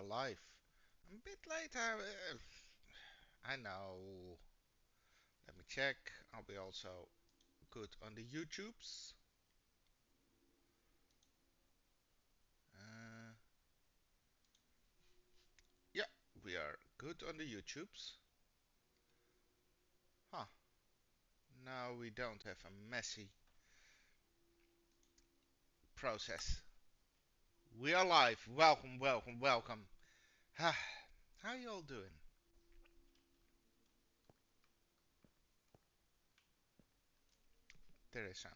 live. I'm a bit late. I know. Let me check. I'll be also good on the YouTubes. Uh, yeah, we are good on the YouTubes. Huh. Now we don't have a messy process. We are live. Welcome, welcome, welcome. How you all doing? There is sound.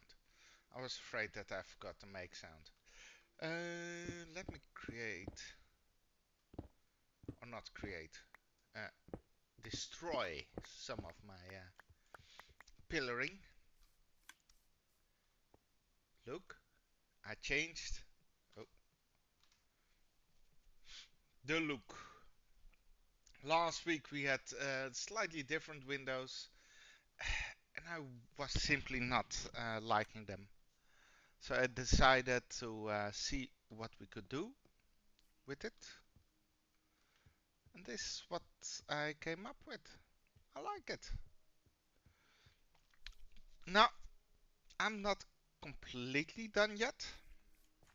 I was afraid that I forgot to make sound. Let me create, or not create, uh, destroy some of my pillaring. Look, I changed oh, the look. Last week we had slightly different windows, and I was simply not liking them. So I decided to see what we could do with it, and this is what I came up with. I like it. Now, I'm not completely done yet.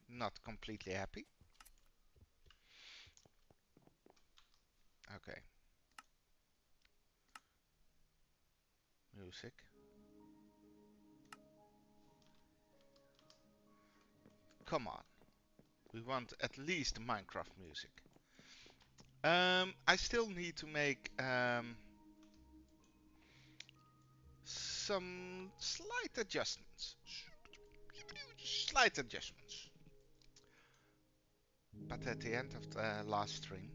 Not completely happy. Okay, music. Come on. We want at least Minecraft music. I still need to make some slight adjustments. Slight adjustments. But at the end of the last stream,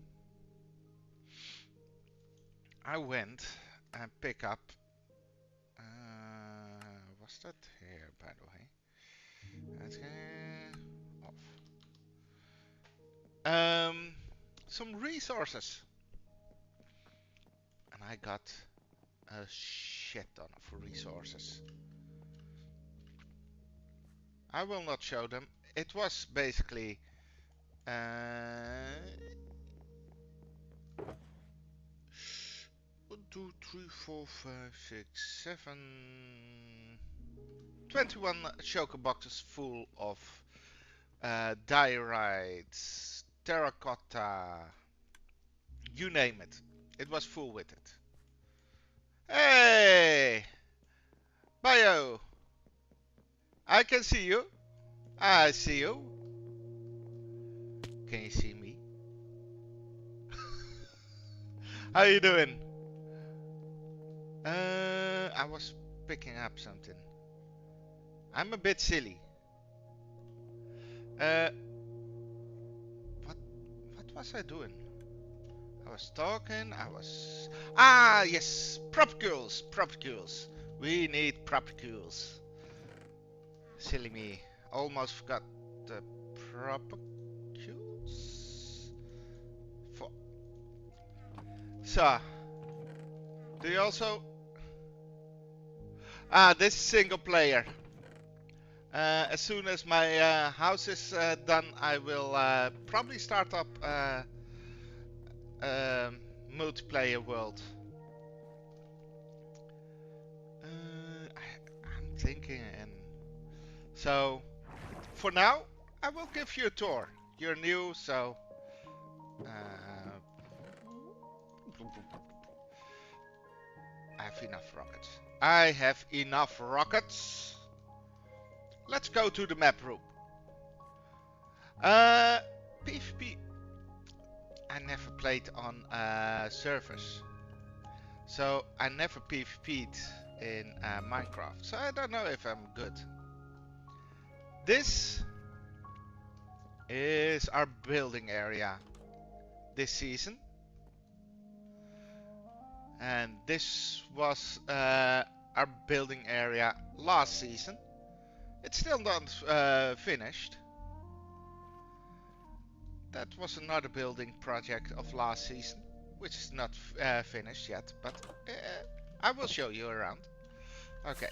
I went and pick up. Was that here, by the way? Okay, off. Some resources, and I got a shit ton of resources. I will not show them. It was basically 1, 2, 3, 4, 5, 6, 7, 21 shulker boxes full of diorites, terracotta, you name it. It was full with it. Hey! Bio! I can see you. I see you. Can you see me? How you doing? I was picking up something. I'm a bit silly. Uh, what was I doing? I was talking. Yes, propcules, propcules. We need propcules. Silly me. Almost forgot the propcules. For so, do you also? This is single player. As soon as my house is done, I will probably start up multiplayer world. I'm thinking, and so for now, I will give you a tour. You're new, so I have enough rockets. I have enough rockets. Let's go to the map room. PvP. I never played on servers, so I never PvP'd in Minecraft, so I don't know if I'm good. This is our building area this season, and this was our building area last season. It's still not finished. That was another building project of last season, which is not finished yet, but I will show you around. Okay,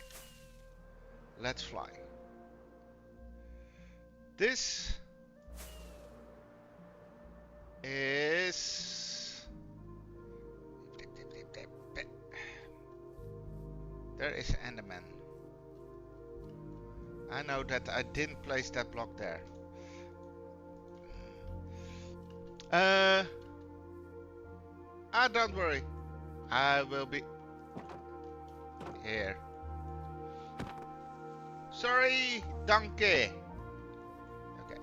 let's fly. This is There is Enderman. I know that I didn't place that block there. Don't worry. I will be here. Sorry, donkey. Okay.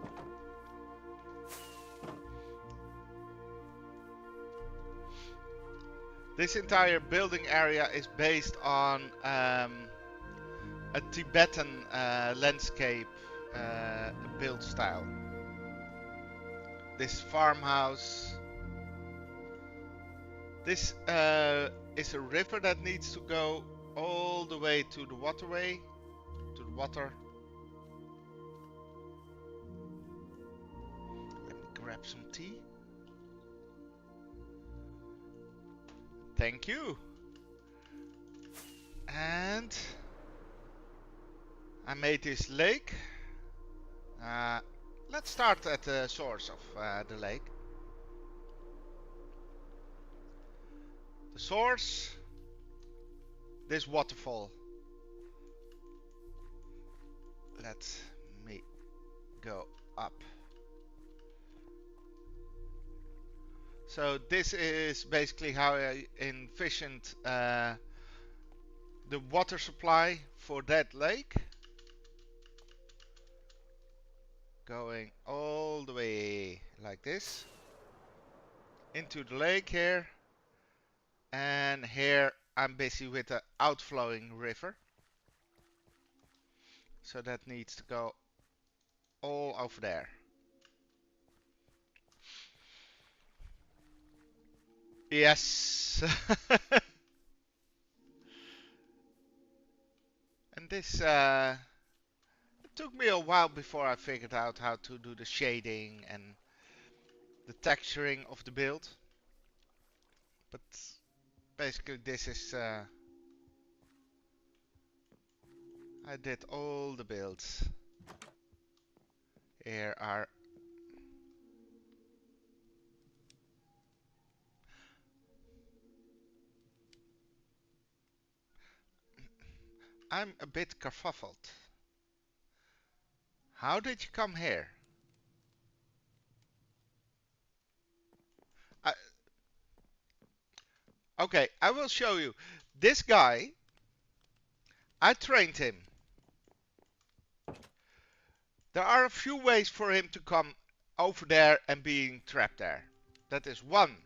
This entire building area is based on a Tibetan landscape build style. This farmhouse. This is a river that needs to go all the way to the waterway, to the water. Let me grab some tea. Thank you. And I made this lake. Let's start at the source of the lake. The source, this waterfall. Let me go up. So this is basically how I envisioned the water supply for that lake. Going all the way like this into the lake here. And here I'm busy with the outflowing river. So that needs to go all over there. Yes. And this it took me a while before I figured out how to do the shading and the texturing of the build. But basically this is I did all the builds. Here are I'm a bit kerfuffled. How did you come here? Okay, I will show you. This guy, I trained him. There are a few ways for him to come over there and being trapped there. That is one.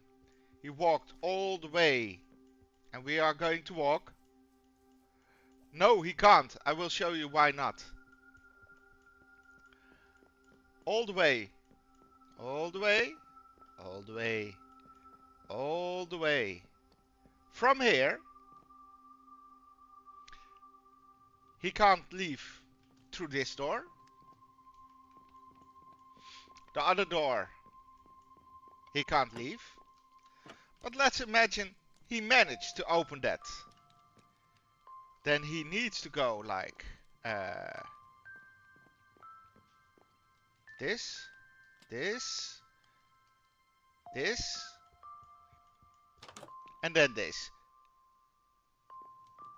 He walked all the way. And we are going to walk. No, he can't. I will show you why not. All the way. All the way. All the way. All the way. From here, he can't leave through this door. The other door, he can't leave. But let's imagine he managed to open that. Then he needs to go like this, this, this, and then this.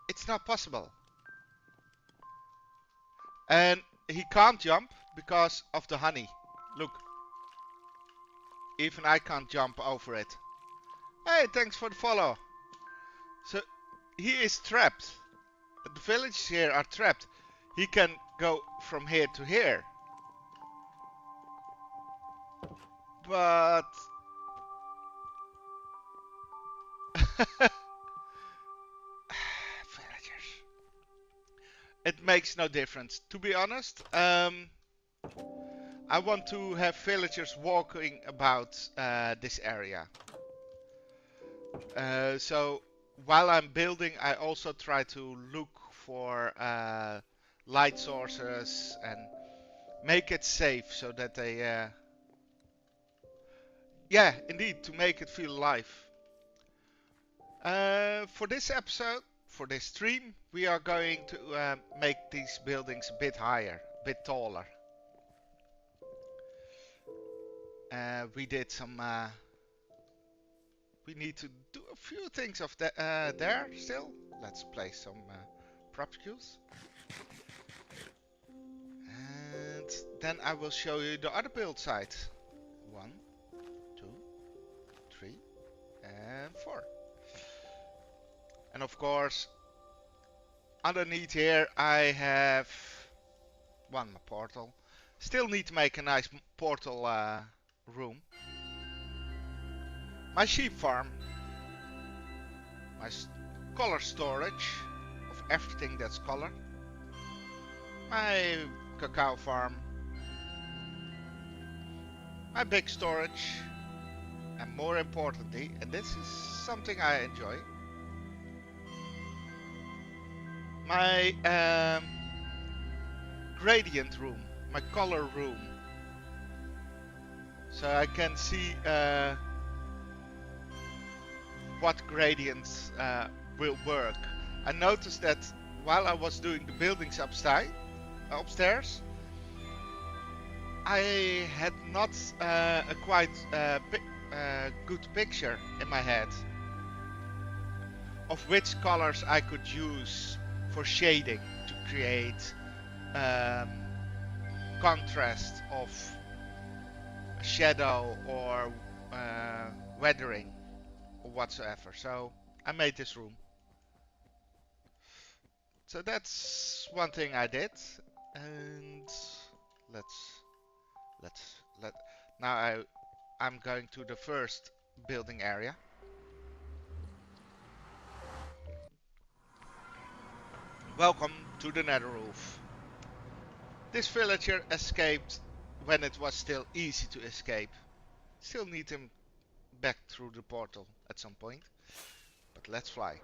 It's not possible. And he can't jump because of the honey. Look. Even I can't jump over it. Hey, thanks for the follow. So, he is trapped. The villages here are trapped. He can go from here to here. But... villagers. It makes no difference. To be honest, I want to have villagers walking about this area. So while I'm building, I also try to look for light sources and make it safe so that they yeah, indeed, to make it feel alive. For this episode, for this stream, we are going to make these buildings a bit higher, a bit taller. We did some we need to do a few things of there still. Let's place some properties. And then I will show you the other build site. 1, 2, 3, and 4. And of course, underneath here I have one portal. Still need to make a nice portal room. My sheep farm. My color storage of everything that's color. My cacao farm. My big storage. And more importantly, and this is something I enjoy, my gradient room, my color room. So I can see what gradients will work. I noticed that while I was doing the buildings upstairs, I had not a quite good picture in my head of which colors I could use for shading to create contrast of shadow or weathering or whatsoever. So I made this room. So that's one thing I did, and now I'm going to the first building area. Welcome to the Netherroof. This villager escaped when it was still easy to escape. Still need him back through the portal at some point. But let's fly.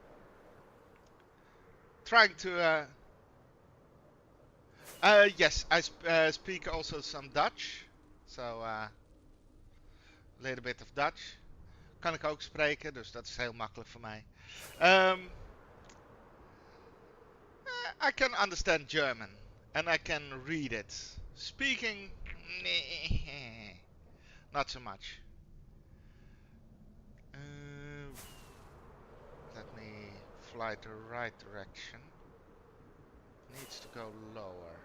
Trying to... yes, I speak also some Dutch. So, a little bit of Dutch. Kan ik ook spreken, dus dat is heel makkelijk voor mij. I can understand German. And I can read it. Speaking... not so much. Let me fly the right direction. Needs to go lower.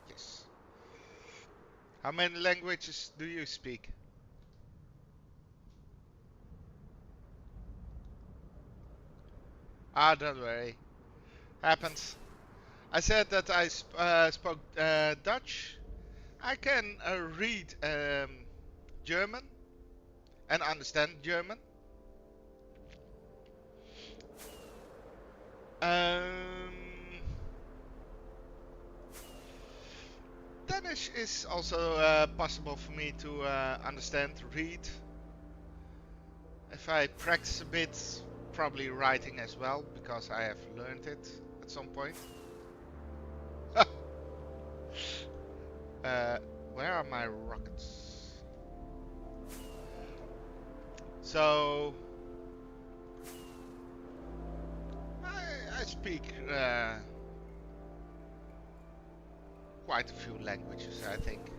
Yes. How many languages do you speak? Ah, don't worry. Happens. I said that I spoke Dutch. I can read German and understand German. Danish is also possible for me to understand, read. If I practice a bit, probably writing as well, because I have learned it at some point. Where are my rockets? So I speak quite a few languages, I think,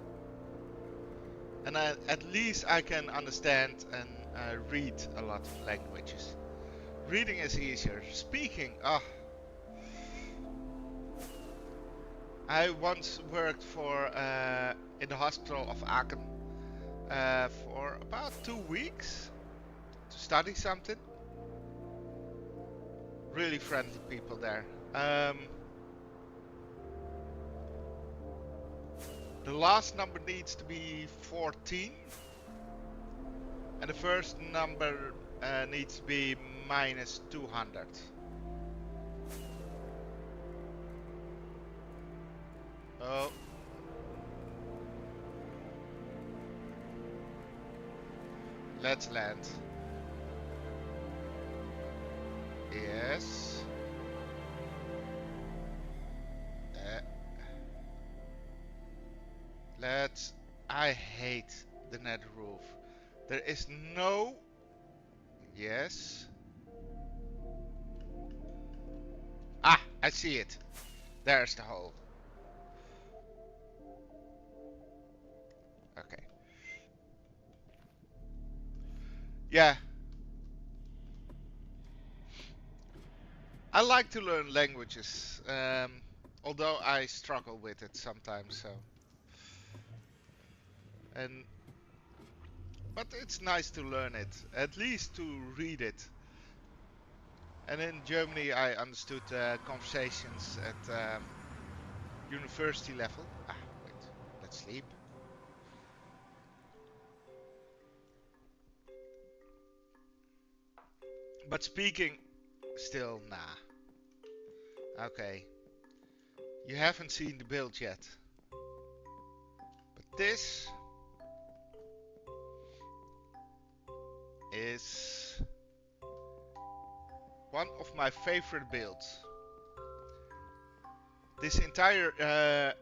and at least I can understand and read a lot of languages. Reading is easier. Speaking, I once worked for in the hospital of Aachen for about 2 weeks to study something. Really friendly people there. The last number needs to be 14, and the first number needs to be minus 200. Oh. Let's land. Yes. I hate the Netherroof. There is no... Yes. Ah, I see it. There's the hole. Okay. Yeah. I like to learn languages, although I struggle with it sometimes. So, and but it's nice to learn it, at least to read it. And in Germany, I understood conversations at university level. Ah, wait, let's sleep. But speaking, still, nah. Okay, you haven't seen the build yet. But this is one of my favorite builds. This entire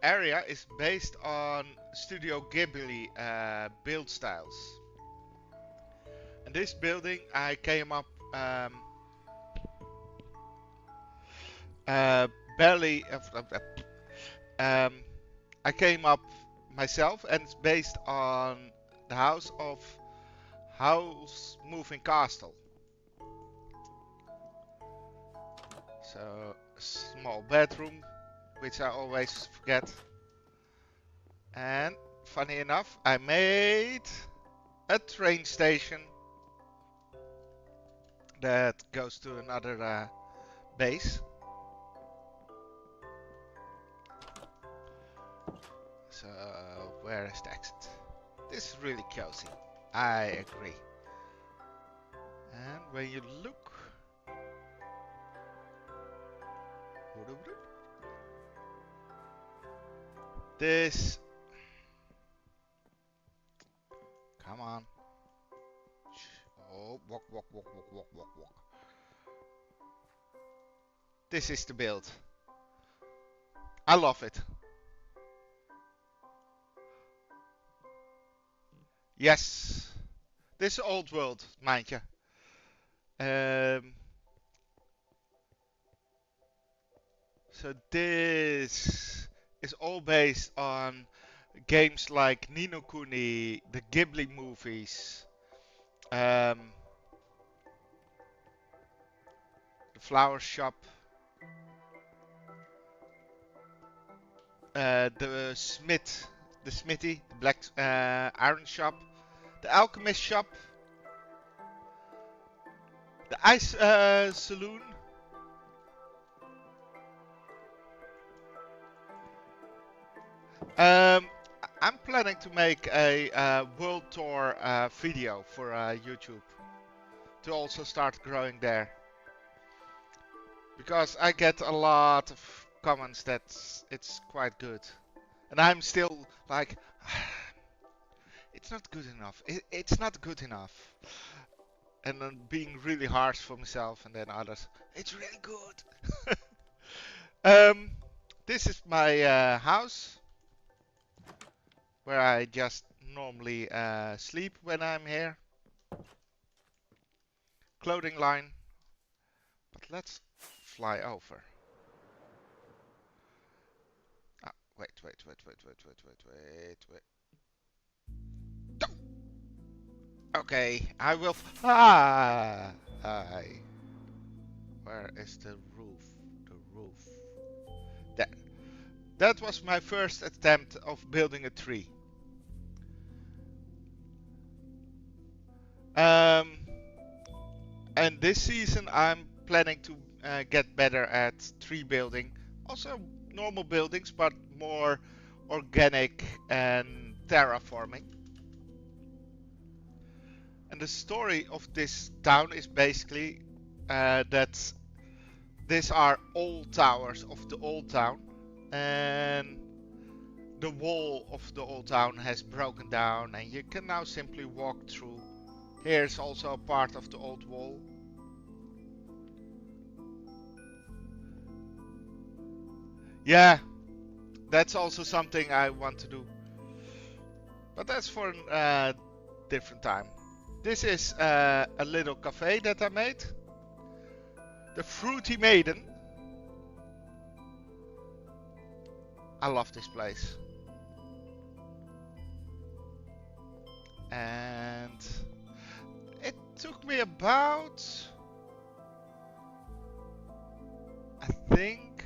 area is based on Studio Ghibli build styles. And this building I came up barely. Um, I came up myself, and it's based on the house of House Moving Castle. So, a small bedroom, which I always forget. And funny enough, I made a train station that goes to another base. So, where is the exit? This is really cozy. I agree. And when you look, this, come on. Oh, walk, walk, walk, walk, walk, walk, walk. This is the build. I love it. Yes. This is old world, mind you. So this is all based on games like Ni no Kuni, the Ghibli movies, the flower shop, the smith, the smithy, the black iron shop, the alchemist shop, the ice saloon. I'm planning to make a world tour video for YouTube to also start growing there, because I get a lot of comments that it's quite good, and I'm still like, it's not good enough. It's not good enough, and then being really harsh for myself, and then others, it's really good. This is my house, where I just normally sleep when I'm here. Clothing line. But let's fly over. Ah, wait. Okay, I will. Hi. Where is the roof? The roof. There. That was my first attempt of building a tree. And this season I'm planning to get better at tree building. Also normal buildings, but more organic and terraforming. And the story of this town is basically that these are old towers of the old town, and the wall of the old town has broken down, and you can now simply walk through. Here's also a part of the old wall. Yeah, that's also something I want to do, but that's for a different time. This is a little cafe that I made. The Fruity Maiden. I love this place. And it took me about think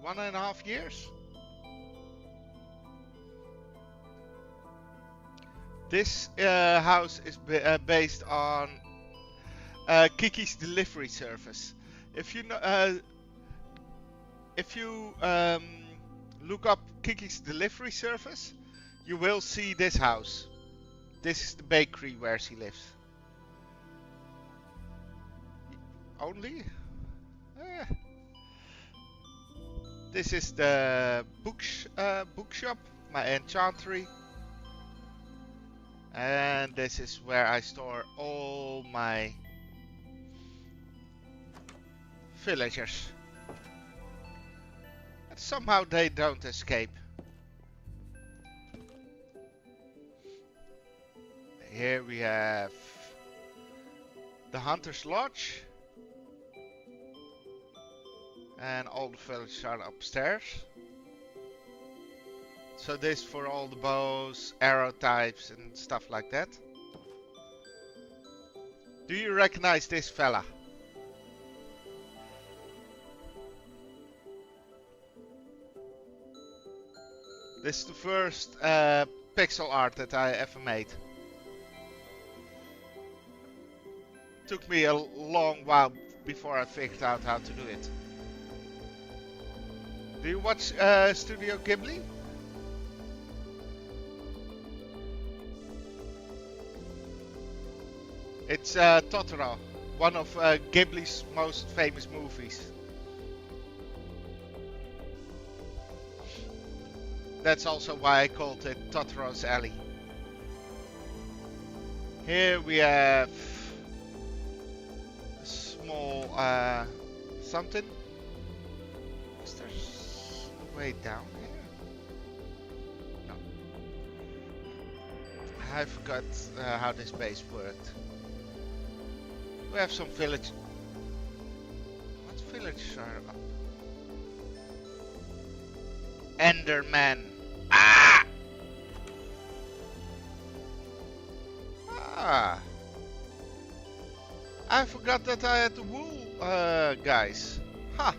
1.5 years. This house is based on Kiki's delivery service. If you know, if you look up Kiki's delivery service, you will see this house. This is the bakery where she lives. Only? Eh. This is the bookshop, my enchantery. And this is where I store all my villagers. And somehow they don't escape. Here we have the Hunter's Lodge. And all the villagers are upstairs. So this for all the bows, arrow types and stuff like that. Do you recognize this fella? This is the first pixel art that I ever made. Took me a long while before I figured out how to do it. Do you watch Studio Ghibli? It's Totoro, one of Ghibli's most famous movies. That's also why I called it Totoro's Alley. Here we have a small something. Is there a way down here? No. I forgot how this base worked. We have some village. What villages are up? Enderman. Ah! Ah! I forgot that I had the wool, guys. Ha!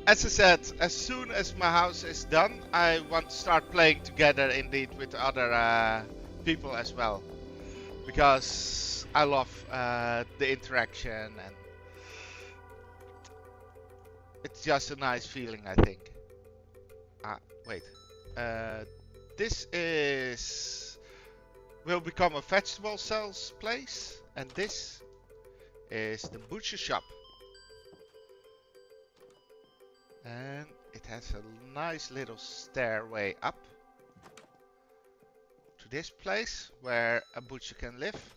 As I said, as soon as my house is done, I want to start playing together indeed with other people as well. Because I love the interaction and it's just a nice feeling, I think. Ah, wait. This will become a vegetable sales place, and this is the butcher shop. And it has a nice little stairway up to this place where a butcher can live.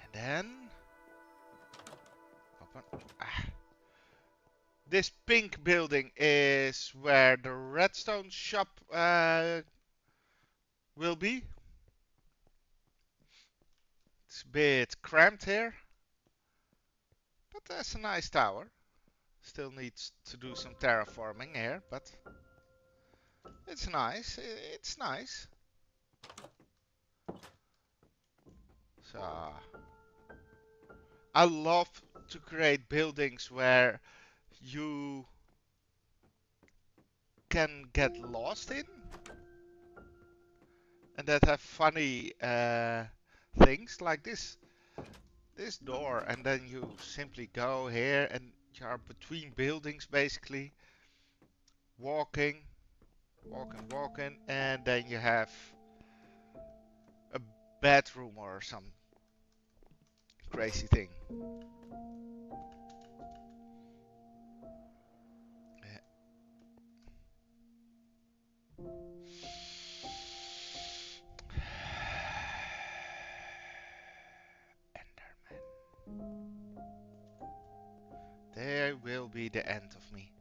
And then open. This pink building is where the redstone shop will be. It's a bit cramped here, but that's a nice tower. Still needs to do some terraforming here, but it's nice. It's nice. So I love to create buildings where you can get lost in and that have funny things like this door, and then you simply go here and you are between buildings basically, walking, and then you have a bedroom or some crazy thing. There will be the end of me.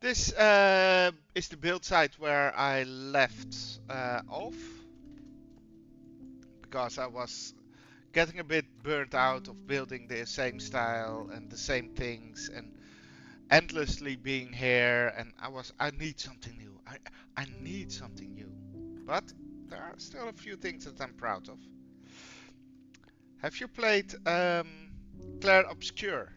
This is the build site where I left off, because I was getting a bit burnt out of building the same style and the same things and endlessly being here, and I need something new. I need something new. But there are still a few things that I'm proud of. Have you played Clair Obscur?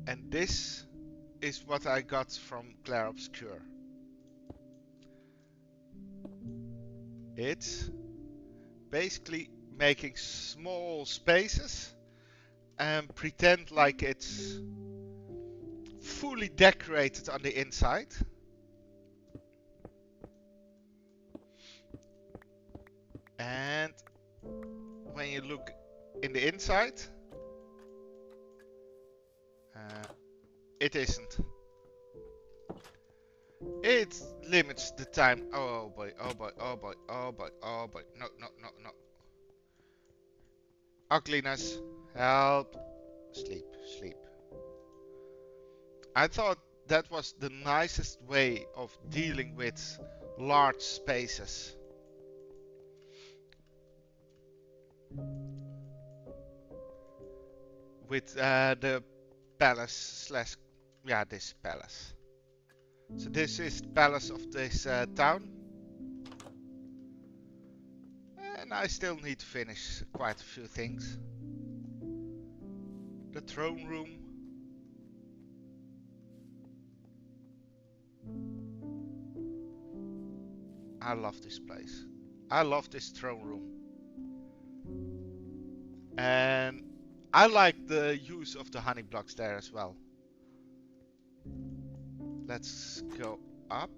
And this is what I got from Clair Obscur. It's basically making small spaces and pretend like it's fully decorated on the inside. And when you look in the inside, it isn't. It limits the time. Oh boy, oh boy, oh boy, oh boy, oh boy. No, no, no, no. Ugliness. Help. Sleep, sleep. I thought that was the nicest way of dealing with large spaces. With the palace slash, yeah, this palace. So this is the palace of this town. And I still need to finish quite a few things. The throne room. I love this place. I love this throne room. And I like the use of the honey blocks there as well. Let's go up.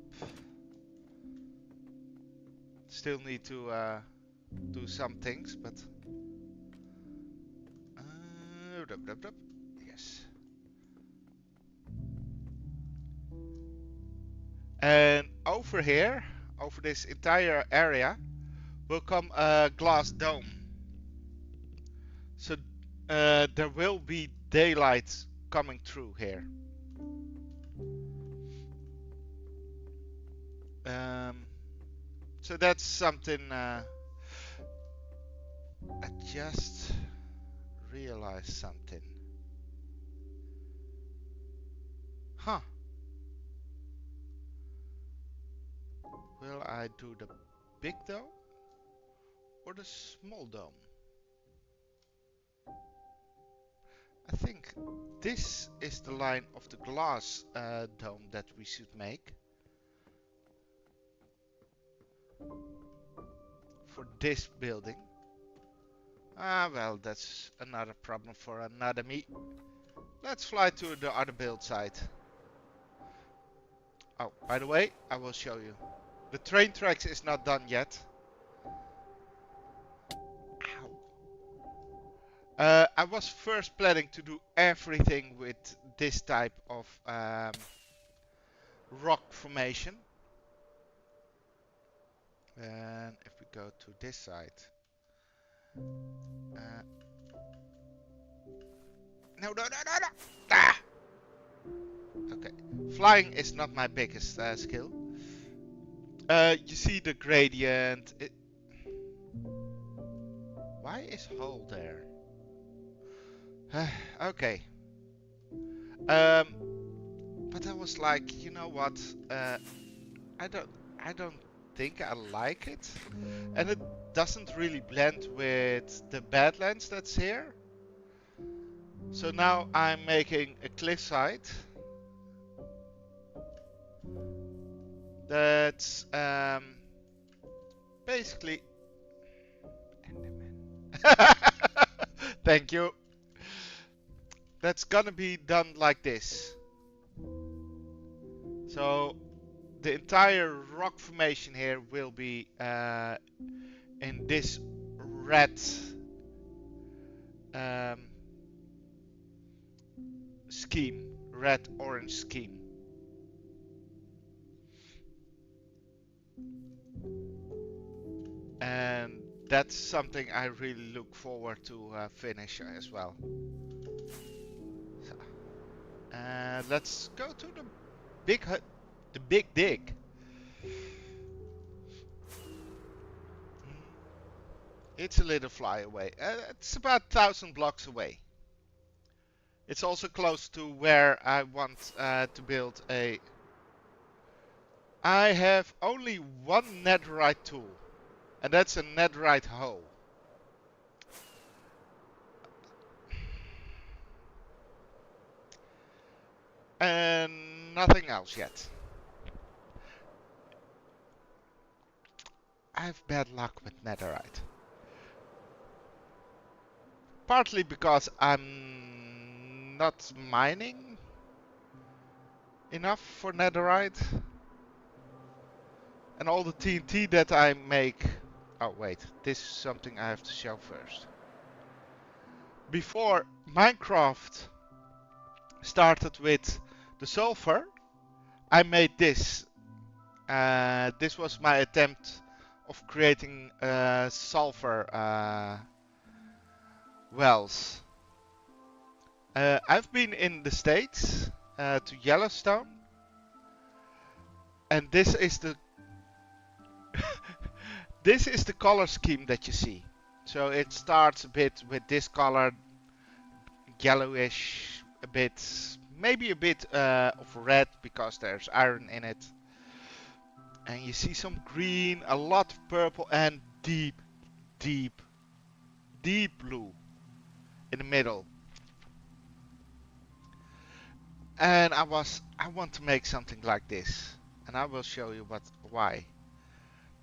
Still need to do some things, but yes. And over here, over this entire area, will come a glass dome. So there will be daylight coming through here. So that's something I just realized something. Huh. Will I do the big dome or the small dome? I think this is the line of the glass dome that we should make. For this building. Ah, well, that's another problem for another me. Let's fly to the other build site. Oh, by the way, I will show you. The train tracks is not done yet. Ow. I was first planning to do everything with this type of rock formation. And if we go to this side. No, no, no, no, no! Ah! Okay, flying is not my biggest skill. You see the gradient. Why is hole there? Okay. But I was like, you know what? I don't think I like it, and it doesn't really blend with the Badlands that's here. So now I'm making a cliffside that's basically. Thank you. That's gonna be done like this. So the entire rock formation here will be in this red scheme, red-orange scheme. And that's something I really look forward to finish as well. So, let's go to the big dig. It's a little fly away. It's about 1,000 blocks away. It's also close to where I want to build a... I have only one netherite tool, and that's a netherite hoe. And nothing else yet. I have bad luck with netherite. Partly because I'm not mining enough for netherite. And all the TNT that I make... Oh wait, this is something I have to show first. Before Minecraft started with the sulfur, I made this. This was my attempt of creating sulfur wells. I've been in the States to Yellowstone, and this is the this is the color scheme that you see. So it starts a bit with this color, yellowish, a bit, maybe a bit of red because there's iron in it. And you see some green, a lot of purple, and deep, deep, deep blue in the middle. And I want to make something like this, and I will show you why.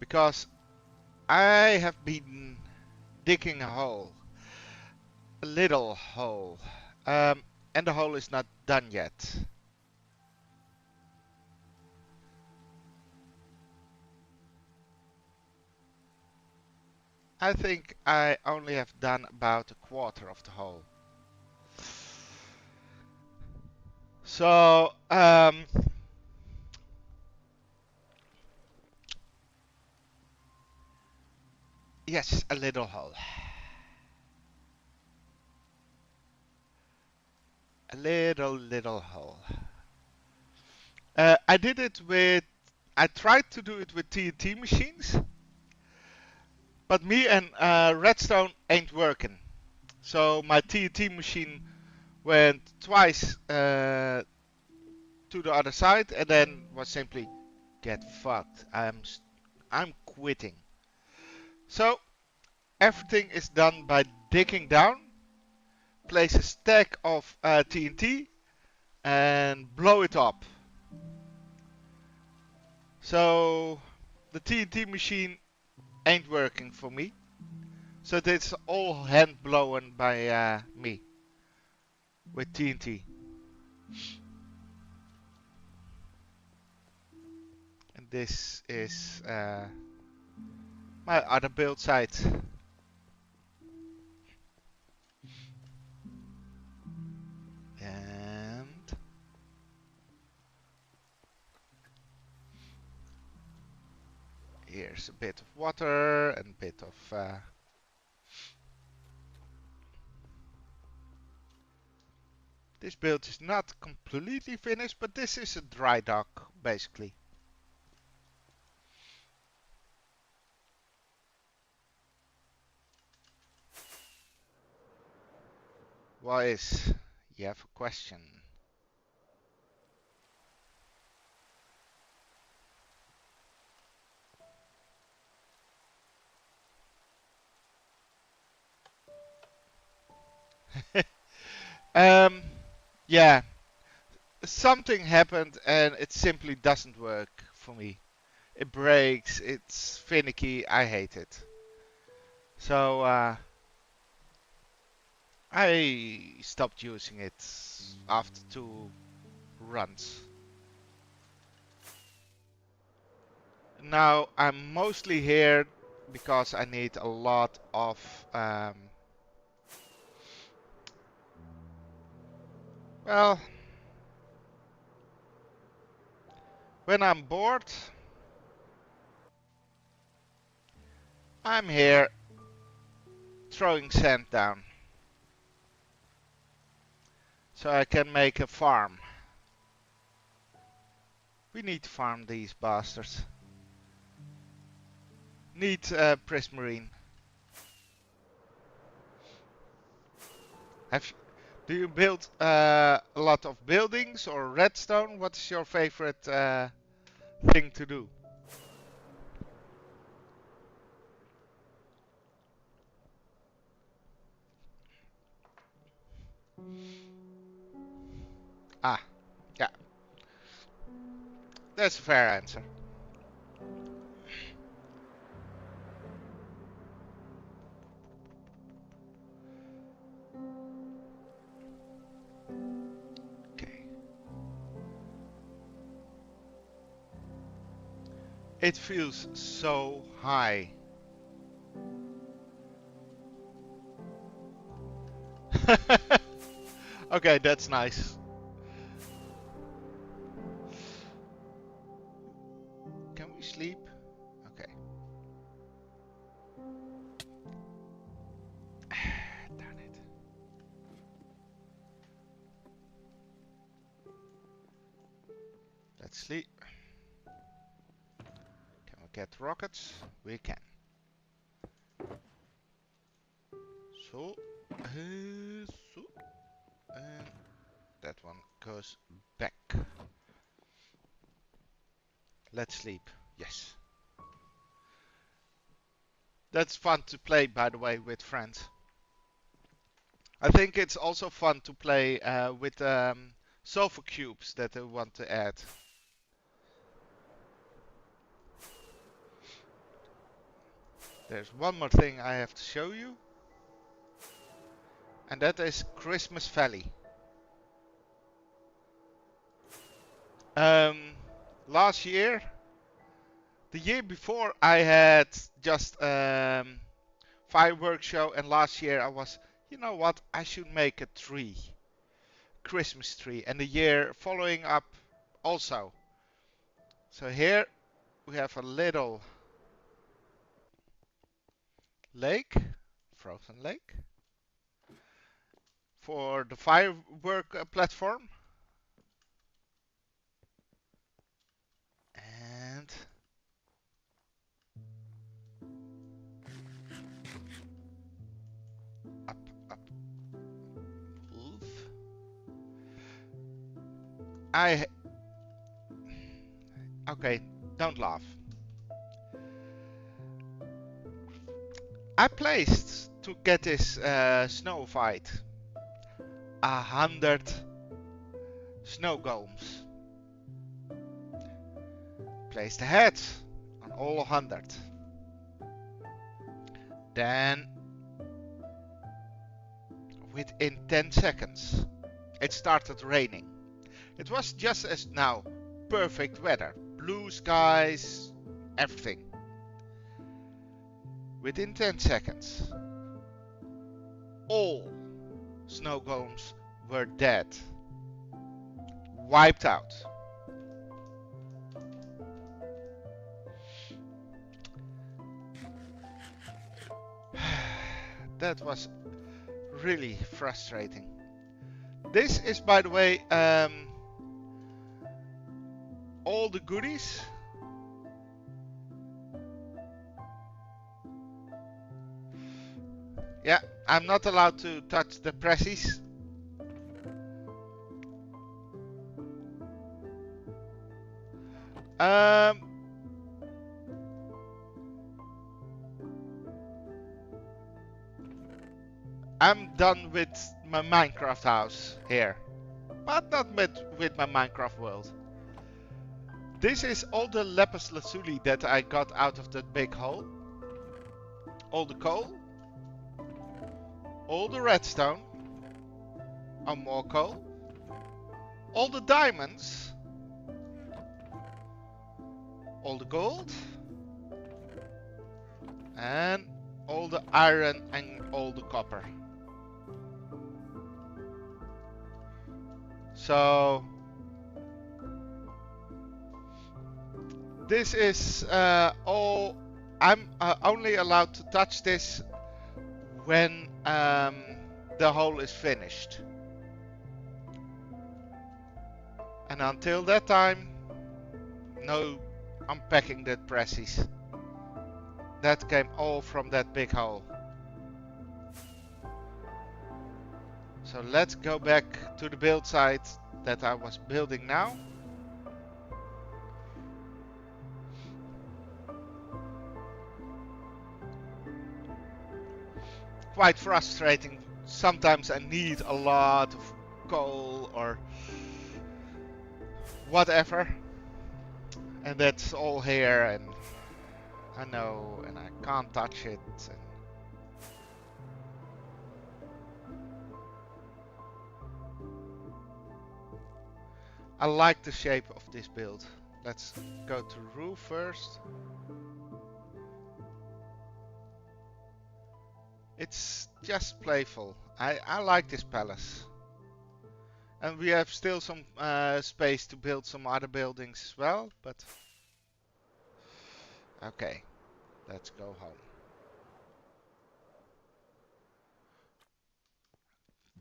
Because I have been digging a hole, a little hole, and the hole is not done yet. I think I only have done about a quarter of the hole. So, yes, a little hole. A little hole. I did it with... I tried to do it with TNT machines, but me and redstone ain't working. So my TNT machine went twice to the other side and then was simply, get fucked. I'm quitting. So everything is done by digging down, place a stack of TNT and blow it up. So the TNT machine ain't working for me. So it's all hand blown by me with TNT. And this is my other build site. And here's a bit of water and a bit of this build is not completely finished, but this is a dry dock basically. What is? You have a question. Yeah, something happened and it simply doesn't work for me. It breaks, it's finicky, I hate it. So I stopped using it after 2 runs. Now I'm mostly here because I need a lot of well, when I'm bored, I'm here throwing sand down so I can make a farm. We need to farm these bastards. Need prismarine. Have do you build a lot of buildings or redstone? What is your favorite thing to do? Ah, yeah, that's a fair answer. Okay. It feels so high. Okay, that's nice. Can we sleep? Okay. Darn it. Let's sleep. Can we get rockets? We can. So, so, and that one goes back. Let's sleep. Yes. That's fun to play, by the way, with friends. I think it's also fun to play with sofa cubes that I want to add. There's one more thing I have to show you, and that is Christmas Valley. Um, Last year, the year before, I had just fireworks show, and last year I was, you know what, I should make a tree, Christmas tree, and the year following up also. So here we have a little lake, frozen lake, for the firework platform. And up, up, move. I Okay, don't laugh. I placed to get this snow fight 100 snow golems. Place the heads on all 100. Then, within 10 seconds, it started raining. It was just as now, perfect weather, blue skies, everything. Within 10 seconds, all snow golems were dead, wiped out. That was really frustrating. This is, by the way, all the goodies. Yeah, I'm not allowed to touch the pressies. I'm done with my Minecraft house here, but not with my Minecraft world. This is all the lapis lazuli that I got out of that big hole. All the coal. All the redstone. Oh, more coal. All the diamonds. All the gold. And all the iron and all the copper. So this is all. I'm only allowed to touch this when the hole is finished. And until that time, no unpacking the pressies. That came all from that big hole. So let's go back to the build site that I was building now. Quite frustrating. Sometimes I need a lot of coal or whatever. And that's all here, and I know, and I can't touch it. And I like the shape of this build. Let's go to roof first. It's just playful. I like this palace. And we have still some space to build some other buildings as well, but okay, let's go home.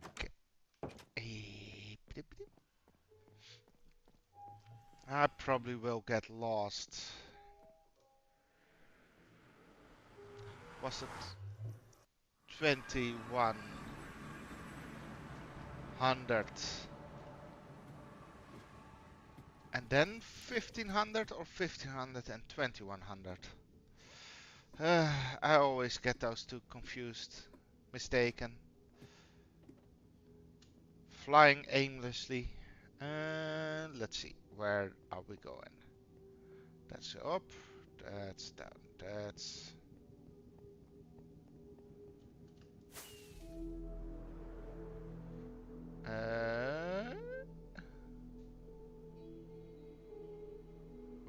Okay. I probably will get lost. Was it 2100? And then 1500 or 1500 and 2100? I always get those two confused, mistaken. Flying aimlessly. Let's see, where are we going? That's up, that's down, that's...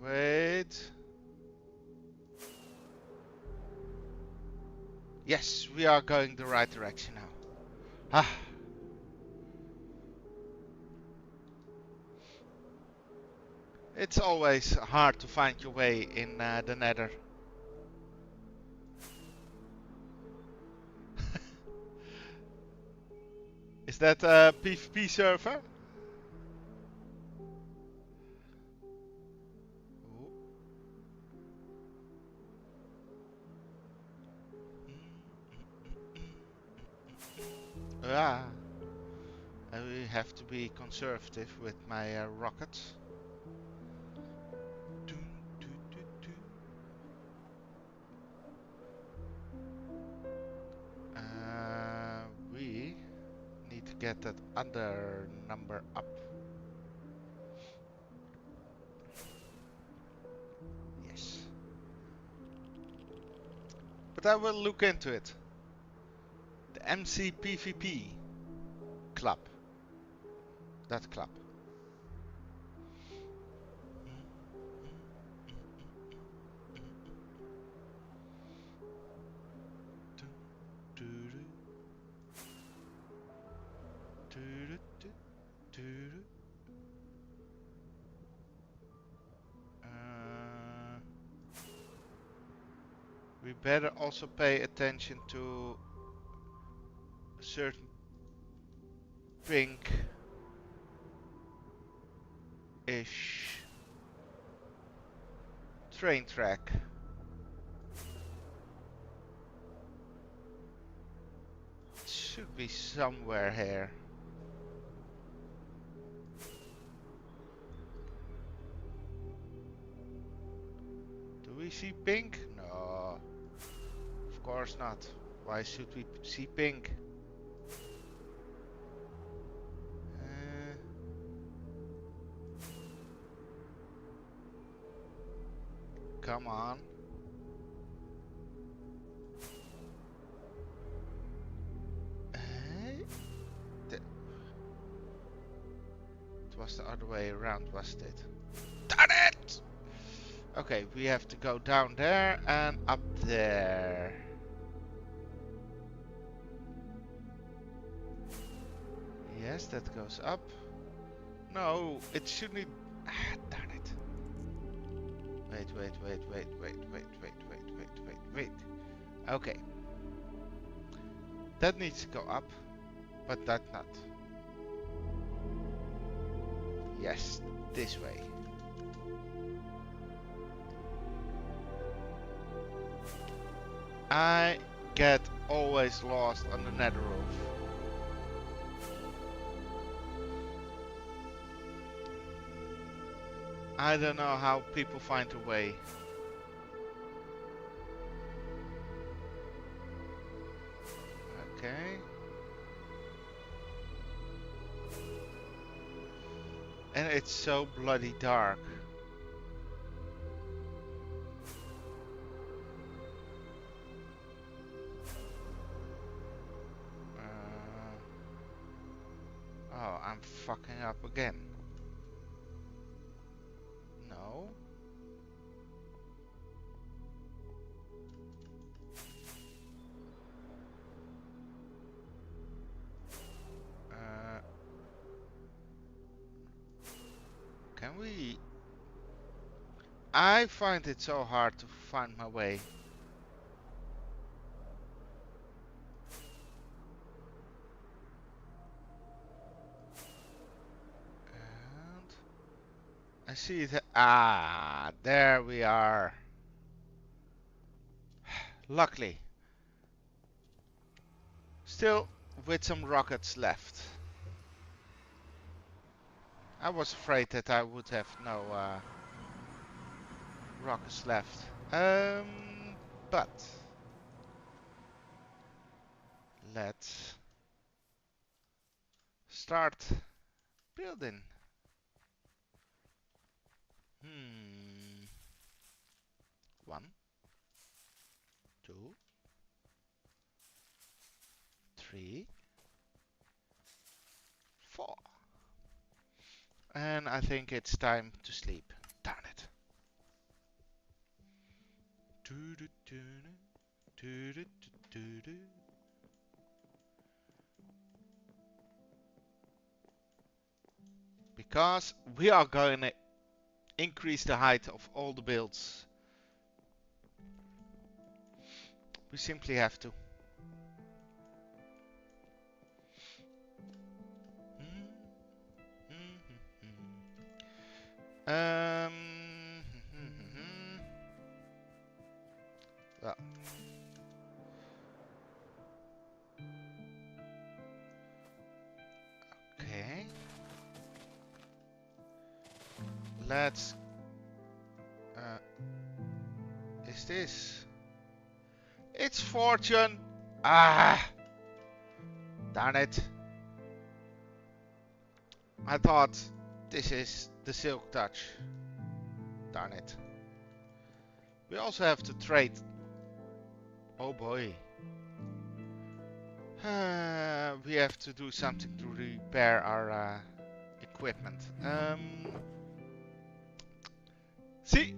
Wait. Yes, we are going the right direction now. Ah. It's always hard to find your way in the Nether. Is that a PvP server? Ah, I will have to be conservative with my rockets. We need to get that other number up. Yes. But I will look into it. The MC PvP club. That club. We better also pay attention to a certain pink-ish train track. It should be somewhere here. Do we see pink? No. Of course not. Why should we see pink? Come on. It was the other way around, wasn't it? Darn it! Okay, we have to go down there and up there. Yes, that goes up. No, it shouldn't. Darn it. Wait. Okay. That needs to go up, but that not. Yes, this way. I get always lost on the nether roof. I don't know how people find a way. Okay. And it's so bloody dark. Oh, I'm fucking up again. No. Can we... I find it so hard to find my way. And I see it. Ah, there we are. Luckily. Still with some rockets left. I was afraid that I would have no rockets left. But let's start building. One, two, three, four. And I think it's time to sleep. Darn it. Because we are going to increase the height of all the builds. We simply have to. Well, okay. Let's. Is this? It's Fortune. Ah, darn it. I thought this is the Silk Touch. Darn it. We also have to trade. Oh boy. We have to do something to repair our equipment. See,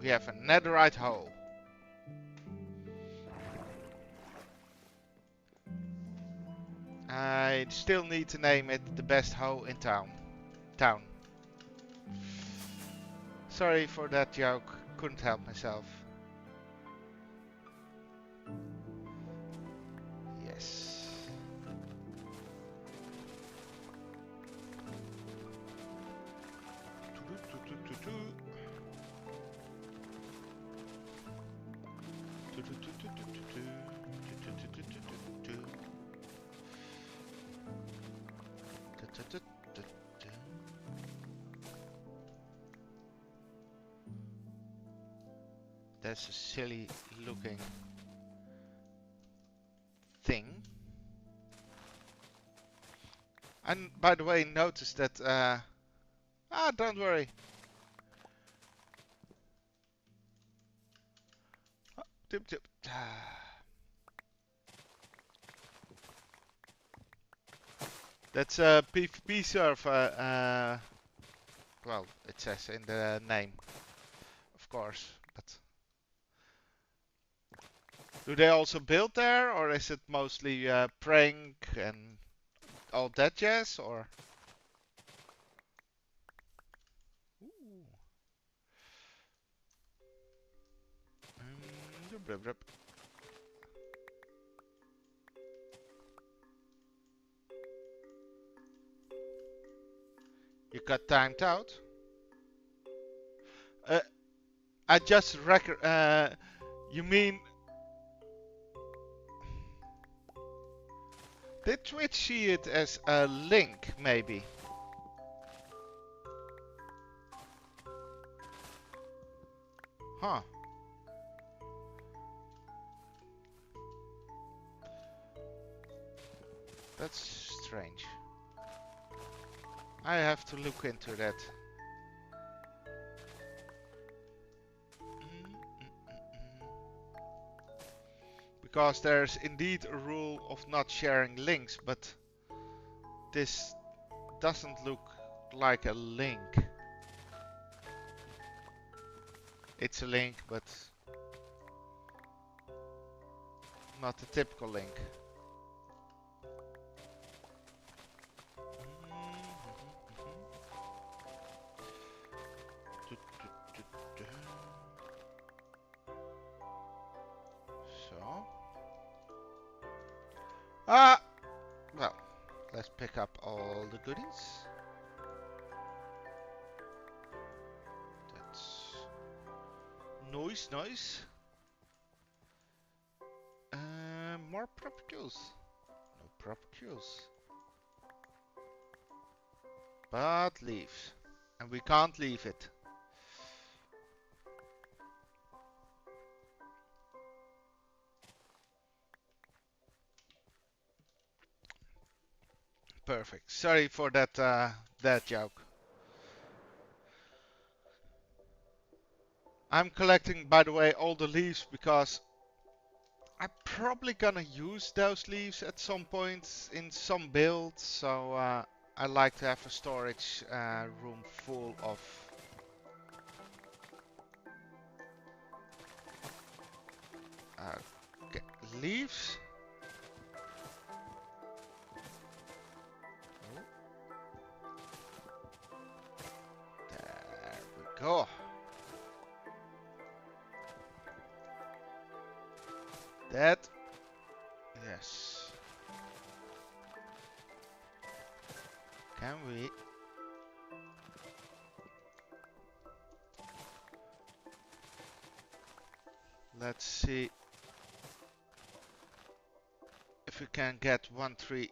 we have a netherite hole. I still need to name it the best hole in town. Sorry for that joke, couldn't help myself. Yes. That's a silly looking thing. And by the way, notice that don't worry. Tip tip. That's a PvP server. Well, it says in the name, of course. But do they also build there, or is it mostly prank and all that jazz, or? You got timed out? I just record. You mean? Did Twitch see it as a link, maybe? Huh. That's strange. I have to look into that. Because there's indeed a rule of not sharing links, but this doesn't look like a link. It's a link, but not a typical link. So. Well, let's pick up all the goodies. That's nice. More properties. No properties. But leaves. And we can't leave it. Perfect. Sorry for that joke. I'm collecting, by the way, all the leaves because I'm probably gonna use those leaves at some point in some build. So I like to have a storage room full of leaves. There we go. That, yes. Can we? Let's see if we can get 1-3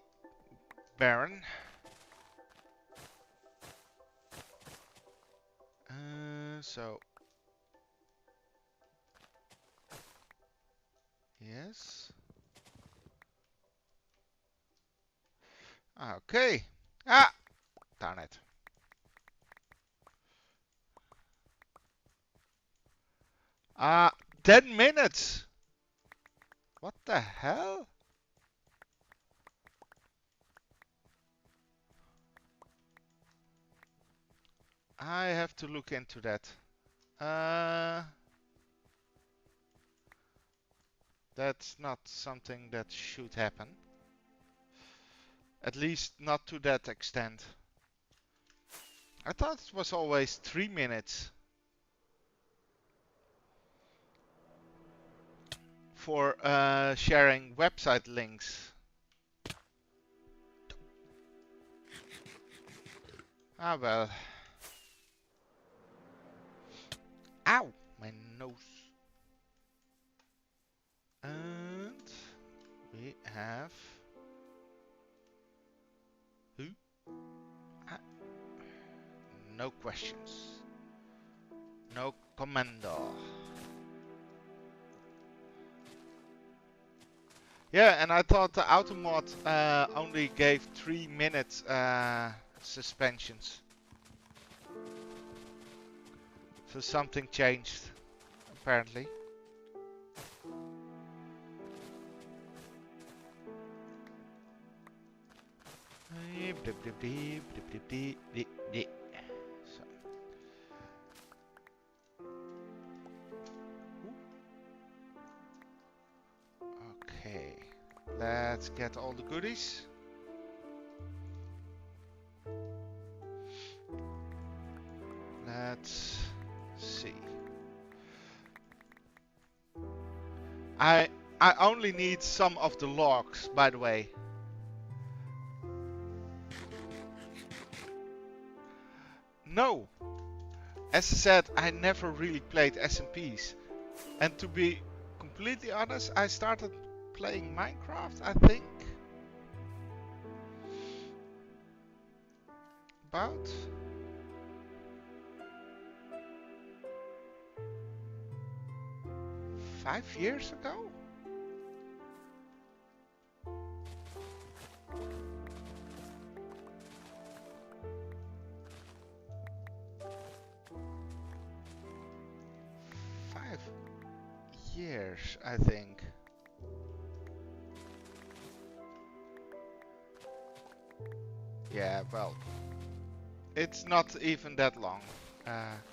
Baron. So yes. Okay. Darn it. 10 minutes. What the hell? I have to look into that. That's not something that should happen. At least not to that extent. I thought it was always 3 minutes for sharing website links. Ah well. Ow! My nose. And we have... Who? No questions. No commando. Yeah, and I thought the automod only gave 3 minute suspensions. So something changed, apparently. So. Okay, let's get all the goodies. Let's see. I only need some of the logs, by the way. No! As I said, I never really played SMPs. And to be completely honest, I started playing Minecraft, I think. About 5 years ago? Five years, I think. Yeah, well, it's not even that long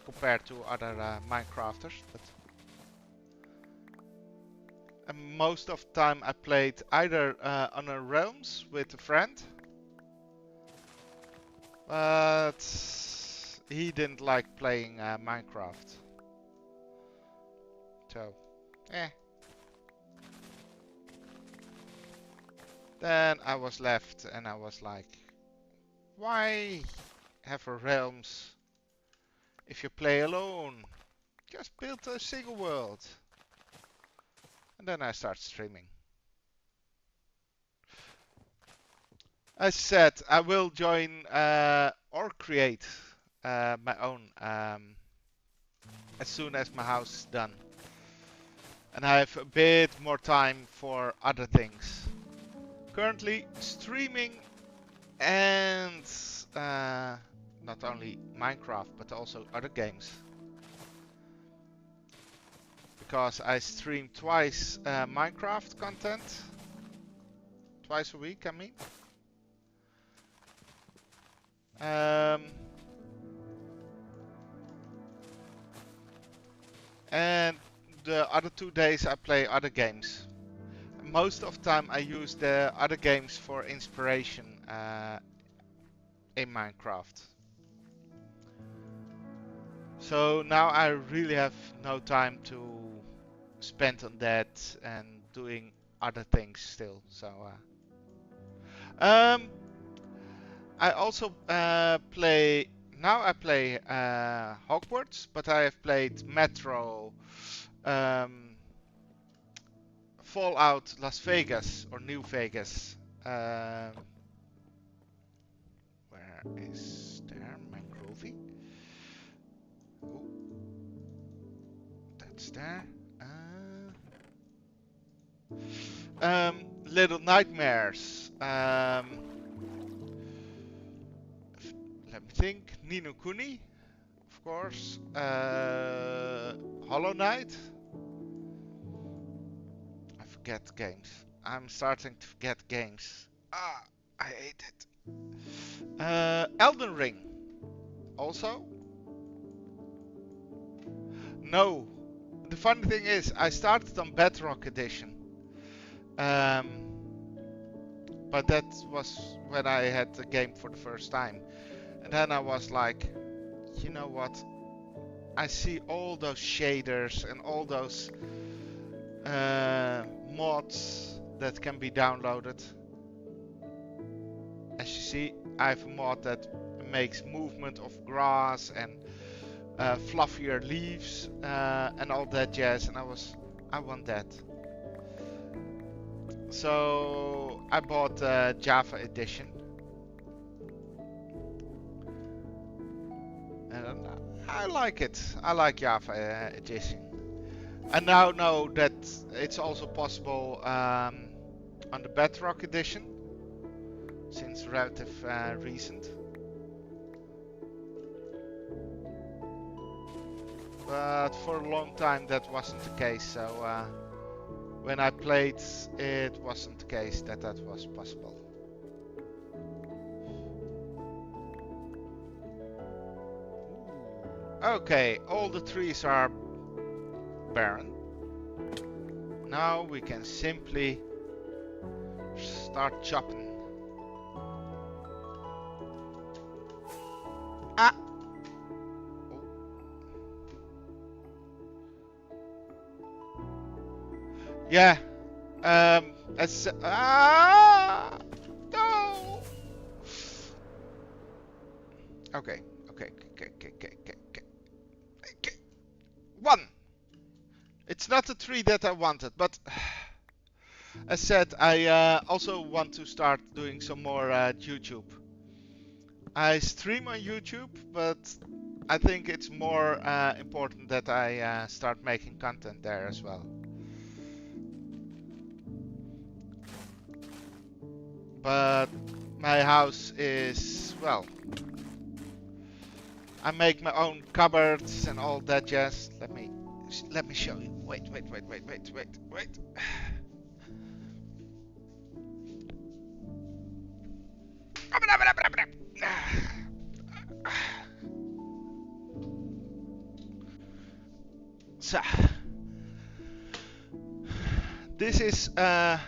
compared to other Minecrafters, but most of the time I played either on a Realms with a friend, but he didn't like playing Minecraft. So, eh. Then I was left and I was like, why have a Realms if you play alone? Just build a single world. And then I start streaming. As said, I will join or create my own as soon as my house is done. And I have a bit more time for other things. Currently streaming and not only Minecraft but also other games. Because I stream twice Minecraft content. Twice a week, I mean. And the other 2 days I play other games. Most of the time I use the other games for inspiration in Minecraft. So now I really have no time to spend on that and doing other things still. So I also play. Now I play Hogwarts, but I have played Metro, Fallout Las Vegas or New Vegas. Where is there Mangrove? Ooh, that's there. Little Nightmares. Let me think. Ni no Kuni, of course. Hollow Knight. I forget games. I'm starting to forget games. Ah, I hate it. Elden Ring. Also. No. The funny thing is, I started on Bedrock Edition. But that was when I had the game for the first time. And then I was like, you know what? I see all those shaders and all those mods that can be downloaded. As you see, I have a mod that makes movement of grass and fluffier leaves and all that jazz, and I want that. So I bought the Java edition. And I like it. I like Java edition. I now know that it's also possible on the Bedrock edition, since relative recent. But for a long time that wasn't the case, so when I played it wasn't the case that was possible. Okay, all the trees are barren. Now we can simply start chopping. Ah! Yeah. No. Okay. One. It's not the tree that I wanted, but as said, I also want to start doing some more YouTube. I stream on YouTube, but I think it's more important that I start making content there as well. but my house is, well, I make my own cupboards and all that jazz. Let me show you. Wait. So, this is let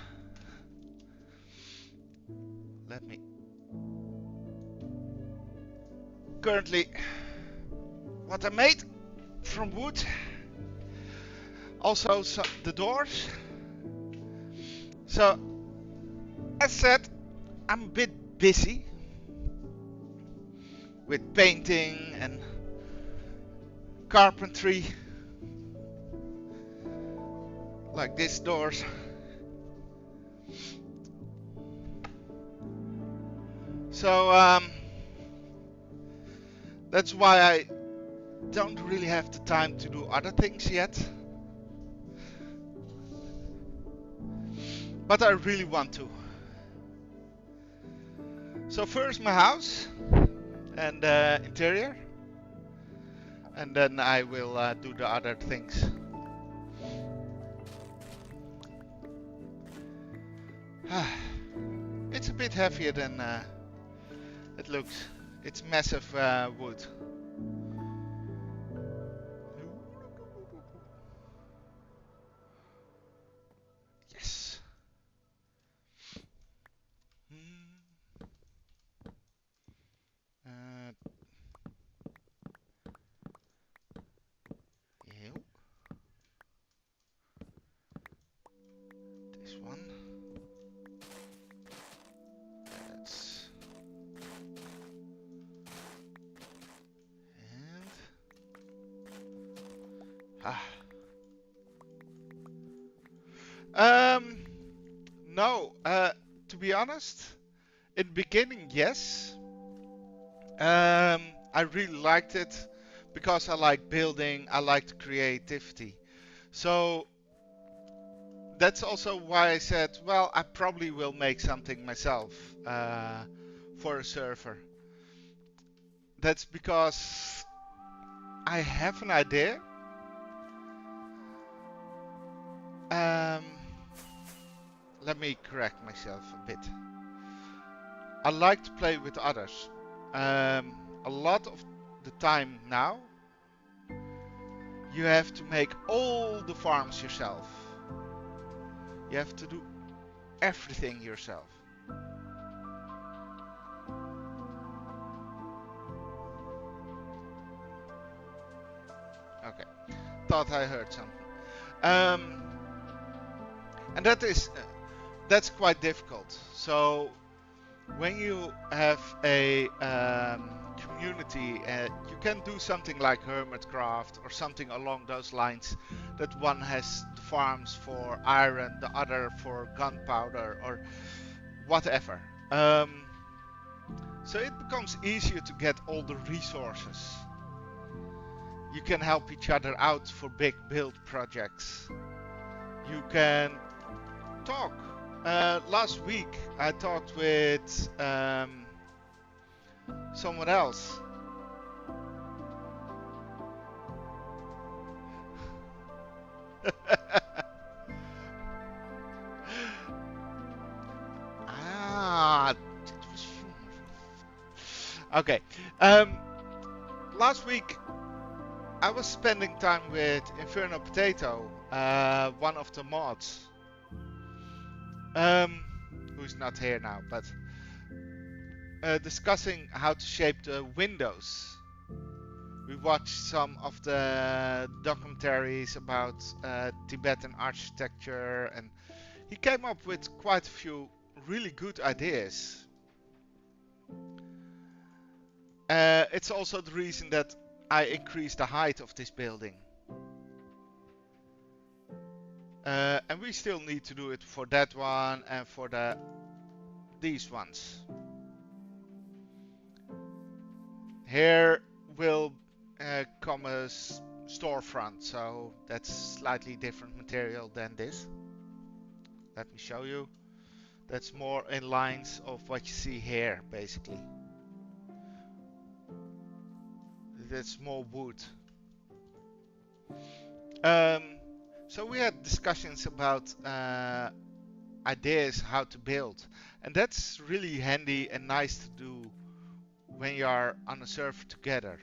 me currently what I made from wood. Also the doors. So, as said, I'm a bit busy with painting and carpentry, like these doors. So that's why I don't really have the time to do other things yet. But I really want to. So first my house and interior, and then I will do the other things. It's a bit heavier than it looks. It's massive wood. Yes. Ew. This one. That's. And. No. To be honest, in the beginning, yes. I really liked it because I like building. I liked creativity. So that's also why I said, well, I probably will make something myself for a server. That's because I have an idea. Let me correct myself a bit. I like to play with others. A lot of the time now, you have to make all the farms yourself. You have to do everything yourself. Okay, thought I heard something. And that's quite difficult. So when you have a community, you can do something like Hermitcraft or something along those lines. That one has the farms for iron, the other for gunpowder or whatever. So it becomes easier to get all the resources. You can help each other out for big build projects. You can talk. Last week I talked with someone else. Okay. Last week I was spending time with Inferno Potato, one of the mods, who's not here now, but discussing how to shape the windows. We watched some of the documentaries about Tibetan architecture, and he came up with quite a few really good ideas. It's also the reason that I increased the height of this building. And we still need to do it for that one and for these ones. Here will come a storefront, so that's slightly different material than this. Let me show you. That's more in lines of what you see here, basically. That's more wood. Um, so we had discussions about ideas how to build, and that's really handy and nice to do when you are on a server together.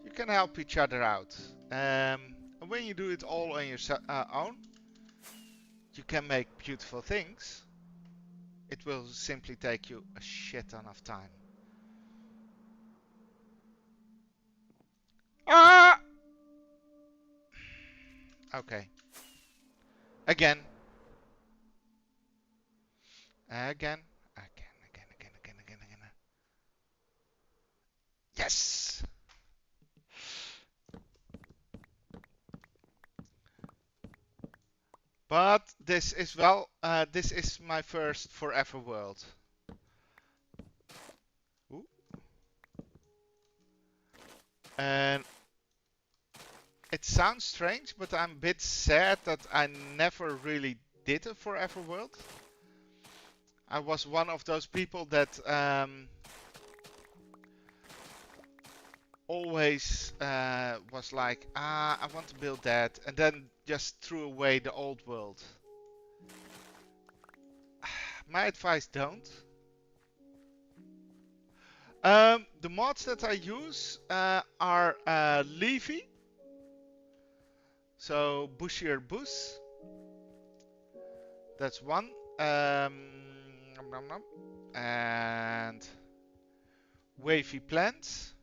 You can help each other out. And when you do it all on your own, you can make beautiful things. It will simply take you a shit ton of time. Ah! Okay. Again. Again. Again. Yes! But this is, well, this is my first forever world. Ooh. And it sounds strange, but I'm a bit sad that I never really did a forever world. I was one of those people that always was like, I want to build that, and then just threw away the old world. My advice, don't. The mods that I use are Leafy, so Bushier Bus. That's one. And Wavy Plants.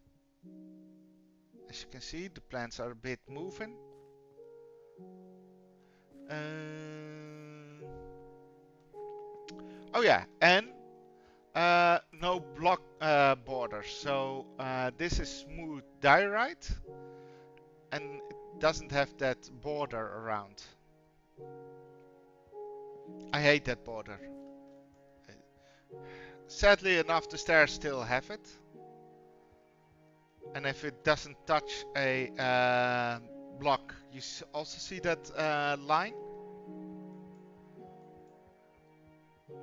As you can see, the plants are a bit moving. Oh yeah, and no block borders. So this is smooth diorite, and it doesn't have that border around. I hate that border. Sadly enough, the stairs still have it. And if it doesn't touch a block, you also see that line.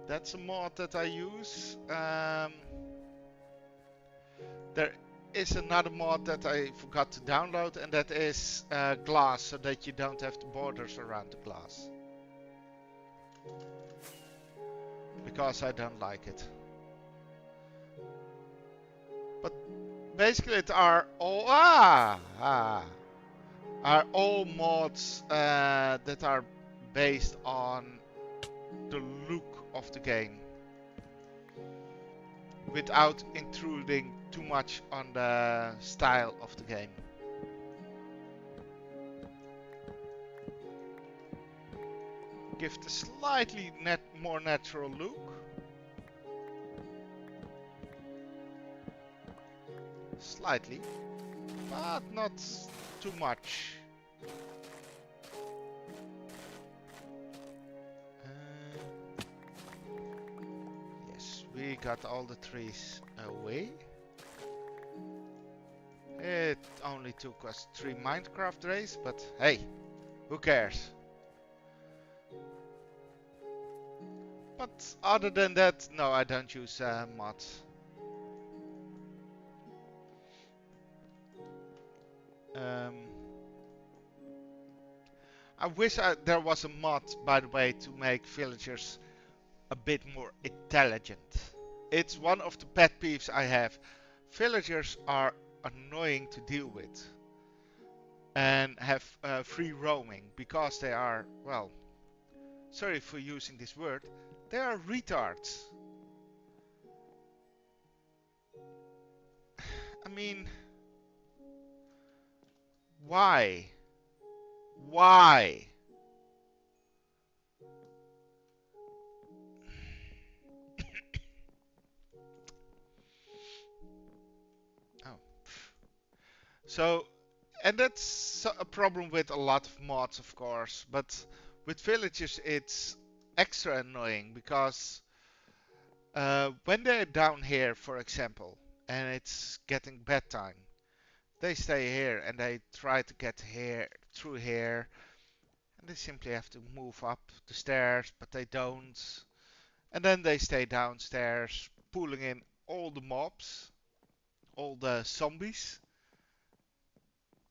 That's a mod that I use. There is another mod that I forgot to download, and that is glass, so that you don't have the borders around the glass. Because I don't like it. But basically it are all are all mods that are based on the look of the game, without intruding too much on the style of the game. Give it a slightly more natural look. Slightly, but not too much. Yes, we got all the trees away. It only took us 3 Minecraft days, but hey, who cares? But other than that, no, I don't use mods. I wish there was a mod, by the way, to make villagers a bit more intelligent. It's one of the pet peeves I have. Villagers are annoying to deal with and have free roaming because they are, well, sorry for using this word, they are retards. I mean, why? Why? Oh. So, and that's a problem with a lot of mods, of course, but with villagers it's extra annoying because when they're down here, for example, and it's getting bedtime, they stay here and they try to get here through here. And they simply have to move up the stairs, but they don't. And then they stay downstairs, pulling in all the mobs, all the zombies.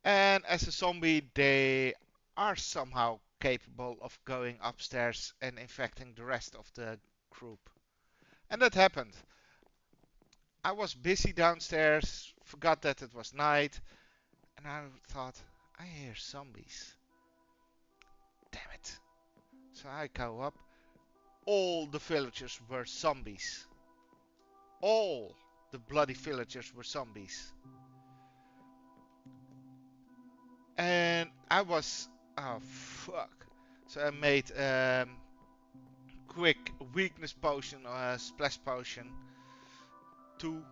And as a zombie, they are somehow capable of going upstairs and infecting the rest of the group. And that happened. I was busy downstairs, forgot that it was night, and I thought, I hear zombies. Damn it. So I go up. All the villagers were zombies. All the bloody villagers were zombies. And I was, oh fuck. So I made quick weakness potion, splash potion 2.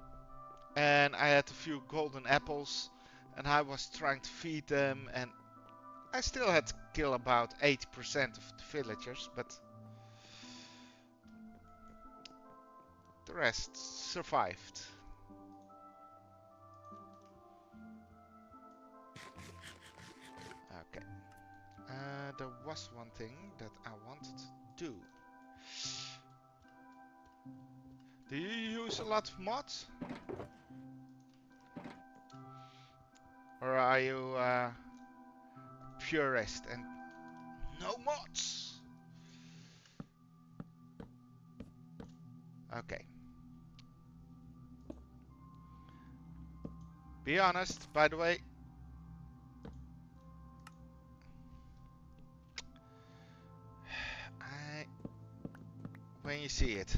And I had a few golden apples. And I was trying to feed them. And I still had to kill about 80% of the villagers. But the rest survived. Okay. There was one thing that I wanted to do. Do you use a lot of mods? Or are you purist and no mods? Okay. Be honest, by the way. When you see it.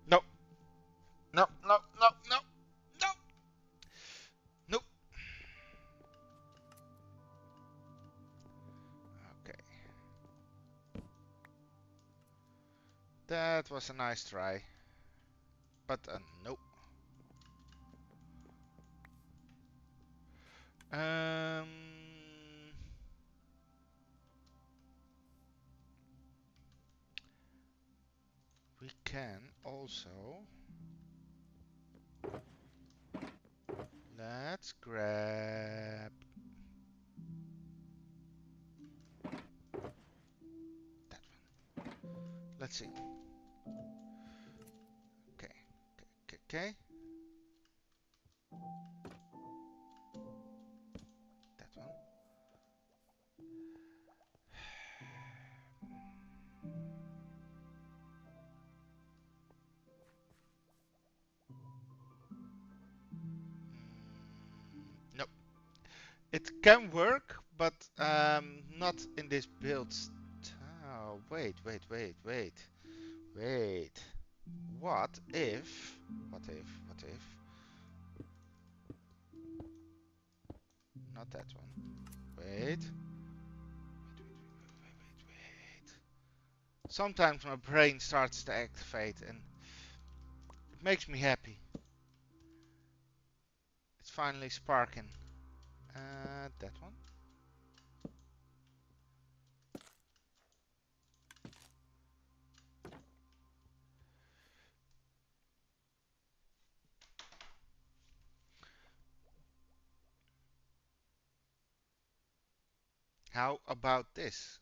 No. No, no, no, no, no. Nope. Okay. That was a nice try. But nope. We can also... Let's grab... that one. Let's see. Okay. Okay. That one. Nope. It can work, but not in this build. Oh, wait. What if? Not that one. Wait. Sometimes my brain starts to activate and it makes me happy. It's finally sparking. That one. How about this?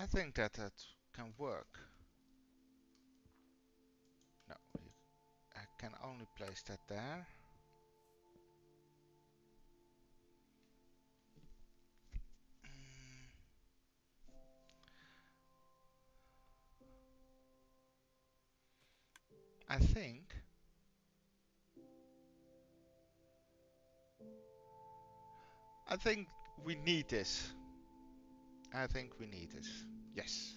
I think that can work. No, I can only place that there. I think we need this. Yes.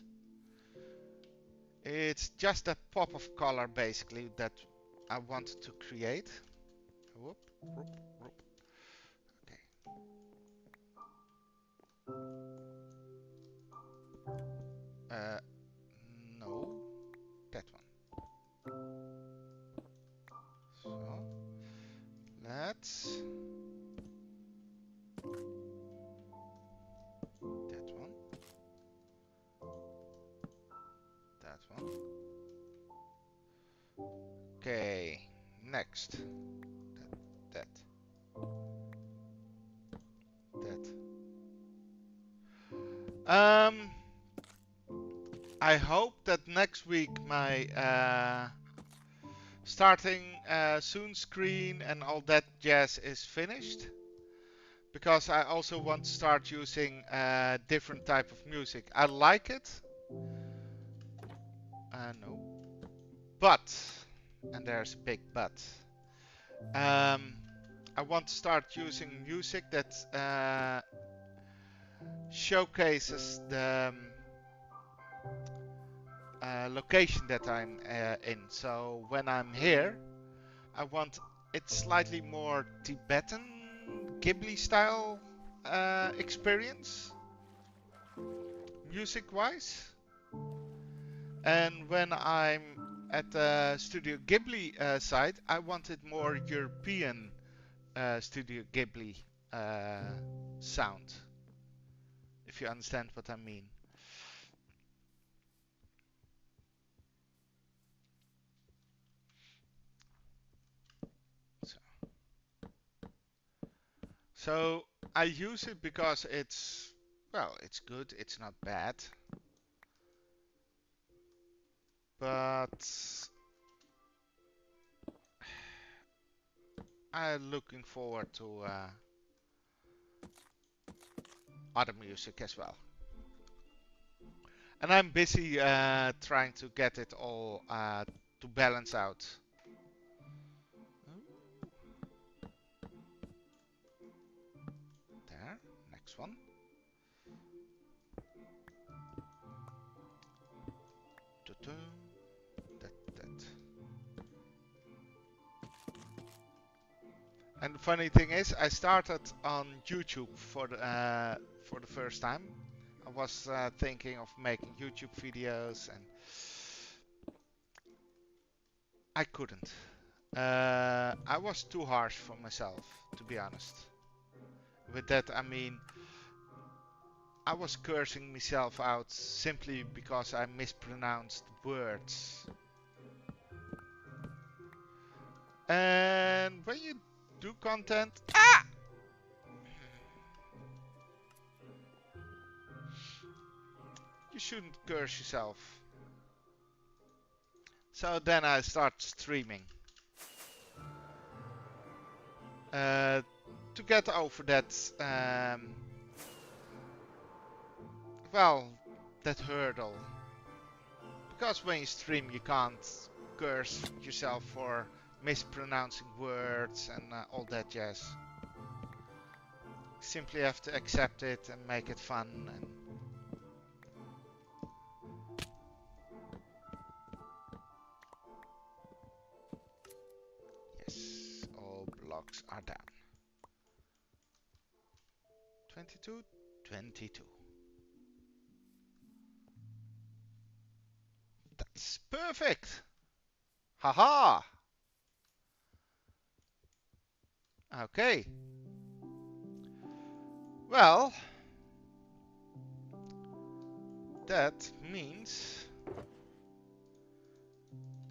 It's just a pop of color basically that I wanted to create. Whoop, whoop, whoop. Okay. No. That one. So let's one. Okay, next. That. I hope that next week my starting soon screen and all that jazz is finished, because I also want to start using different type of music. I like it, no, but, and there's a big but, I want to start using music that showcases the location that I'm in. So when I'm here, I want it slightly more Tibetan Ghibli style experience, music wise. And when I'm at the Studio Ghibli side, I wanted more European Studio Ghibli sound, if you understand what I mean. So I use it because it's, well, it's good, it's not bad, but I'm looking forward to other music as well. And I'm busy trying to get it all to balance out. There, next one. That. And the funny thing is, I started on YouTube for the first time. I was thinking of making YouTube videos, and I couldn't. I was too harsh for myself, to be honest. With that, I mean, I was cursing myself out simply because I mispronounced words. And when you do content, you shouldn't curse yourself. So then I start streaming. To get over that, well, that hurdle. Because when you stream, you can't curse yourself for mispronouncing words and all that jazz. Simply have to accept it and make it fun. And yes, all blocks are down. 22, 22. That's perfect. Haha. Okay. Well, that means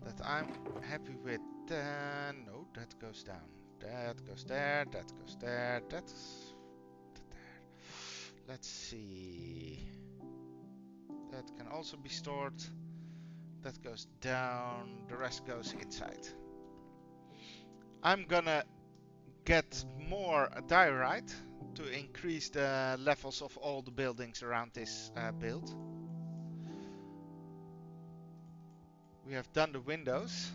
that I'm happy with. No, that goes down. That goes there. That goes there. That's there. Let's see. That can also be stored. That goes down. The rest goes inside. I'm gonna get more diorite to increase the levels of all the buildings around this build. We have done the windows.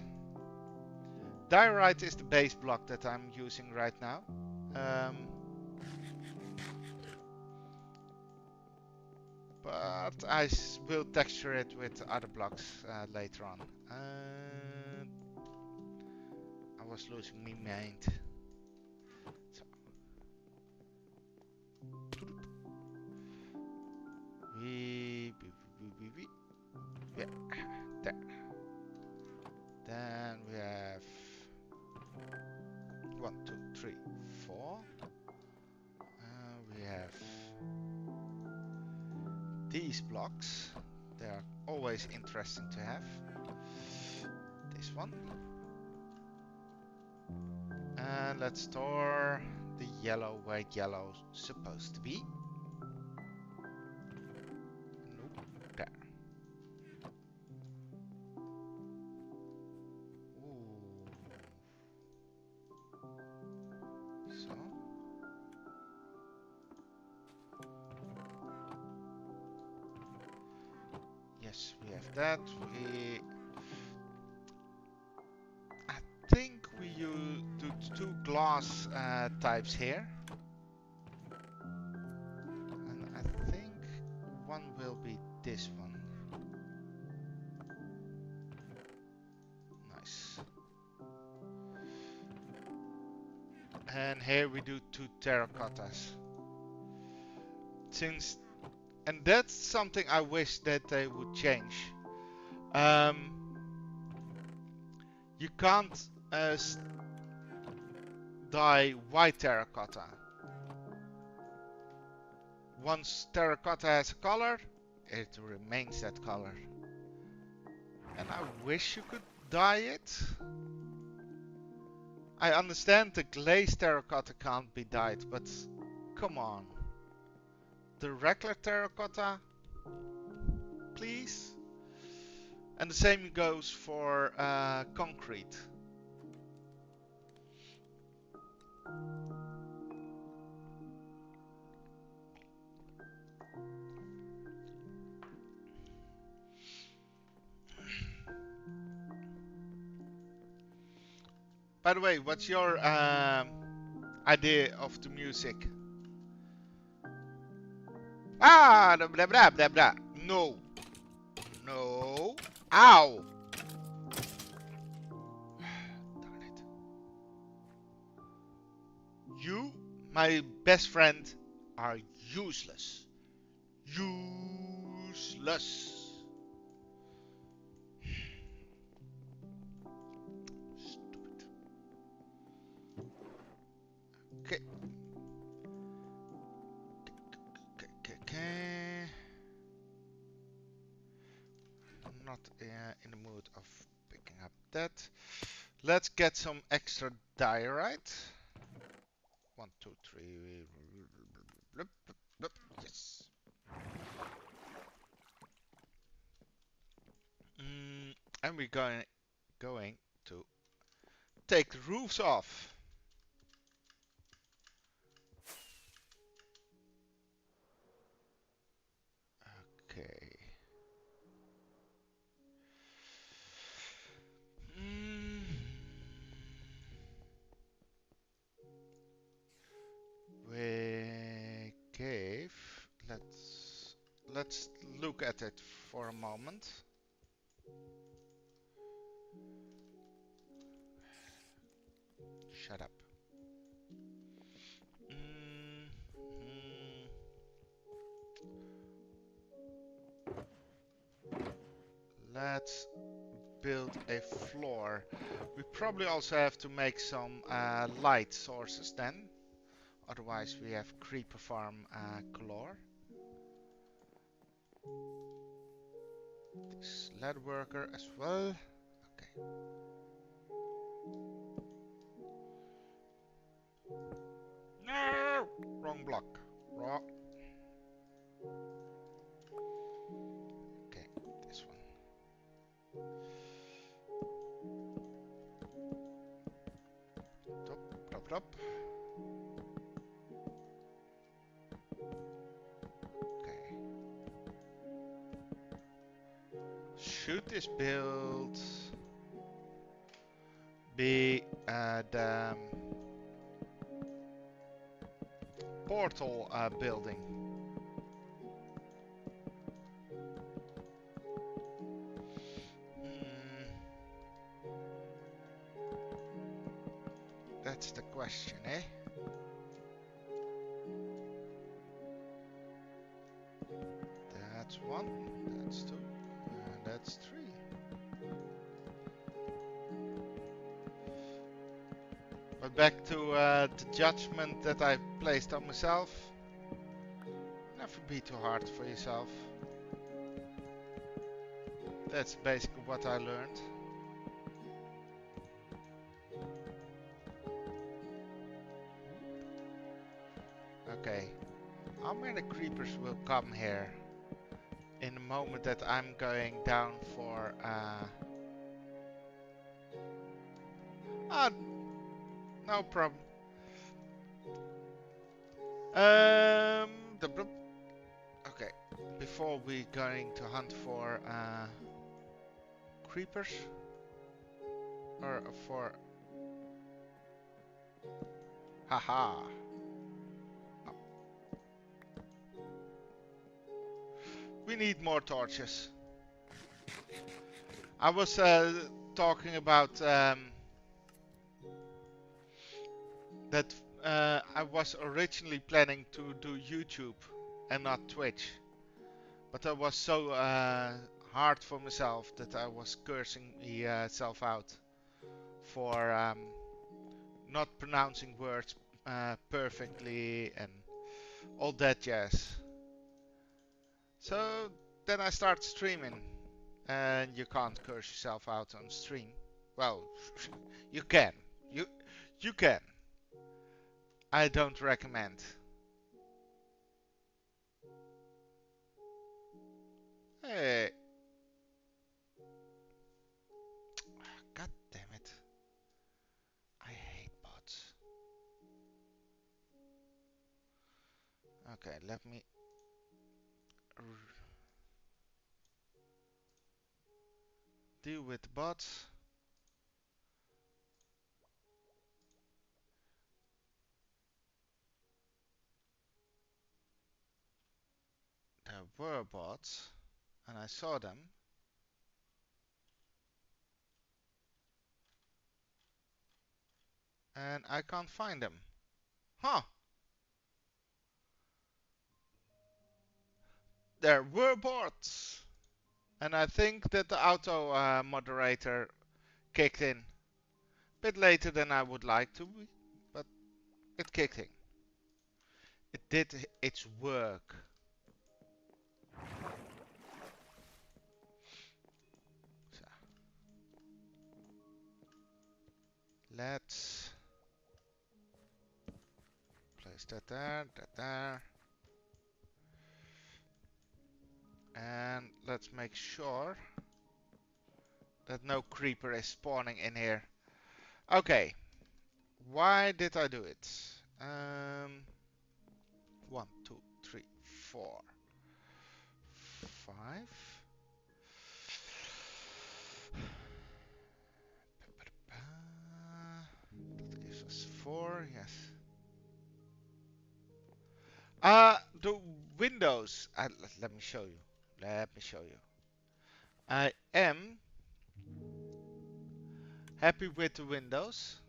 Diorite is the base block that I'm using right now. But I will texture it with other blocks later on. I was losing my mind. So. Yeah, there. Then we have 1, 2, 3, 4. We have these blocks. They are always interesting to have. This one. And let's store the yellow where yellow's supposed to be. Nope, there. Ooh. So. Yes, we have that. I think we do two glass types here. And I think one will be this one. Nice. And here we do two terracottas. And that's something I wish that they would change. You can't dye white terracotta. Once terracotta has a color, it remains that color. And I wish you could dye it. I understand the glazed terracotta can't be dyed, but come on. The regular terracotta, please. And the same goes for concrete. By the way, what's your idea of the music? Ah, blah blah blah blah. No. No. Ow. Darn it. You, my best friend, are useless. Useless. Stupid. Okay. Okay. I'm not in the mood of picking up that. Let's get some extra diorite. 1, 2, 3. Yes. And we're going to take the roofs off. Okay. We cave. Let's look at it for a moment. Shut up. Let's build a floor. We probably also have to make some light sources then. Otherwise we have creeper farm galore. This lead worker as well. Okay. No! Wrong block. Wrong. Okay, this one. Top, top, top. Okay. Should this build be the portal building? That's the question, eh? That's 1, that's 2, and that's 3. But back to the judgment that I placed on myself. Never be too hard for yourself. That's basically what I learned. Okay. How many creepers will come here in the moment that I'm going down for ah, no problem. The okay. Before we going to hunt for creepers or for haha. We need more torches. I was talking about that I was originally planning to do YouTube and not Twitch. But I was so hard for myself that I was cursing myself out for not pronouncing words perfectly and all that jazz. So then I start streaming, and you can't curse yourself out on stream. Well, you can. You can. I don't recommend. Hey, god damn it! I hate bots. Okay, let me deal with bots. There were bots, and I saw them. And I can't find them. Huh! There were bots! And I think that the auto moderator kicked in. Bit later than I would like to be, but it kicked in. It did its work. So, let's place that there. And let's make sure that no creeper is spawning in here. Okay, why did I do it? 1, 2, 3, 4, 5. That gives us 4, yes. The windows. Let me show you. Let me show you. I am happy with the windows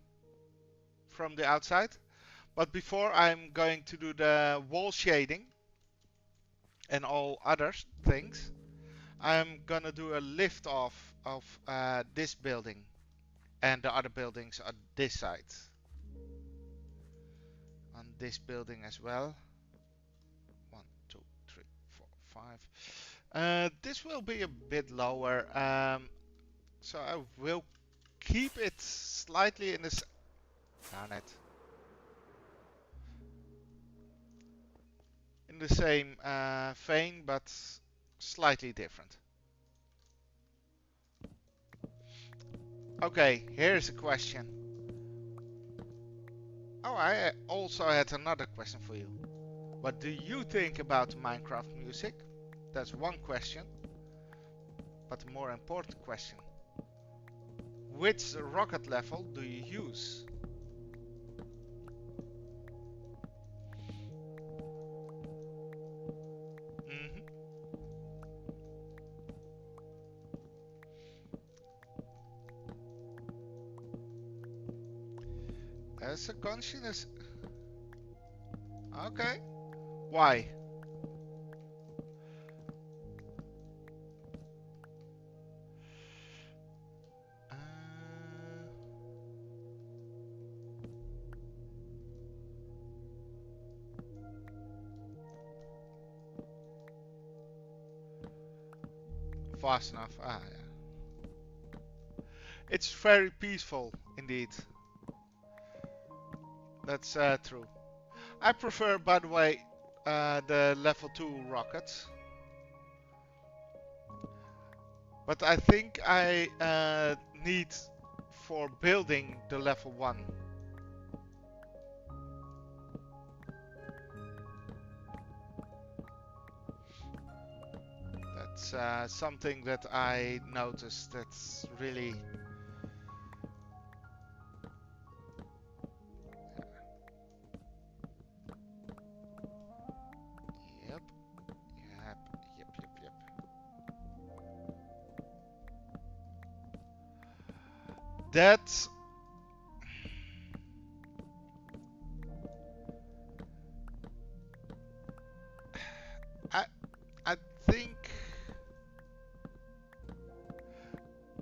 from the outside. But before I'm going to do the wall shading and all other things, I'm gonna do a lift off of this building and the other buildings on this side. On this building as well. 1, 2, 3, 4, 5. This will be a bit lower, so I will keep it slightly in this. Darn it. In the same vein, but slightly different. Okay, here's a question. Oh, I also had another question for you. What do you think about Minecraft music? That's one question. But the more important question. Which rocket level do you use? Mm-hmm. As a conscious. Okay. Why? fast enough. Ah, yeah. It's very peaceful, indeed. That's true. I prefer, by the way, the level 2 rockets. But I think I need for building the level 1. That's something that I noticed that's really... Yep, yep. That's... I think...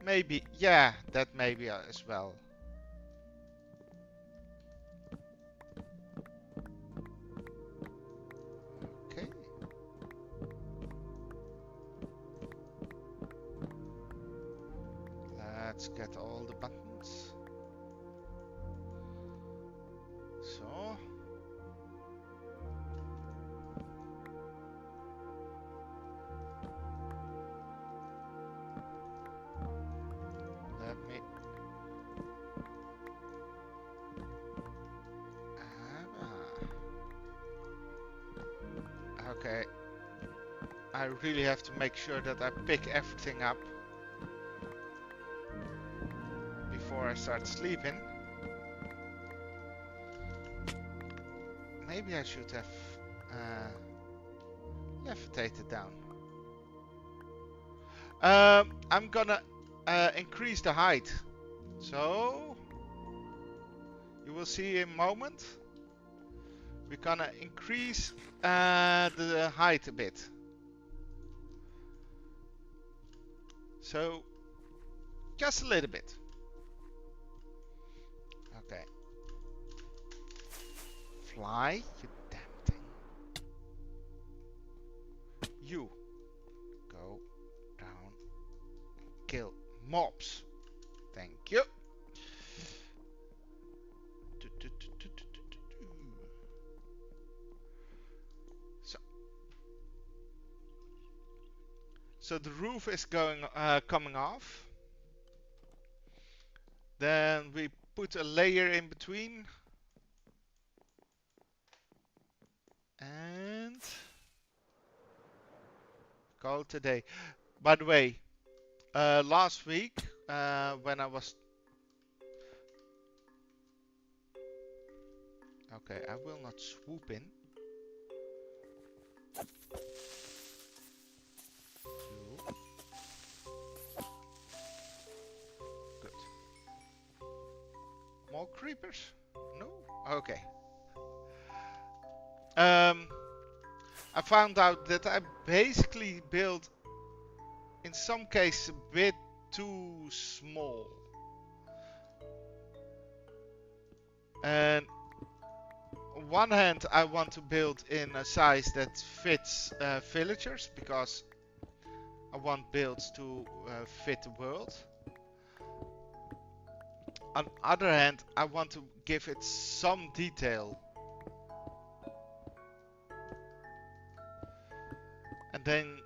Maybe, yeah, that maybe as well. Okay. Let's get all the buttons. So. Let me... Okay. I really have to make sure that I pick everything up before I start sleeping. Maybe I should have levitated down. I'm gonna increase the height. So you will see in a moment. We're gonna increase the height a bit. So just a little bit. Okay. Fly, you damn thing. You go down and kill mobs. Thank you. So the roof is coming off. Then we put a layer in between. And call it a day. By the way, last week when I was... Okay, I will not swoop in. Good. More creepers? No? Okay. I found out that I basically built, in some cases, a bit too small. And on one hand, I want to build in a size that fits villagers, because I want builds to fit the world. On the other hand, I want to give it some detail. And then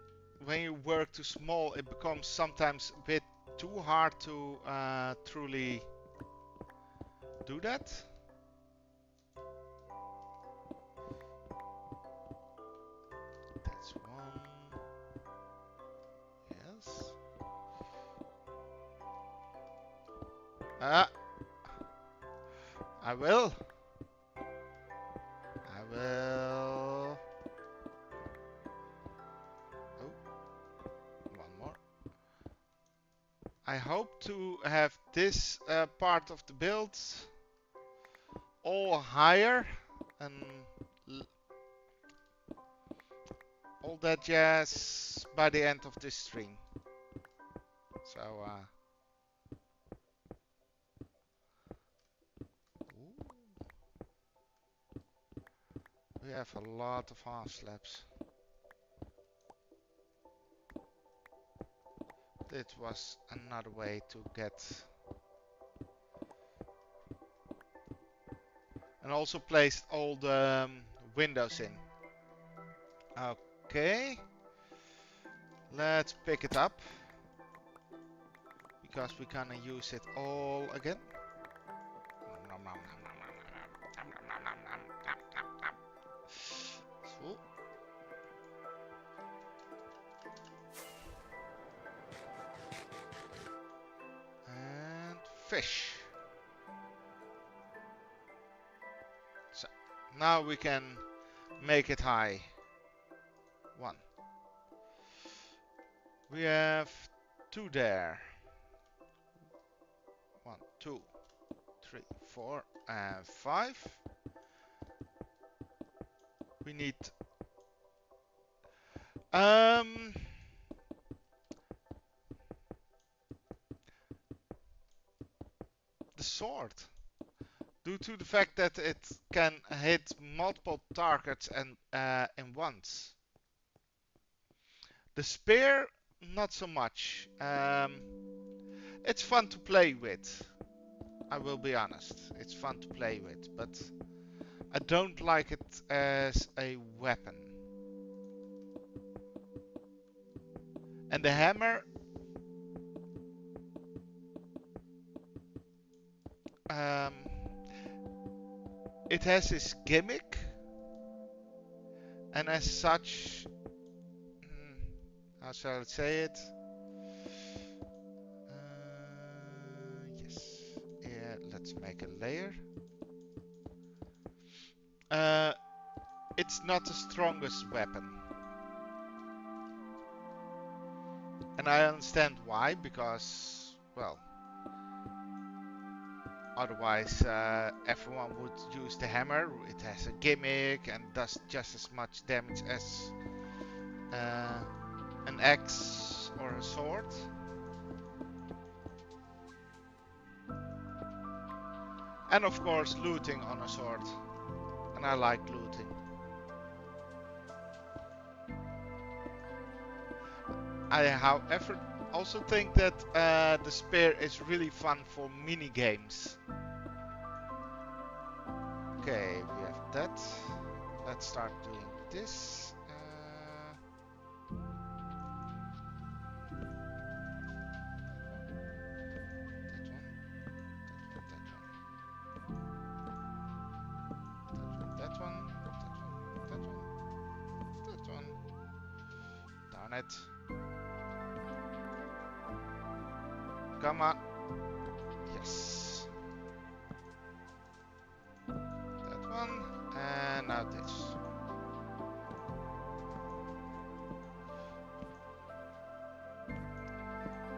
when you work too small, it becomes sometimes a bit too hard to truly do that. That's one. Yes. I will. I will. Oh, one more. I hope to have this part of the build all higher and all that jazz by the end of this stream. So we have a lot of half slabs. It was another way to get. And also placed all the windows in. Okay. Let's pick it up. Because we're gonna use it all again. So. And fish. So now we can make it high. 1. We have 2 there. 1, 2, 3, 4, and 5. We need the sword. Due to the fact that it can hit multiple targets and in once. The spear, not so much. It's fun to play with. I will be honest. It's fun to play with, but I don't like it as a weapon. And the hammer, it has this gimmick, and as such, how shall I say it? Yes. Yeah, let's make a layer. It's not the strongest weapon. And I understand why, because, well, otherwise everyone would use the hammer. It has a gimmick and does just as much damage as an axe or a sword. And of course looting on a sword. And I like looting. I, however, also think that the spear is really fun for mini games. Okay, we have that. Let's start doing this. That one. Darn it. Come on. Yes. That one. And now this.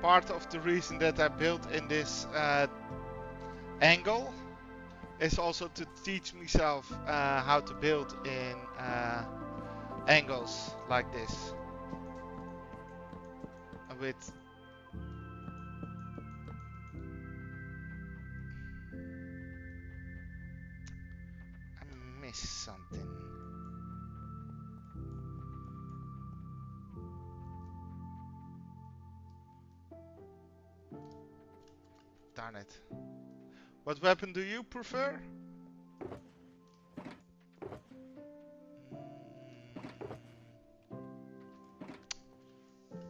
Part of the reason that I built in this angle is also to teach myself how to build in angles like this. With I missed something. Darn it. What weapon do you prefer?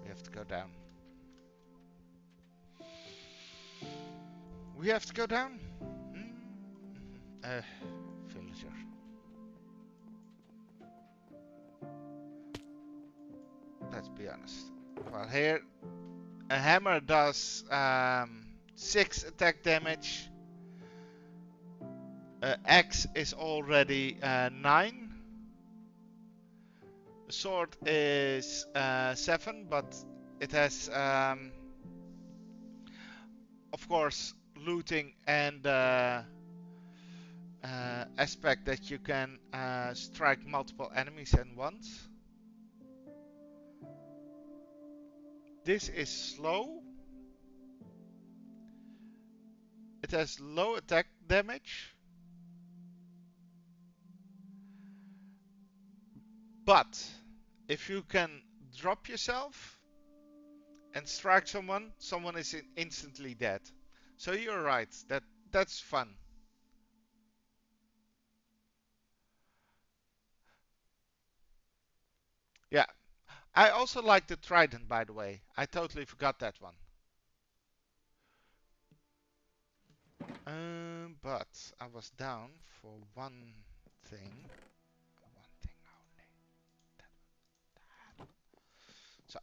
We have to go down. We have to go down? Villager. Let's be honest. Well, here a hammer does 6 attack damage. Axe is already 9. The sword is 7, but it has, of course, looting and aspect that you can strike multiple enemies at once. This is slow. It has low attack damage. But if you can drop yourself and strike someone, someone is instantly dead. So you're right. That's fun. Yeah. I also like the trident, by the way. I totally forgot that one. But I was down for one thing. One thing only. So.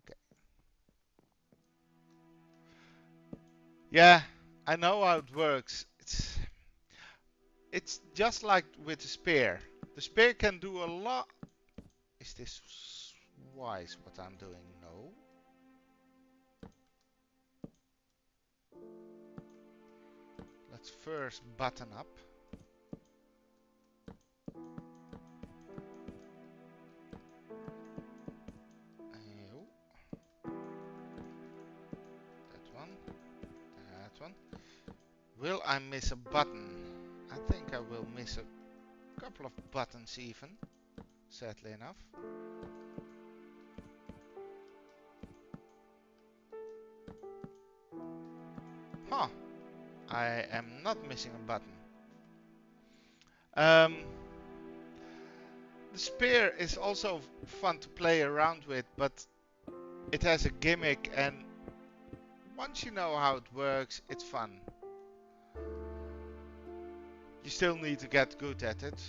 Okay. Yeah, I know how it works. It's just like with the spear. The spear can do a lot. Is this wise what I'm doing? No. Let's first button up. Oh, that one. That one. Will I miss a button? I think I will miss a couple of buttons even. Sadly enough. Huh. I am not missing a button. Um, the spear is also fun to play around with, but it has a gimmick, and once you know how it works, it's fun. You still need to get good at it,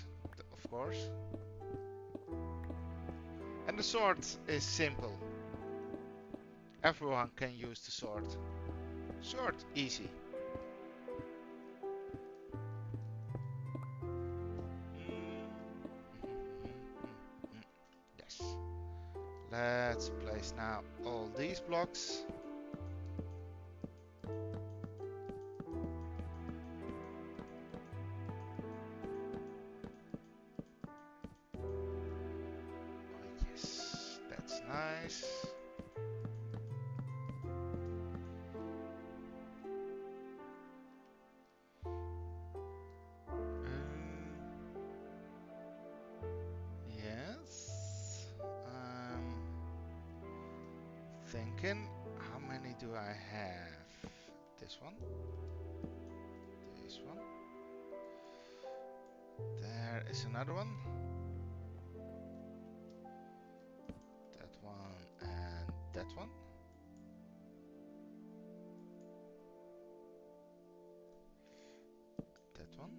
of course. And the sword is simple. Everyone can use the sword. Sword, easy. Yes. Let's place now all these blocks. Yes, that's nice. Yes. Thinking, how many do I have? This one. This one. There is another one. That one and that one. That one.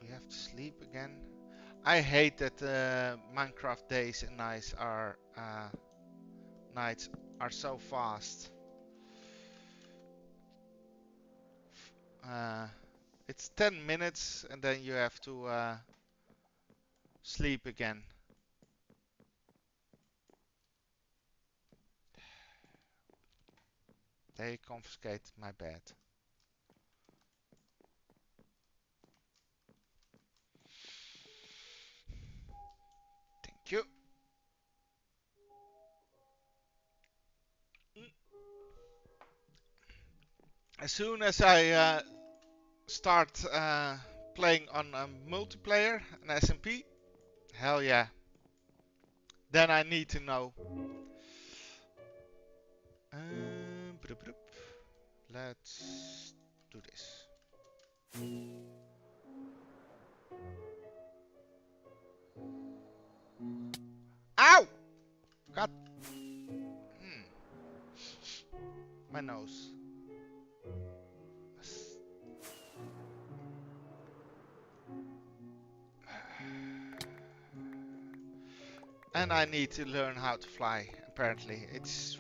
We have to sleep again. I hate that Minecraft days and nights are so fast. Uh, it's 10 minutes and then you have to sleep again. They confiscate my bed. Thank you. As soon as I start playing on a multiplayer, an SMP, hell yeah. Then I need to know. Let's do this. Ow! God. My nose. And I need to learn how to fly, apparently. It's...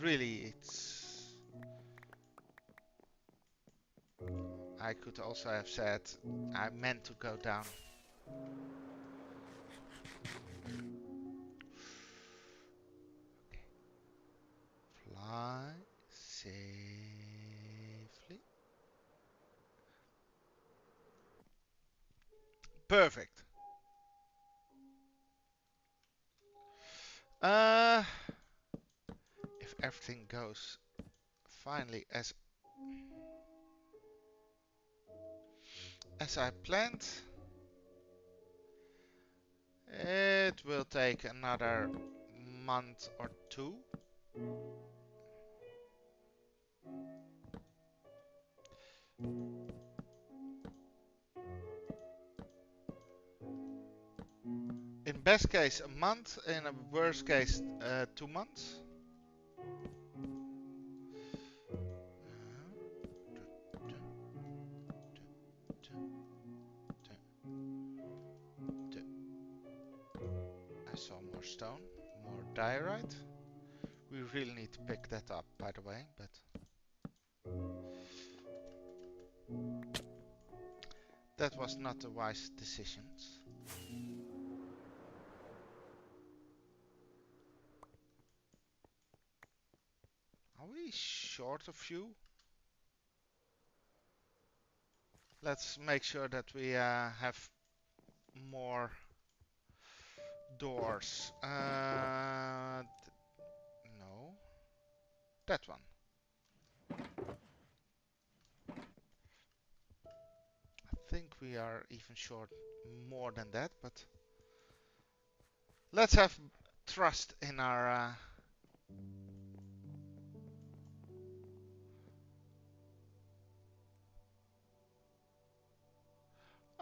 I could also have said I meant to go down. Fly safely. Perfect. Uh, if everything goes finally as I planned, it will take another month or two. In best case a month, in a worst case 2 months. I saw more stone, more diorite. We really need to pick that up, by the way, but that was not a wise decision. Are we short of fuel? Let's make sure that we have more doors. No, that one. I think we are even short more than that, but let's have trust in our.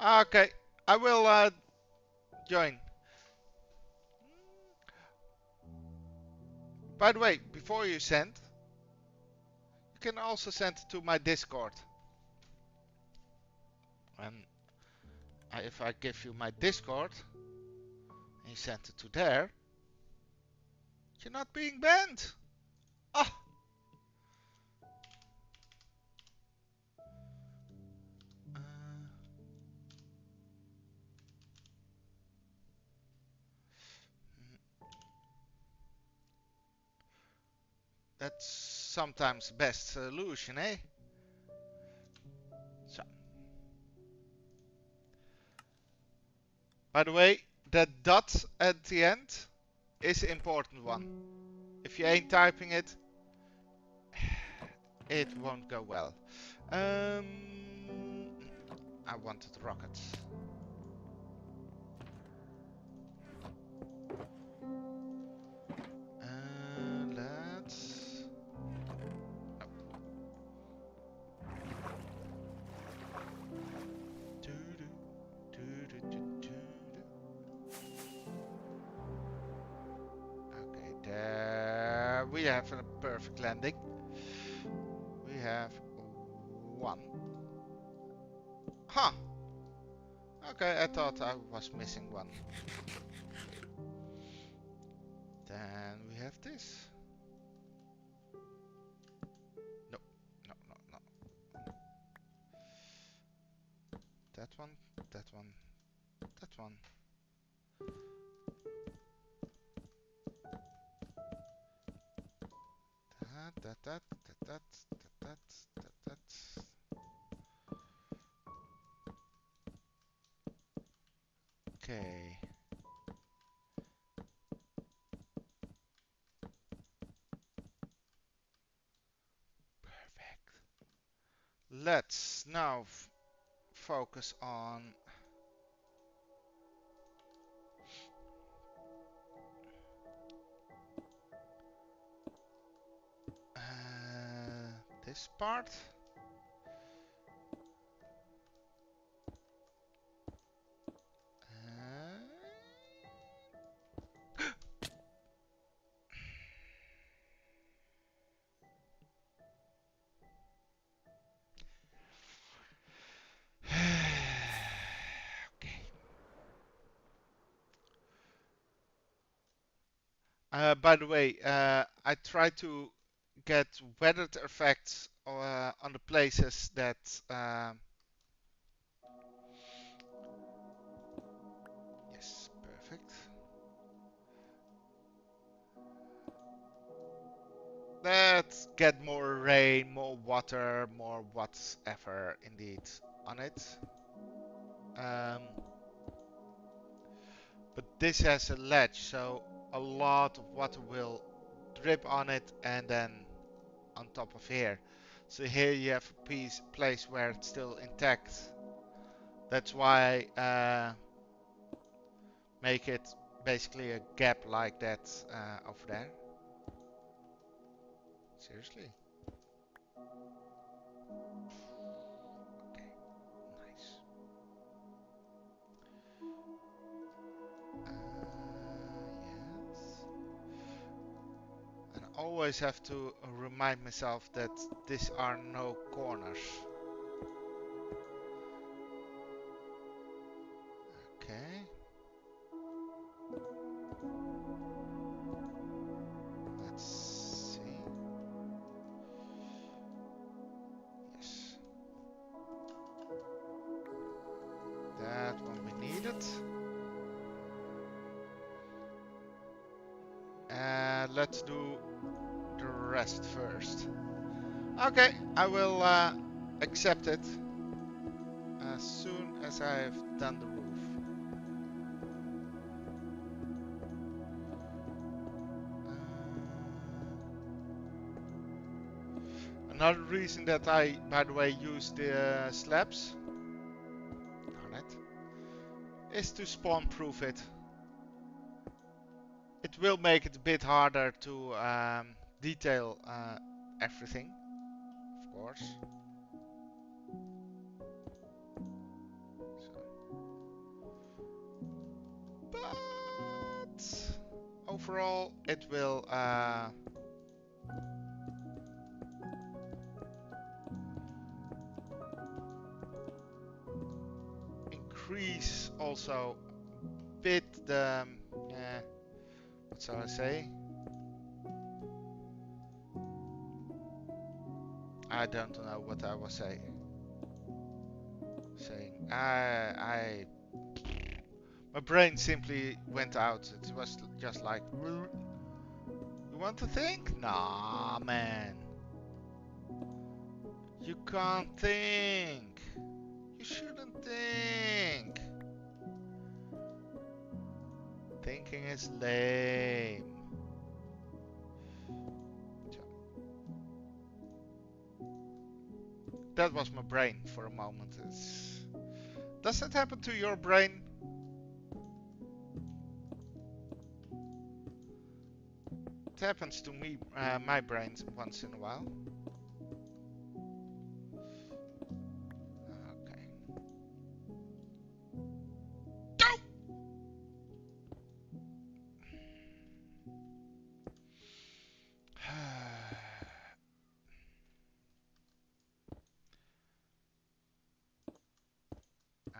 Okay, I will join. By the way, before you send, you can also send it to my Discord. And if I give you my Discord and you send it to there, you're not being banned. Ah. That's sometimes the best solution, eh? So, by the way, that dot at the end is an important one. If you ain't typing it, it won't go well. I wanted rockets. Let's. Okay, there we have a perfect landing. We have one. Huh. Okay, I thought I was missing one. Then we have this. No, no, no, no. That one, that one, that one. That. Okay. Perfect. Let's now focus on this part. Okay. By the way, I try to get weathered effects on the places that yes, perfect. Let's get more rain, more water, more whatever indeed on it. But this has a ledge, so a lot of water will drip on it and then on top of here. So here you have a place where it's still intact. That's why make it basically a gap like that over there. Seriously? Okay, nice. Yes. And I always have to remind myself that these are no corners. Okay. Let's see. Yes. That one we needed. And let's do the rest first. Okay, I will accept it as soon as I've done the roof. Another reason that I, by the way, use the slabs on it is to spawn proof it. It will make it a bit harder to detail everything, of course. So. But overall, it will increase also a bit the what shall I say? I don't know what I was saying. My brain simply went out. It was just like, you want to think? Nah, man. You can't think. You shouldn't think. Thinking is lame. That was my brain for a moment. Does that happen to your brain? It happens to me, my brain, once in a while. Okay. Go!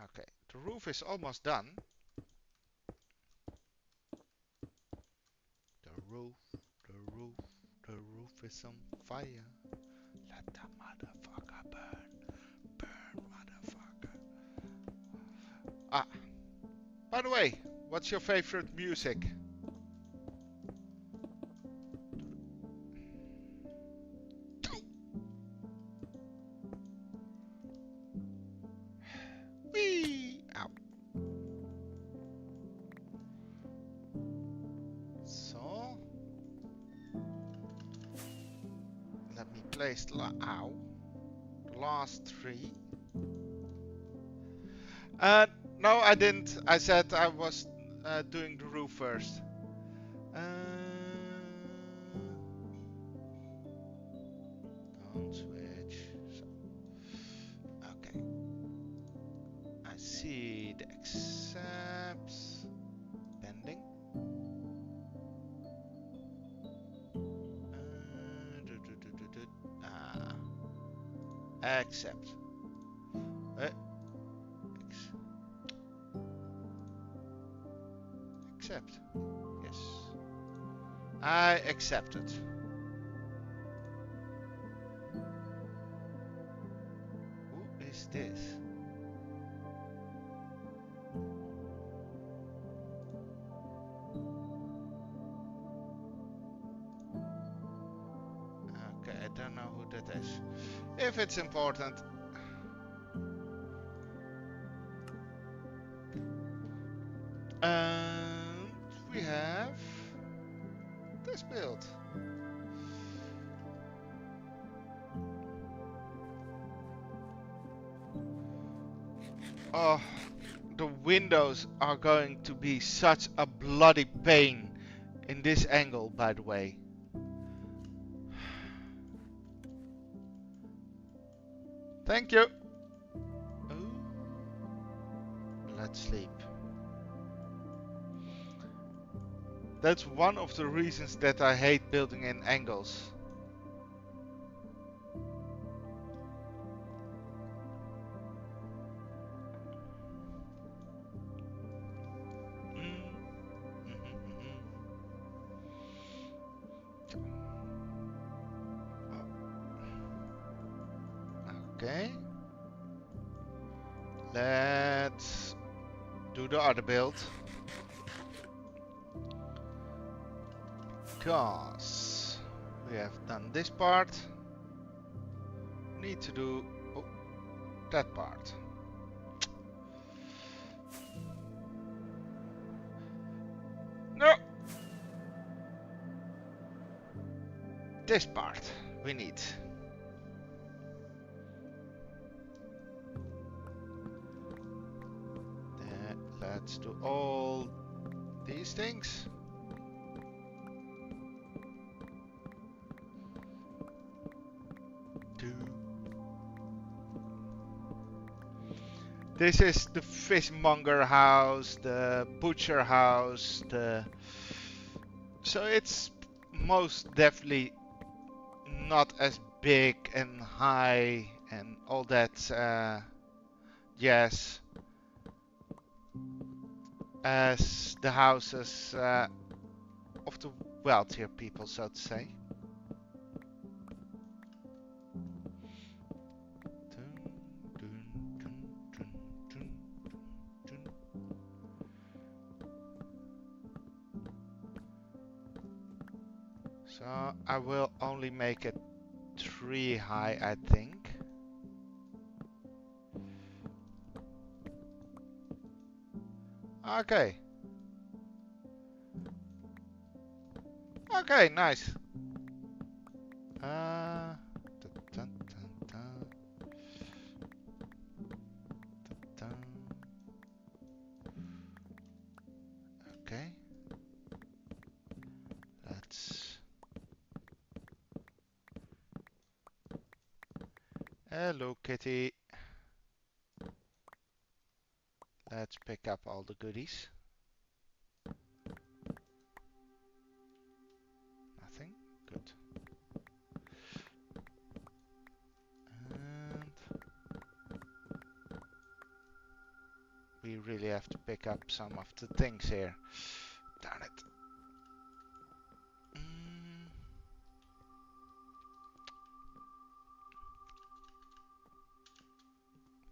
Okay, the roof is almost done. The roof is on fire. Let the motherfucker burn. Burn, motherfucker. Ah, by the way, what's your favorite music? Whee! Ow. So, let me place the last three. No, I didn't. I said I was doing the roof first. Don't switch. So, okay. I see the accepts pending. Accept. Accept. Yes. I accept it. Who is this? Okay, I don't know who that is. If it's important. And we have this build? Oh, the windows are going to be such a bloody pain in this angle, by the way. Thank you. Ooh. Let's sleep. That's one of the reasons that I hate building in angles. Okay. Let's do the other build. Because we have done this part. Need to do that part. No! This part we need. Let's do all these things. This is the fishmonger house, the butcher house, so it's most definitely not as big and high and all that jazz as the houses of the wealthier people, so to say. So I will only make it 3 high, I think. Okay. Okay, nice. Okay. Let's. Hello, kitty. Let's pick up all the goodies. Nothing? Good. And we really have to pick up some of the things here. Darn it.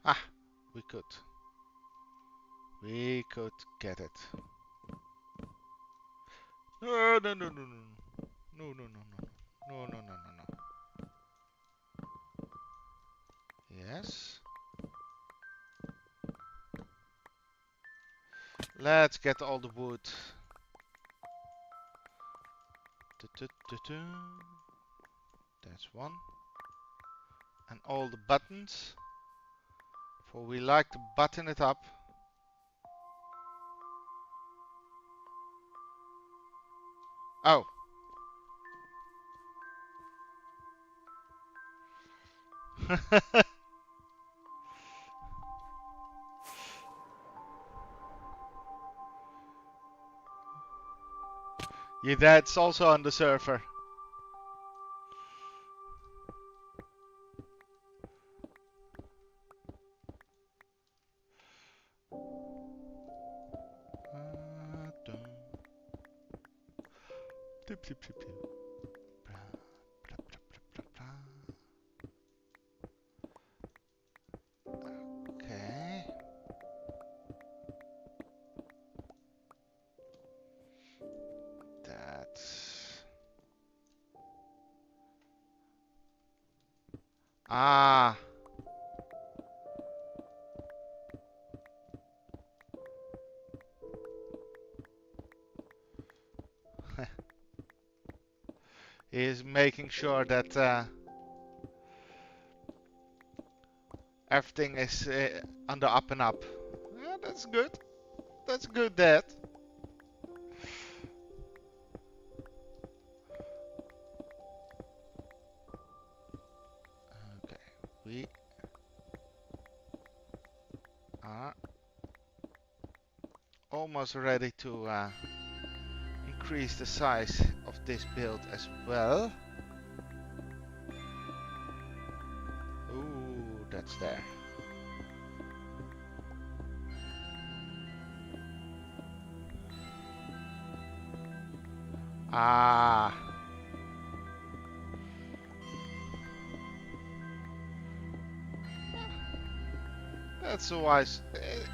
Ah, we could. We could get it. No, no, no, no, no. No, no, no, no. No, no, no, no, no. Yes. Let's get all the wood. That's one. And all the buttons. For we like to button it up. Oh. Yeah, that's also on the server. Okay. That's... Ah. He is making sure that everything is on the up and up. Yeah, that's good. That's good, Dad. Okay, we are almost ready to increase the size of this build as well. Ooh, that's there. Ah, that's a wise.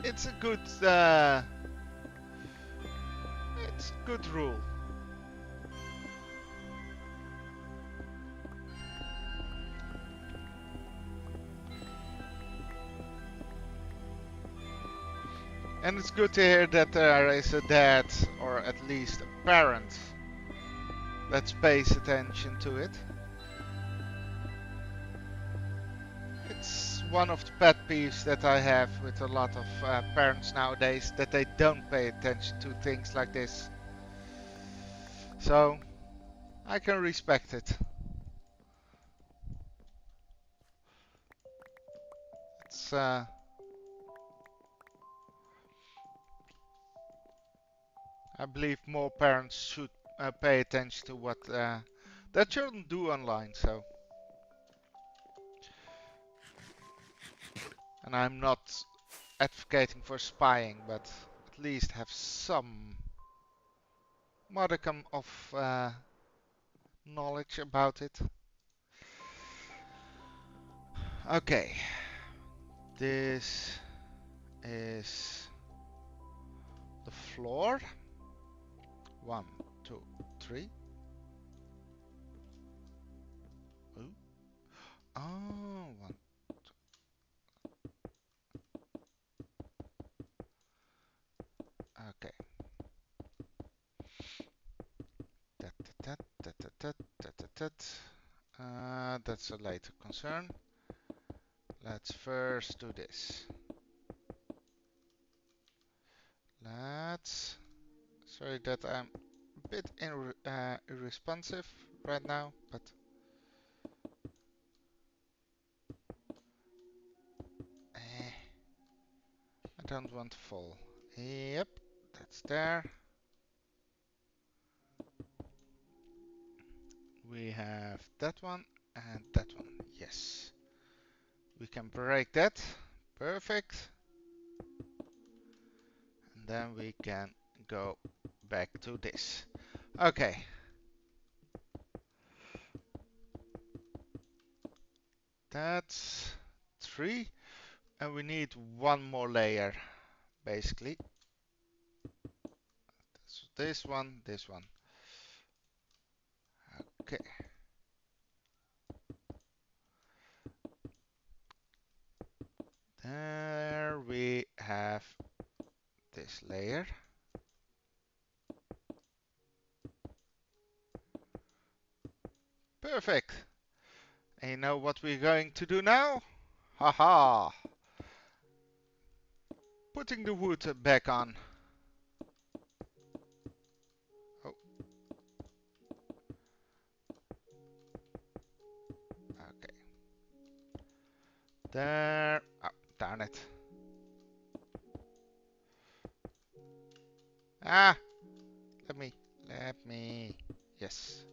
It's a good. It's a good rule. And it's good to hear that there is a dad, or at least a parent, that pays attention to it. It's one of the pet peeves that I have with a lot of parents nowadays, that they don't pay attention to things like this. So, I can respect it. It's I believe more parents should pay attention to what their children do online. So, and I'm not advocating for spying, but at least have some modicum of knowledge about it. Okay, this is the floor. 1, 2, 3. Ooh. Oh, one. Okay. That's a later concern. Let's first do this. Let's. Sorry that I'm a bit irresponsive right now, but I don't want to fall. Yep, that's there. We have that one and that one. Yes. We can break that. Perfect. And then we can go back to this. Okay. That's 3. And we need one more layer, basically. So this one, this one. Okay. There we have this layer. Perfect. And you know what we're going to do now? Haha. Putting the wood back on. Oh. Okay. There. Oh, darn it. Ah. Let me. Yes.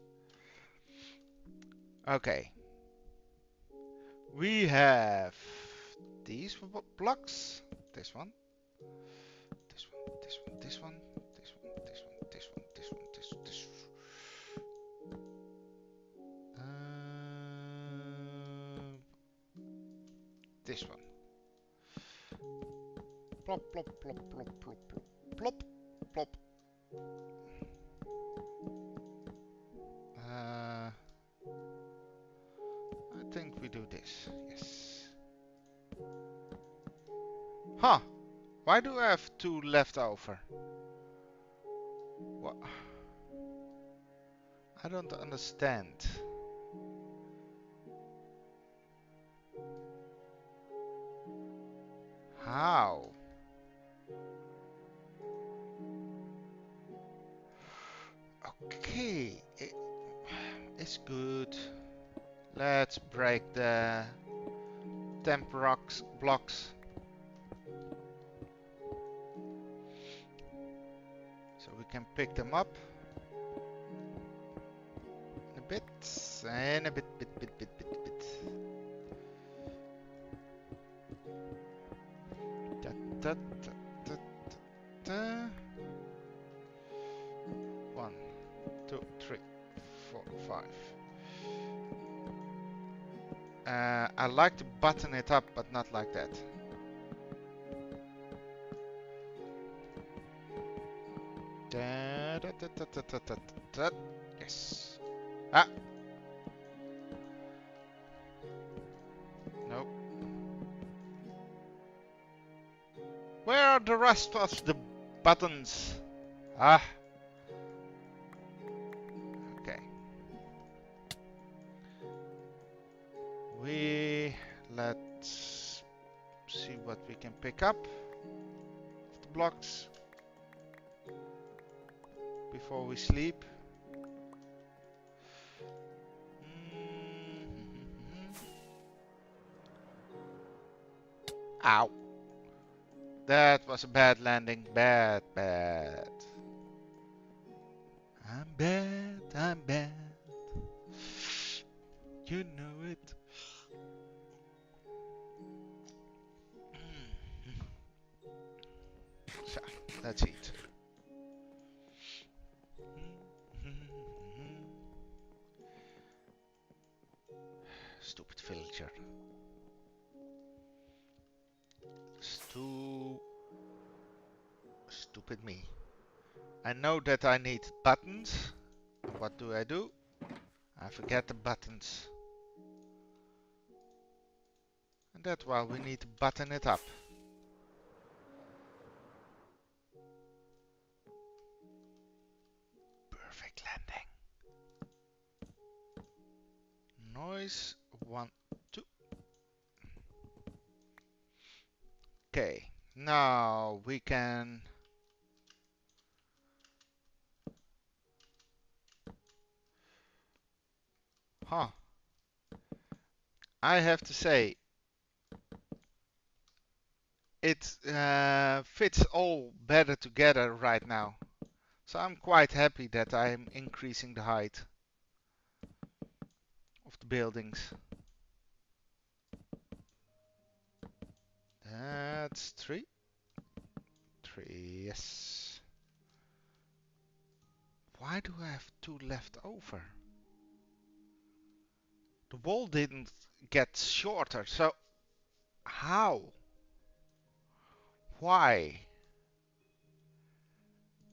Okay. We have these blocks. This one. This one. This one. This one. This one. This one. This one. This one. This one. This one. This one. Plop, plop, plop, plop, plop, plop, plop, plop. I think we do this. Yes. Huh. Why do I have 2 left over? What? I don't understand. How? Okay, it's good. Let's break the temp blocks. So we can pick them up. In a bit. And a bit. Da, da, da. 1, 2, 3, 4, 5. I like to button it up, but not like that. Da, da, da, da, da, da, da. Yes. Ah. Nope. Where are the rest of the buttons? Ah. Okay. Let's see what we can pick up of the blocks before we sleep. Ow. That was a bad landing. Bad. I'm bad. You know it. So, let's eat. Stupid villager. Stupid me. I know that I need buttons. What do? I forget the buttons. And that's why we need to button it up. Perfect landing. Noise 1, 2. Okay, now we can I have to say it fits all better together right now. So I'm quite happy that I'm increasing the height of the buildings. That's 3. 3, yes. Why do I have 2 left over? The wall didn't get shorter, so how? Why?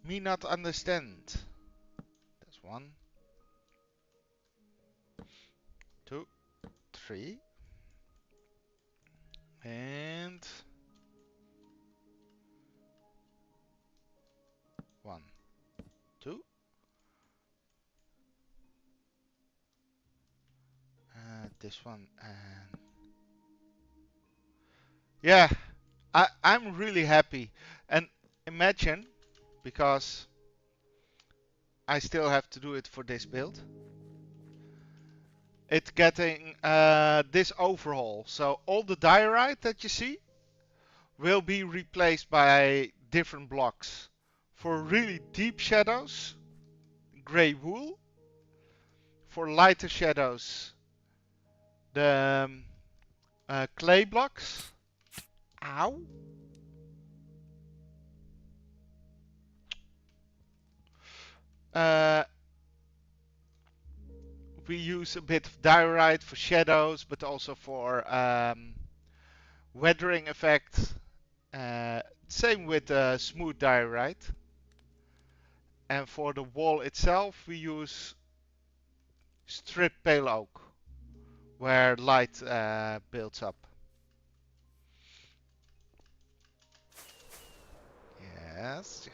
Me not understand. That's 1, 2, 3. And 1, 2. This one and yeah, I'm really happy. And imagine, because I still have to do it for this build, it's getting this overhaul. So all the diorite that you see will be replaced by different blocks. For really deep shadows, gray wool. For lighter shadows, the clay blocks. Ow. We use a bit of diorite for shadows, but also for weathering effect. Same with smooth diorite. And for the wall itself, we use strip pale oak, where light builds up. Yes.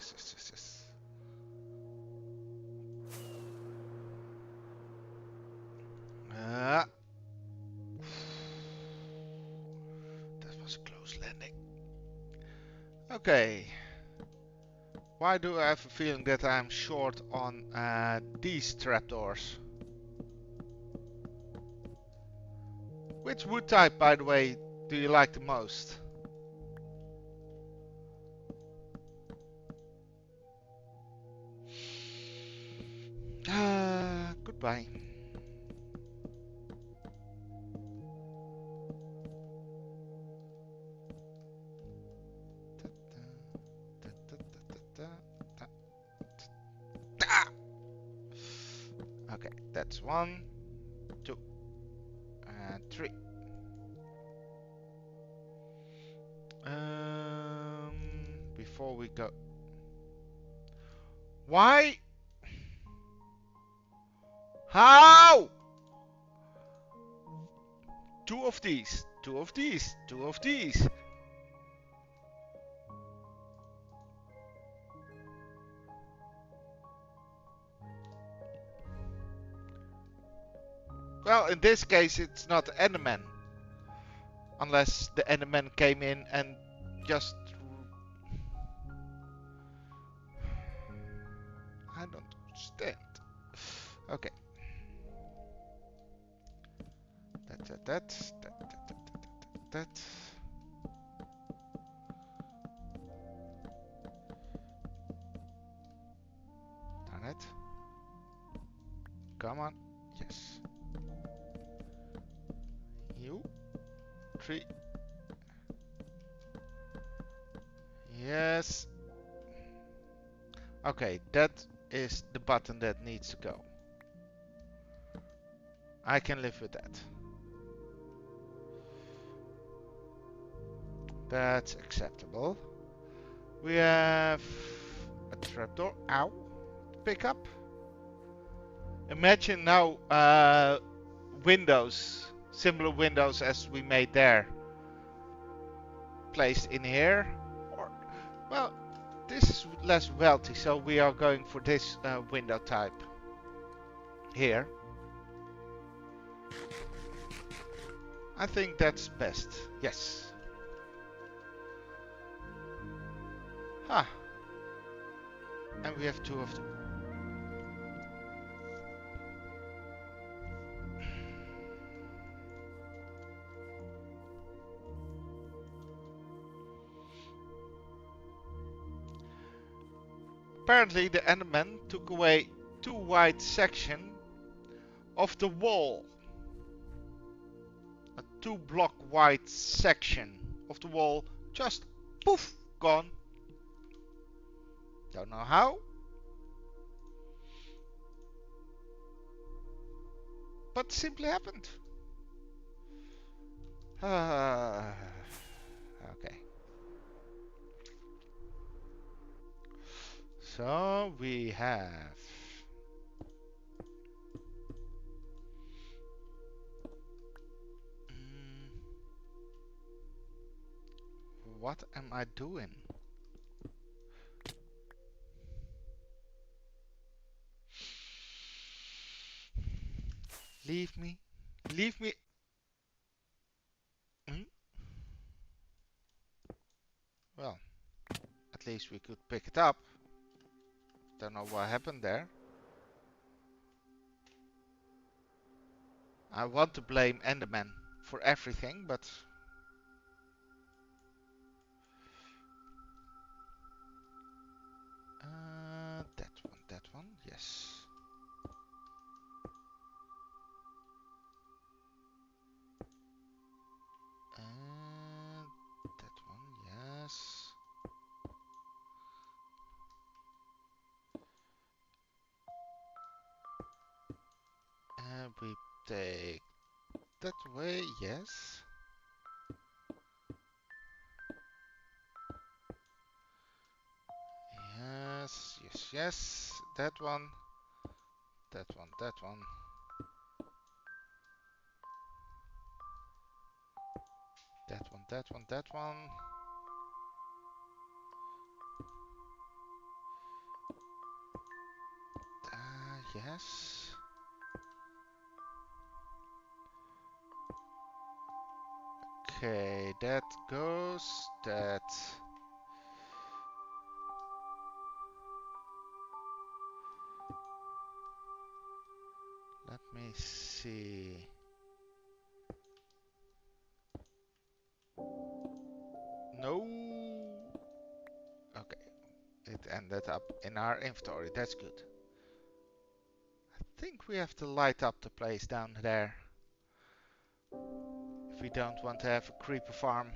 Okay. Why do I have a feeling that I'm short on these trapdoors? Which wood type, by the way, do you like the most? Goodbye. Okay, that's 1, 2, and 3. Before we go. Why? How? 2 of these, 2 of these, 2 of these. Well, in this case, it's not Enderman. Unless the Enderman came in and just... I don't understand. Okay. That. Darn it. Come on. Yes. You. 3. Yes. Okay, that is the button that needs to go. I can live with that. That's acceptable. We have a trapdoor. Ow. Pick up. Imagine now windows, similar windows as we made there, placed in here. Or, well, this is less wealthy, so we are going for this window type here. I think that's best. Yes. Ah. And we have 2 of them. Apparently the Enderman took away 2 wide section of the wall. A 2 block wide section of the wall, just poof, gone. Don't know how. But simply happened. Okay. So we have what am I doing? Leave me. Leave me. Well, at least we could pick it up. Don't know what happened there. I want to blame Enderman for everything, but that one, yes. And that one, yes. And we take that way, yes. Yes, yes, yes. That one, that one, that one. That one, that one, that one. Yes. Okay, that goes, that Let me see. No. Okay. It ended up in our inventory. That's good. I think we have to light up the place down there. If we don't want to have a creeper farm.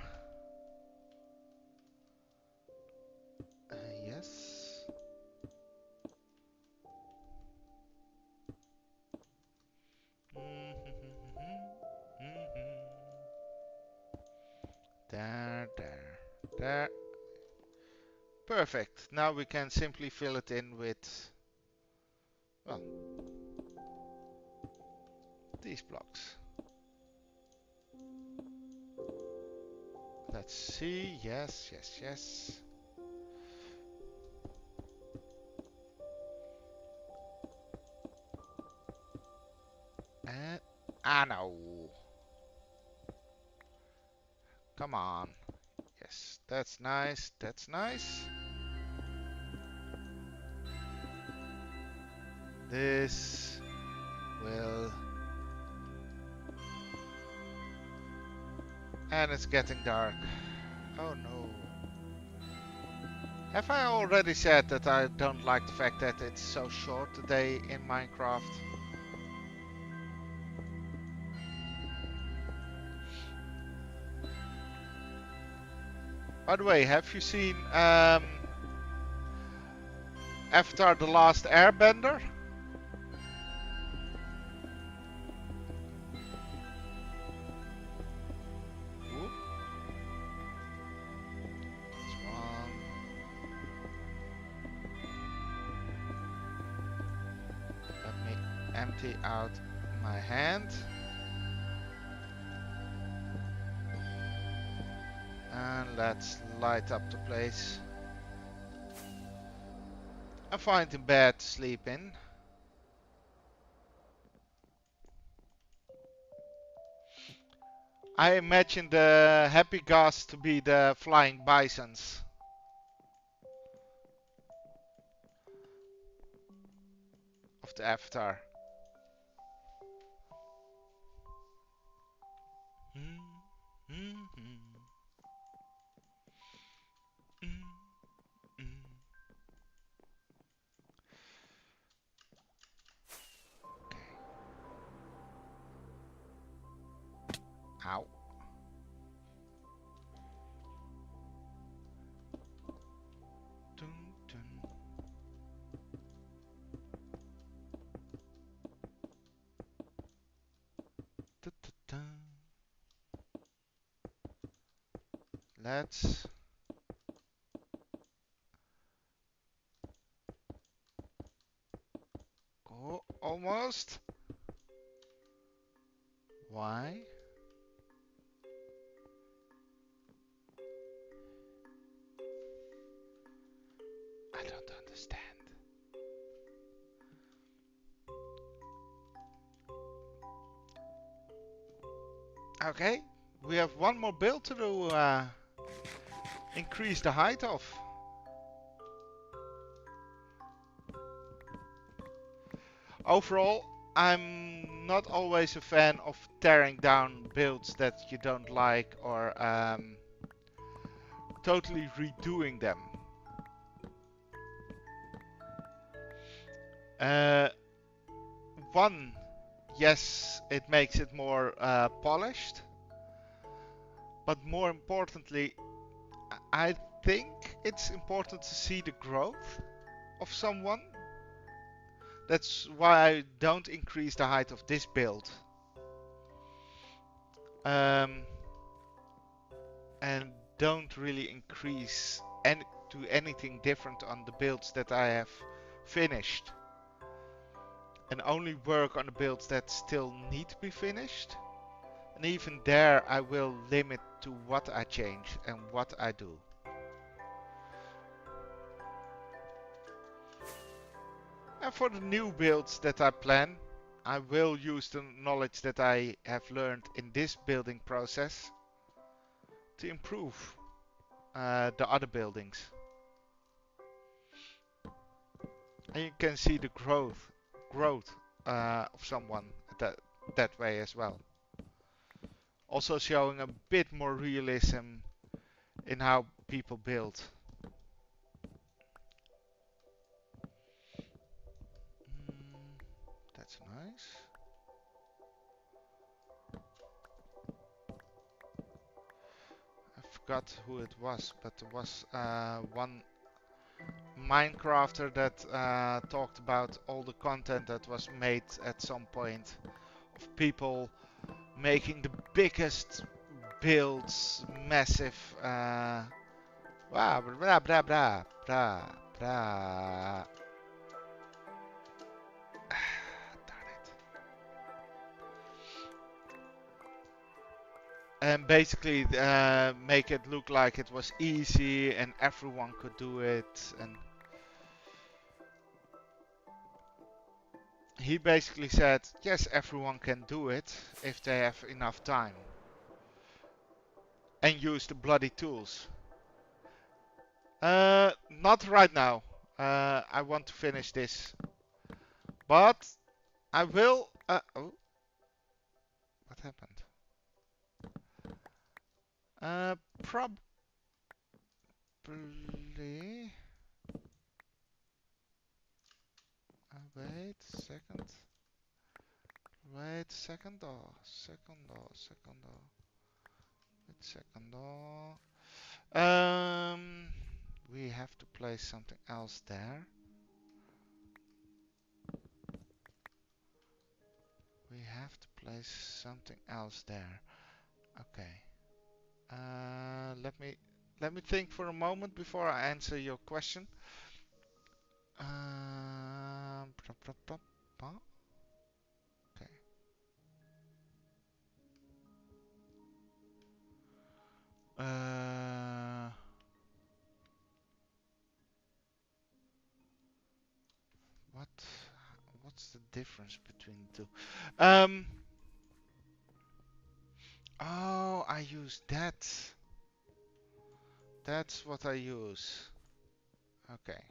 Yes. There, there, there. Perfect. Now we can simply fill it in with, well, these blocks. Let's see. Yes, yes, yes. And no. Come on. Yes, that's nice. That's nice. This will... And it's getting dark. Oh no. Have I already said that I don't like the fact that it's so short today in Minecraft? By the way, have you seen Avatar: The Last Airbender? Whoop. This one. Let me empty out my hand. And let's light up the place. And find a bed to sleep in. I imagine the happy gods to be the flying bisons. Of the Avatar. Ow. Dun, dun. Da, da, da. Let's go. Almost. Why? I don't understand. Okay, we have one more build to do. Increase the height of. Overall, I'm not always a fan of tearing down builds that you don't like or totally redoing them. One, yes, it makes it more polished, but more importantly, I think it's important to see the growth of someone. That's why I don't increase the height of this build. And don't really increase to anything different on the builds that I have finished. And only work on the builds that still need to be finished. And even there I will limit to what I change and what I do. And for the new builds that I plan, I will use the knowledge that I have learned in this building process to improve the other buildings. And you can see the growth of someone that way as well. Also showing a bit more realism in how people build. That's nice. I forgot who it was, but there was one Minecrafter that talked about all the content that was made at some point of people making the biggest builds, massive. Blah blah blah blah blah blah. Darn it. And basically make it look like it was easy and everyone could do it. And he basically said, yes, everyone can do it if they have enough time and use the bloody tools. Not right now. I want to finish this, but I will. Oh, what happened? Probably. Wait a second. Wait a second. Oh, second. Oh, second. Oh. Wait a second. Oh. We have to place something else there. We have to place something else there. Okay. Let me think for a moment before I answer your question. Okay. What? What's the difference between the two? Oh, I use that. That's what I use. Okay.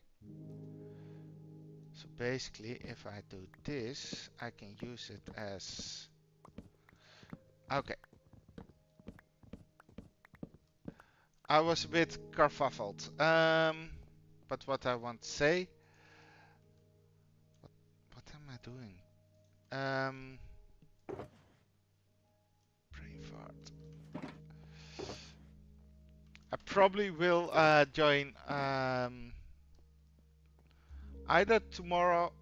So basically, if I do this, I can use it as... Okay. I was a bit kerfuffled. But what I want to say... What am I doing? Brain fart. I probably will join either tomorrow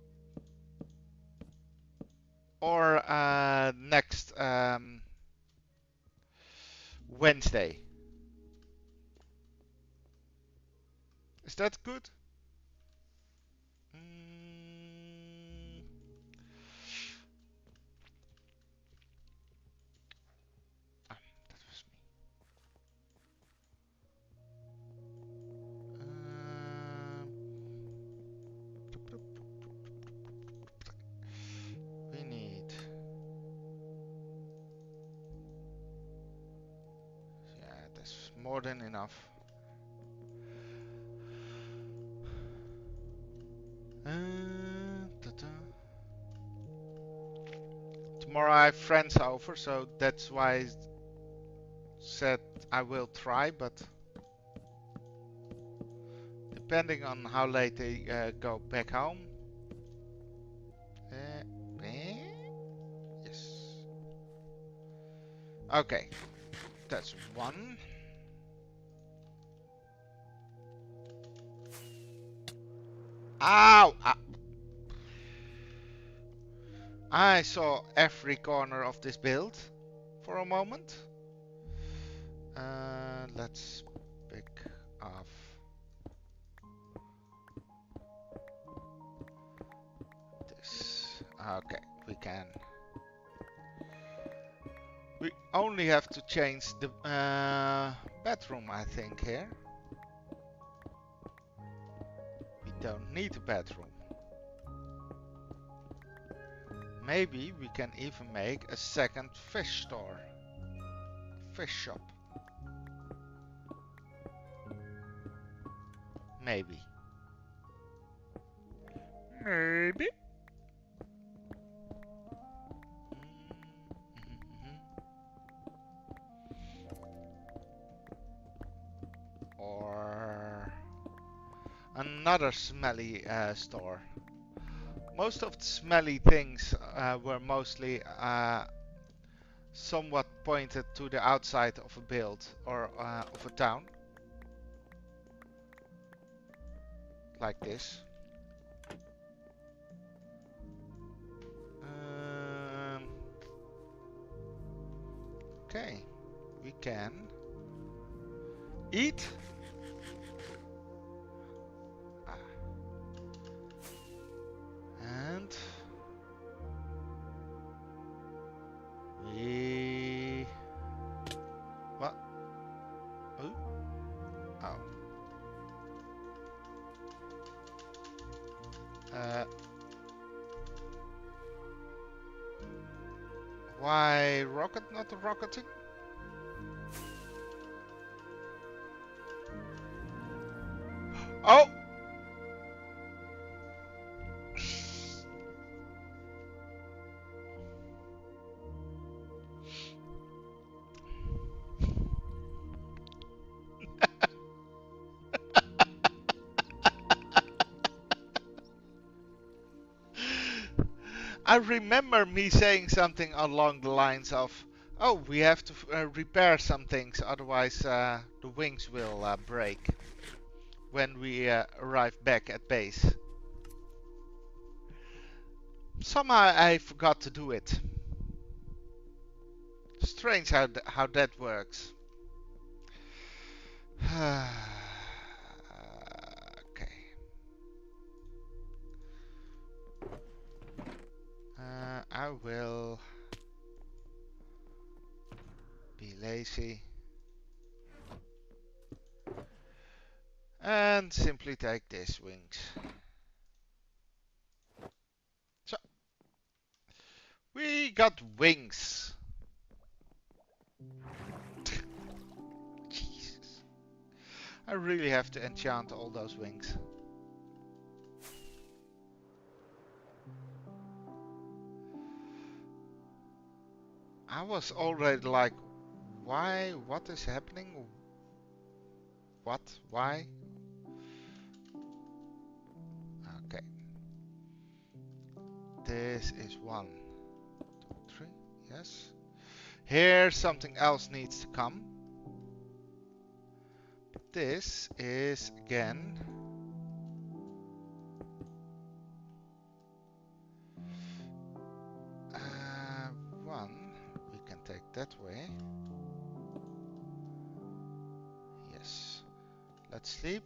or next Wednesday. Is that good? Ah, that was me. We need... Yeah, that's more than enough. Tomorrow I have friends over, so that's why I said I will try, but depending on how late they go back home. Yes. Okay, that's one. Ow! I saw every corner of this build for a moment. Let's pick off this. Okay, we can. We only have to change the bedroom, I think, here. We don't need a bedroom. Maybe we can even make a second fish store. Fish shop. Maybe. Maybe. another smelly store. Most of the smelly things were mostly somewhat pointed to the outside of a build or of a town. Like this. Okay, we can eat. And we... What? Oh. Oh. Why rocket not rocketing? Oh! I remember me saying something along the lines of, oh, we have to repair some things, otherwise the wings will break when we arrive back at base. Somehow I forgot to do it. Strange how that works. Okay. I will be lazy and simply take these wings. So we got wings. Jesus. I really have to enchant all those wings. I was already like, why? What is happening? What? Why? Okay. This is 1, 2, 3. Yes. Here something else needs to come. This is again 1. We can take that way. Yes. Let's sleep.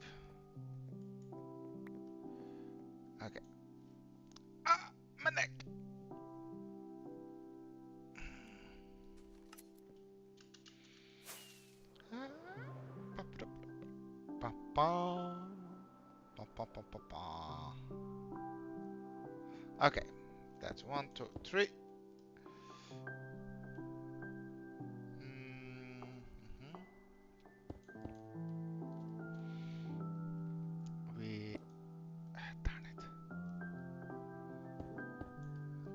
Okay. Ah, my neck. Okay, that's 1, 2, 3. Darn it.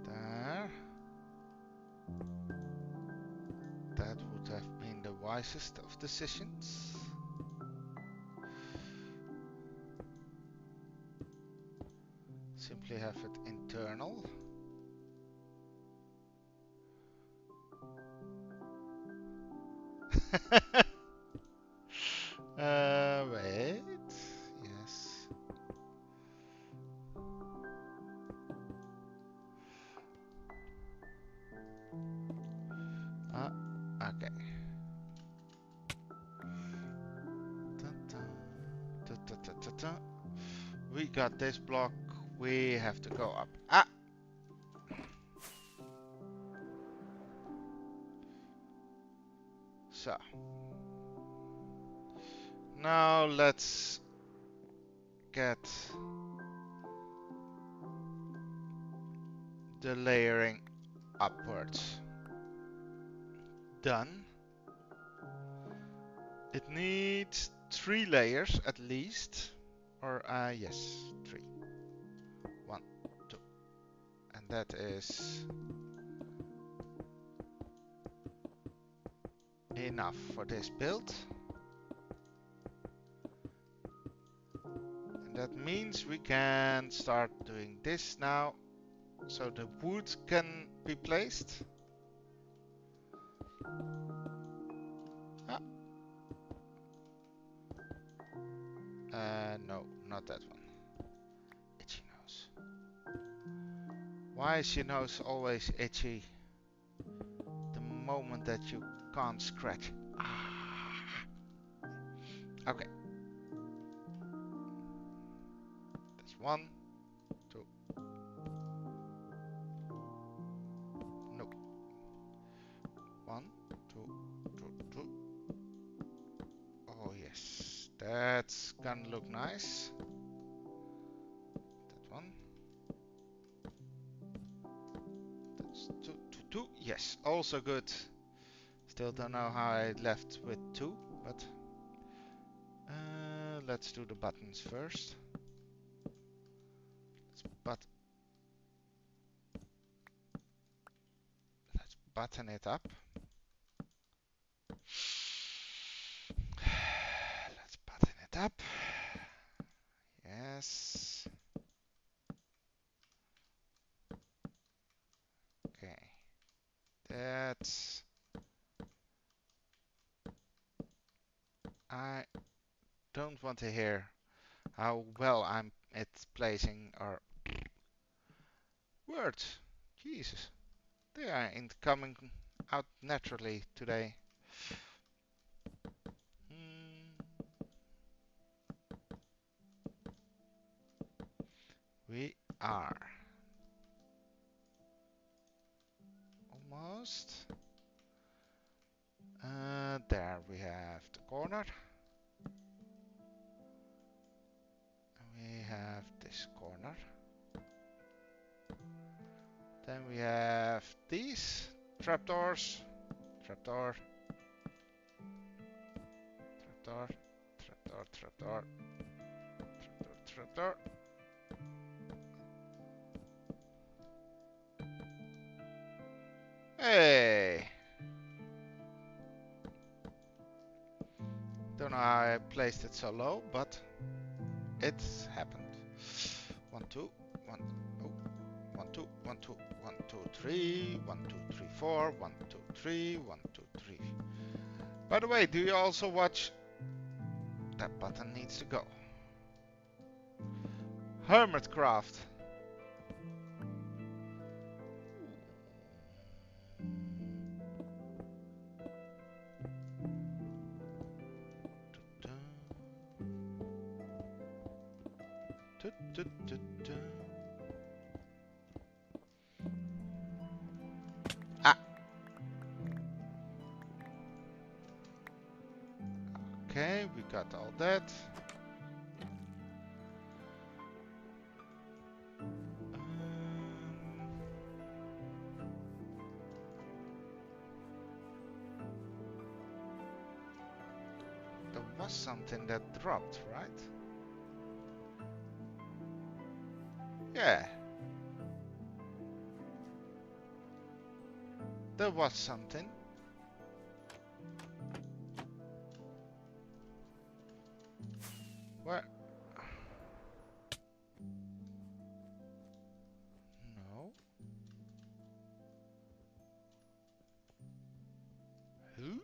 There. That would have been the wisest of decisions. Simply have it internal. Wait. Yes. Okay. We got this block. We have to go up. Ah! So. Now let's get the layering upwards done. It needs 3 layers at least. Or, yes, 3. 1, 2. And that is enough for this build. That means we can start doing this now. So the wood can be placed. Ah. No, not that one. Itchy nose. Why is your nose always itchy the moment that you can't scratch? Ah. Okay. That's 1, 2. No. 1, 2, 2, 2. Oh yes, that's gonna look nice. That one. That's 2, 2, 2. Yes, also good. Still don't know how I left with 2, but let's do the buttons first. Let's button it up. Let's button it up. Yes. Okay. That's... I don't want to hear how well I'm at placing our words. Jesus. They are coming out naturally today. We are almost. There we have the corner. We have this corner. Then we have these trapdoors. Trapdoor. Trapdoor. Trapdoor. Trapdoor. Trapdoor. Trapdoor. Hey! Don't know how I placed it so low, but it's happened. 1, 2, 1, oh, 1, 2, 1, 2, 1, 2, 3, 1, 2, 3, 4, 1, 2, 3, 1, 2, 3. By the way, do you also watch? That button needs to go. Hermitcraft. Ah. Okay, we got all that. There was something that dropped, right? Yeah. There was something. Where? No. Who?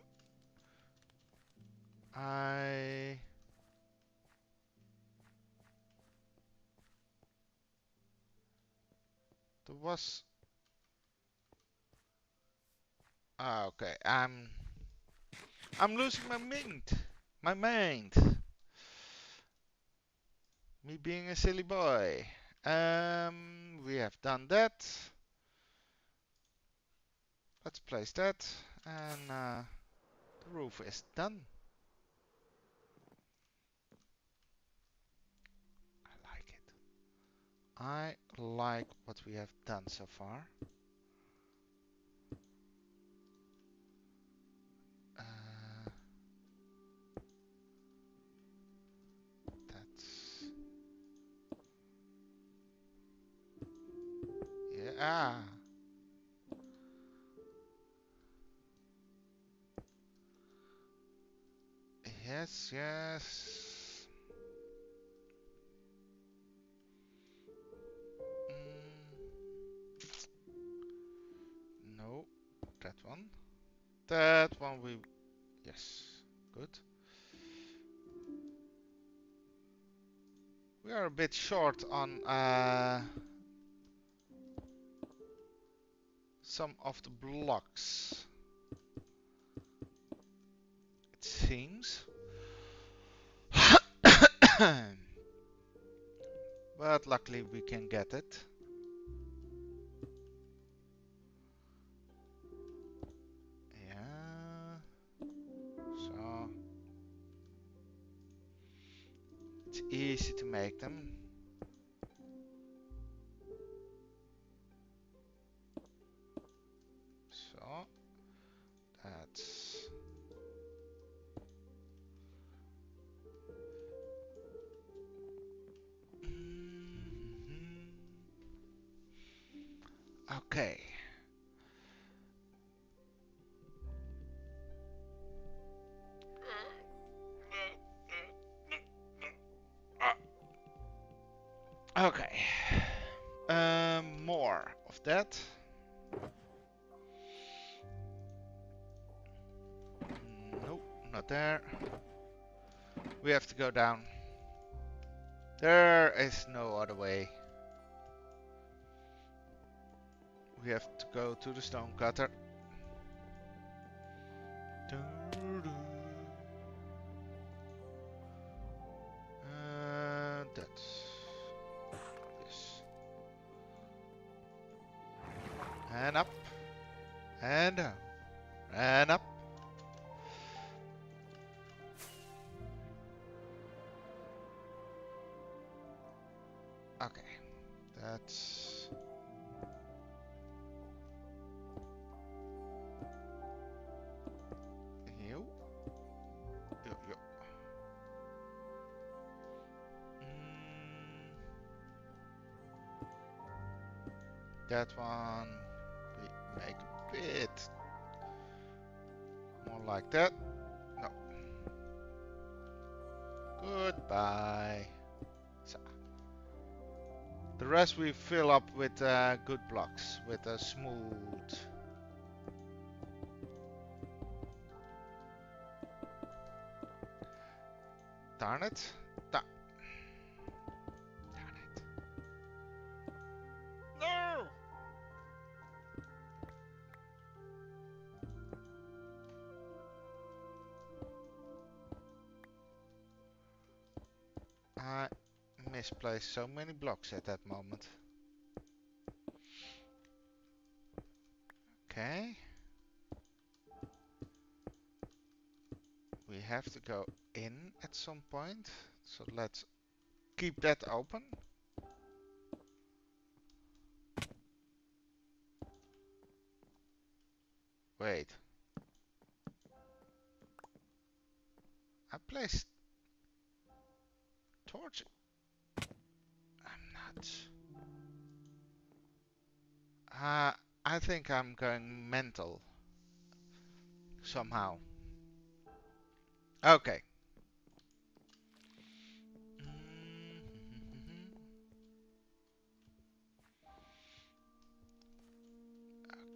There was... Ah, okay. I'm losing my mind. My mind. Me being a silly boy. We have done that. Let's place that. And the roof is done. I like it. I like what we have done so far. That's... Yeah. Yes, yes. that one. That one we... Yes. Good. We are a bit short on some of the blocks, it seems. But luckily we can get it. Yeah. So it's easy to make them. So that's... Okay. Okay. More of that. Nope, not there. We have to go down. There is no other way. We have to go to the stone cutter. That's this. And up. And down. And up. Okay. That's... You. Yo. That one we make a bit more like that. No. Goodbye. So. The rest we fill up with good blocks, with a smooth. Darn it. Darn it. No! I misplaced so many blocks at that moment. Okay. We have to go in at some point. So let's keep that open. Wait. I placed torch. I'm not. I think I'm going mental. Somehow. Okay.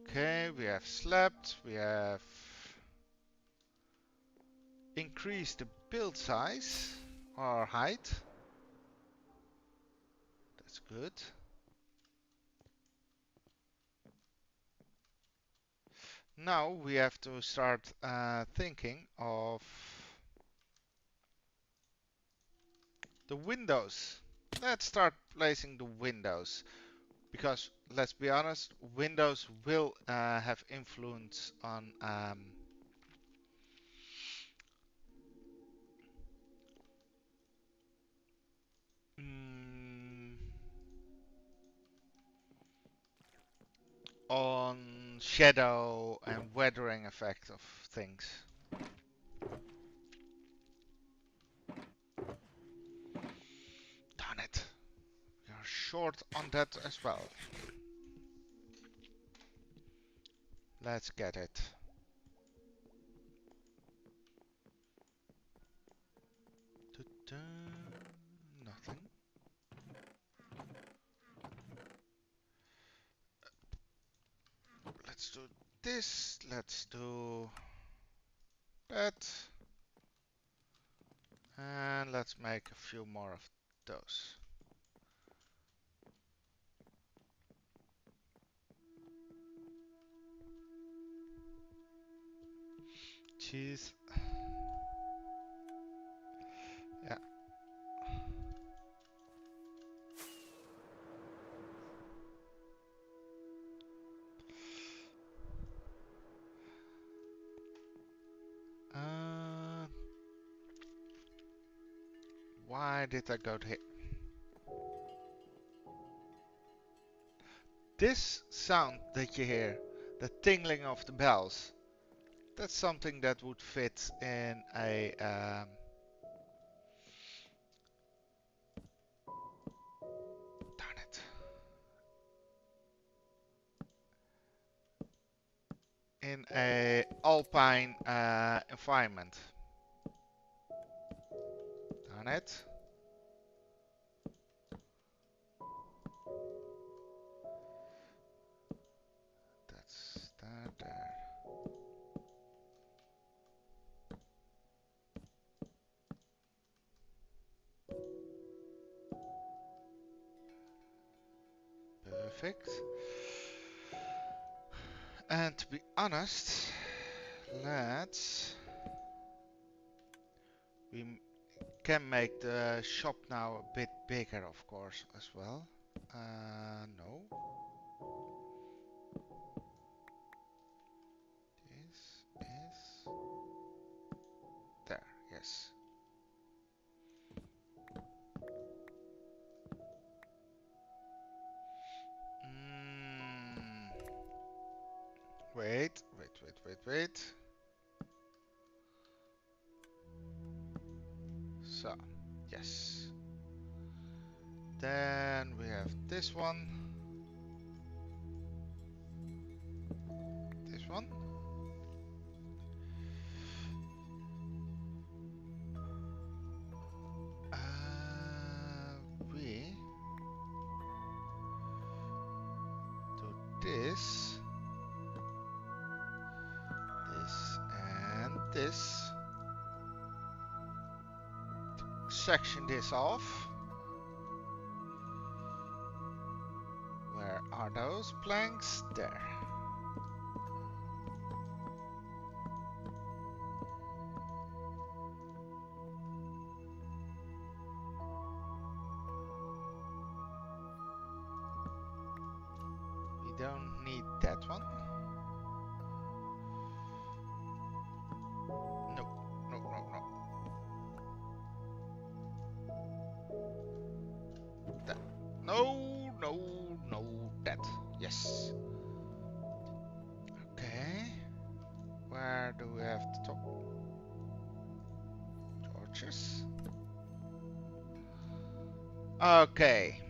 Okay, we have slept. We have increased the build size or height. That's good. Now we have to start thinking of the windows. Let's start placing the windows. Because let's be honest, windows will have influence on shadow and weathering effect of things. Darn it. We are short on that as well. Let's get it. Nothing. Let's do this, let's do that. And let's make a few more of those. Cheese. Yeah. Uh, why did I go to here? This sound that you hear, the tingling of the bells, that's something that would fit in a darn it, in a alpine environment. Darn it. That's that there. Perfect. And to be honest, let's we can make the shop now a bit bigger, of course, as well. No. This is there, yes. Mm, wait. So, yes. Then we have this one. This one. We do this, this, and this. Section this off. Where are those planks? There. We don't need that one. No. That. No, that. Yes. Okay. Where do we have to talk? Torches. Okay.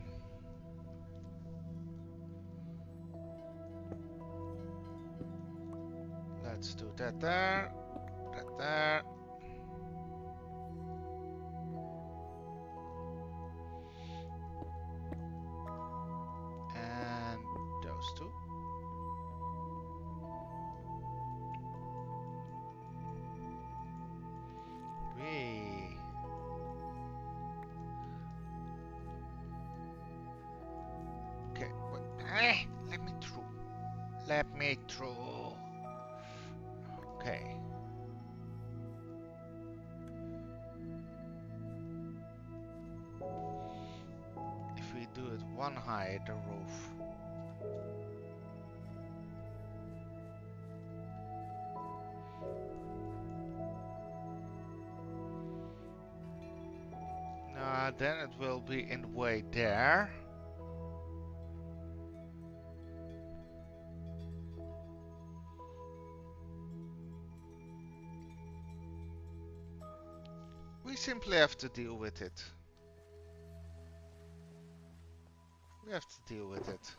Let's do that there. That there. And those two. We. Okay. Wait. Let me through. Let me through. Okay. If we do it one high, the roof. Then it will be in the way there. We simply have to deal with it. We have to deal with it.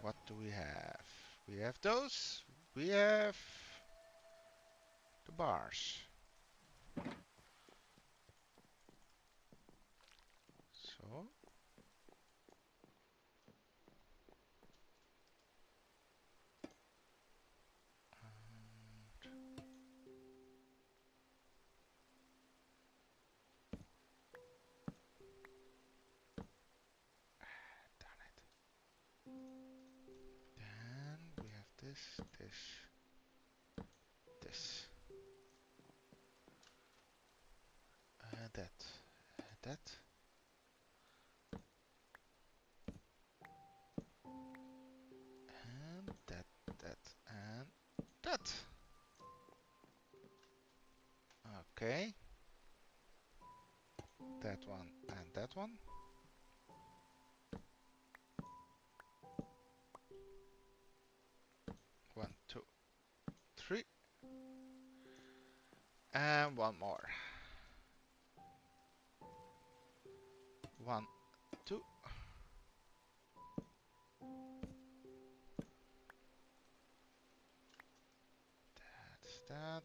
What do we have? We have those. We have the bars. So this, that, that, and that, and that. Okay. That one and that one. One, two, three. And one more. One, two. That's that.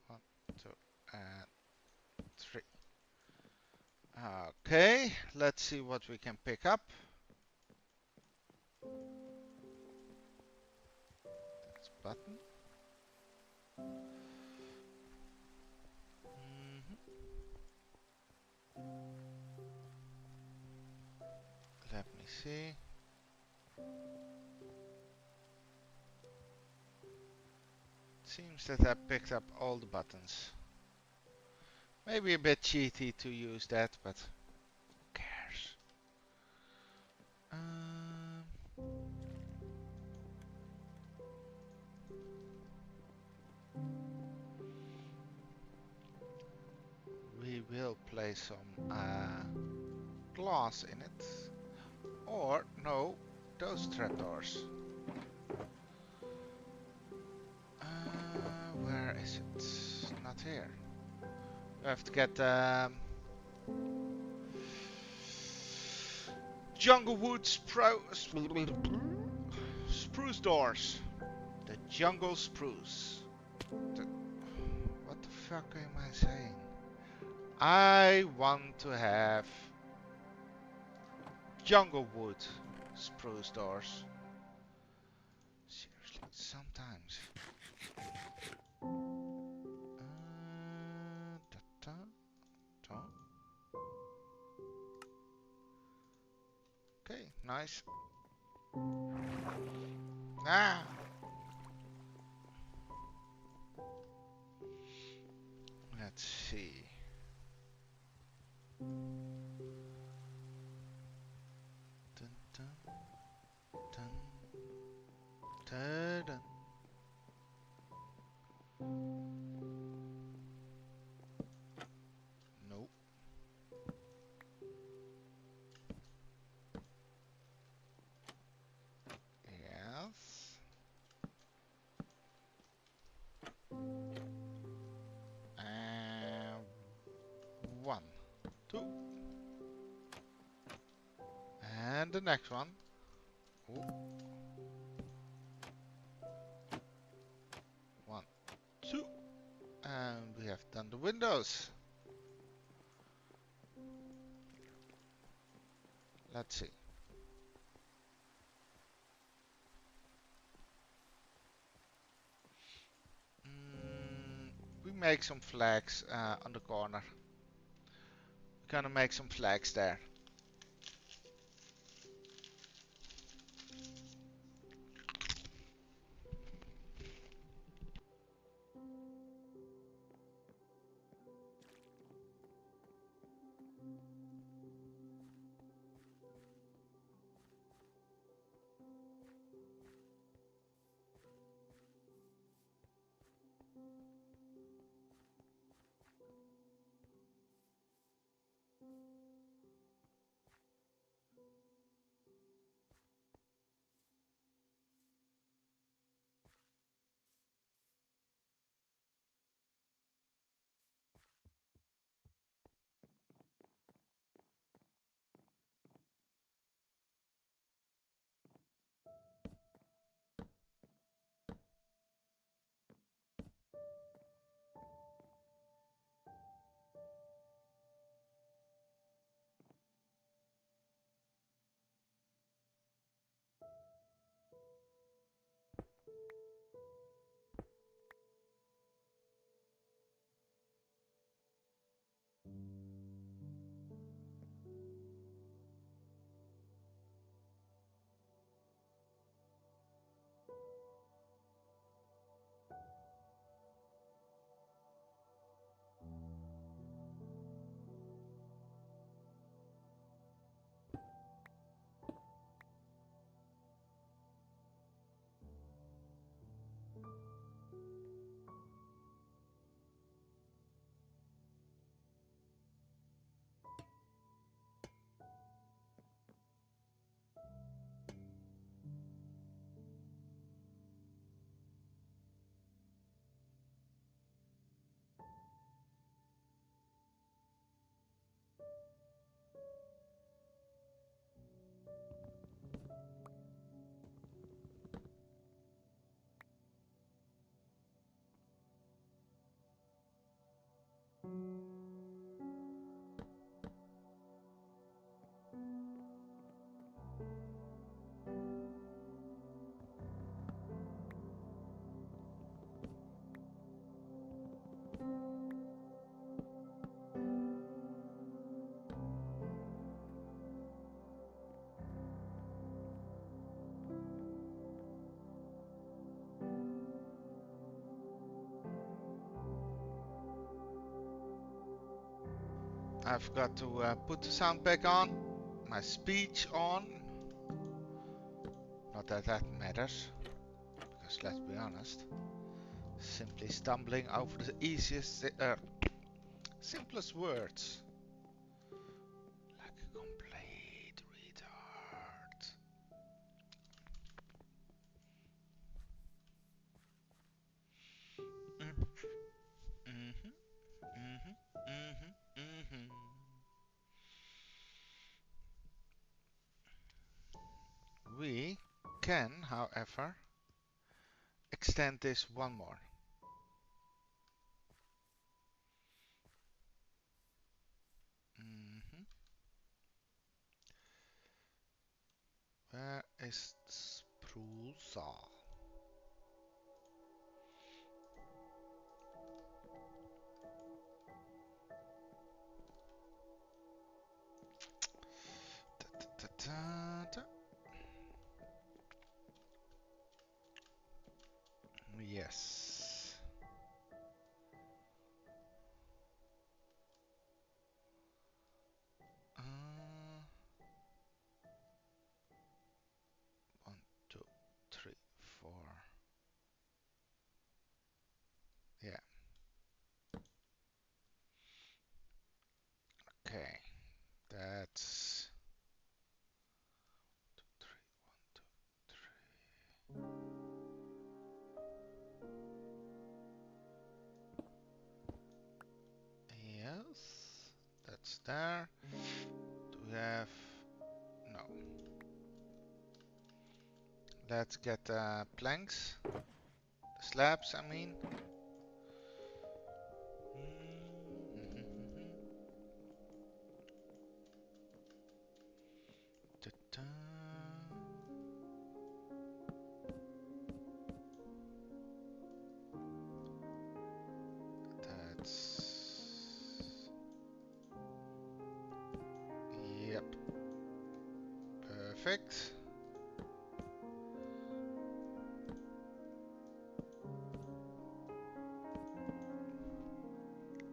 One, two, and three. Okay, let's see what we can pick up. That's button. Let me see. Seems that I picked up all the buttons. Maybe a bit cheaty to use that, but who cares? We will place some glass in it. Or, no, those trapdoors. Where is it? Not here. We have to get Jungle Wood spruce doors. The jungle spruce. What the fuck am I saying? I want to have jungle wood spruce doors. Seriously, sometimes. Okay, nice. Ah. Let's see. Dun, dun, dun, dun, dun. Nope. Yes. And 1, 2. And the next one. Ooh. 1, 2. And we have done the windows. Let's see. We make some flags on the corner. We're gonna make some flags there. I've got to put the sound back on, my speech on. Not that that matters, because let's be honest, simply stumbling over the easiest, simplest words. Like a complete retard. Mhm, mhm, mhm, mhm. We can, however, extend this one more. Mhm. Where is the spool saw? Da, da, da, da. Yes. Uh, 1, 2, 3, 4. Yeah. Okay. That's 2, 3, 1, 2, 3. Yes. That's there. Do we have? No. Let's get planks. The slabs, I mean. Da-da. That's... Yep. Perfect.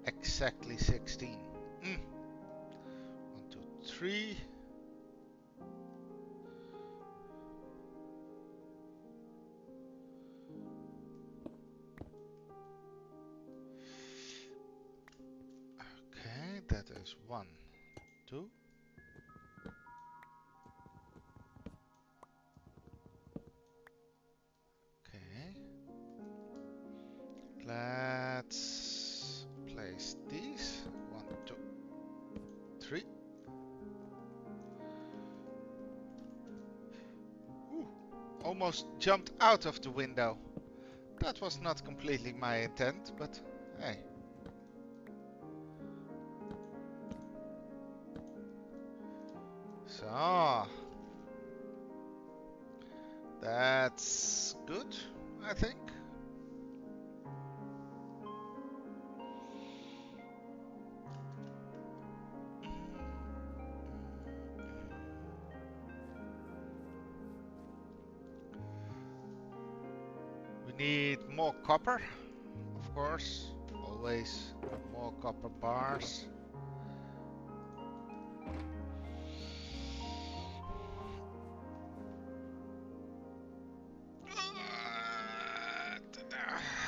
Exactly 16. 1, 2, 3. Okay, that is 1, 2. Okay. Let's place these. 1, 2, 3. Ooh, almost jumped out of the window. That was not completely my intent, but hey. So, that's good, I think. We need more copper, of course. Always more copper bars.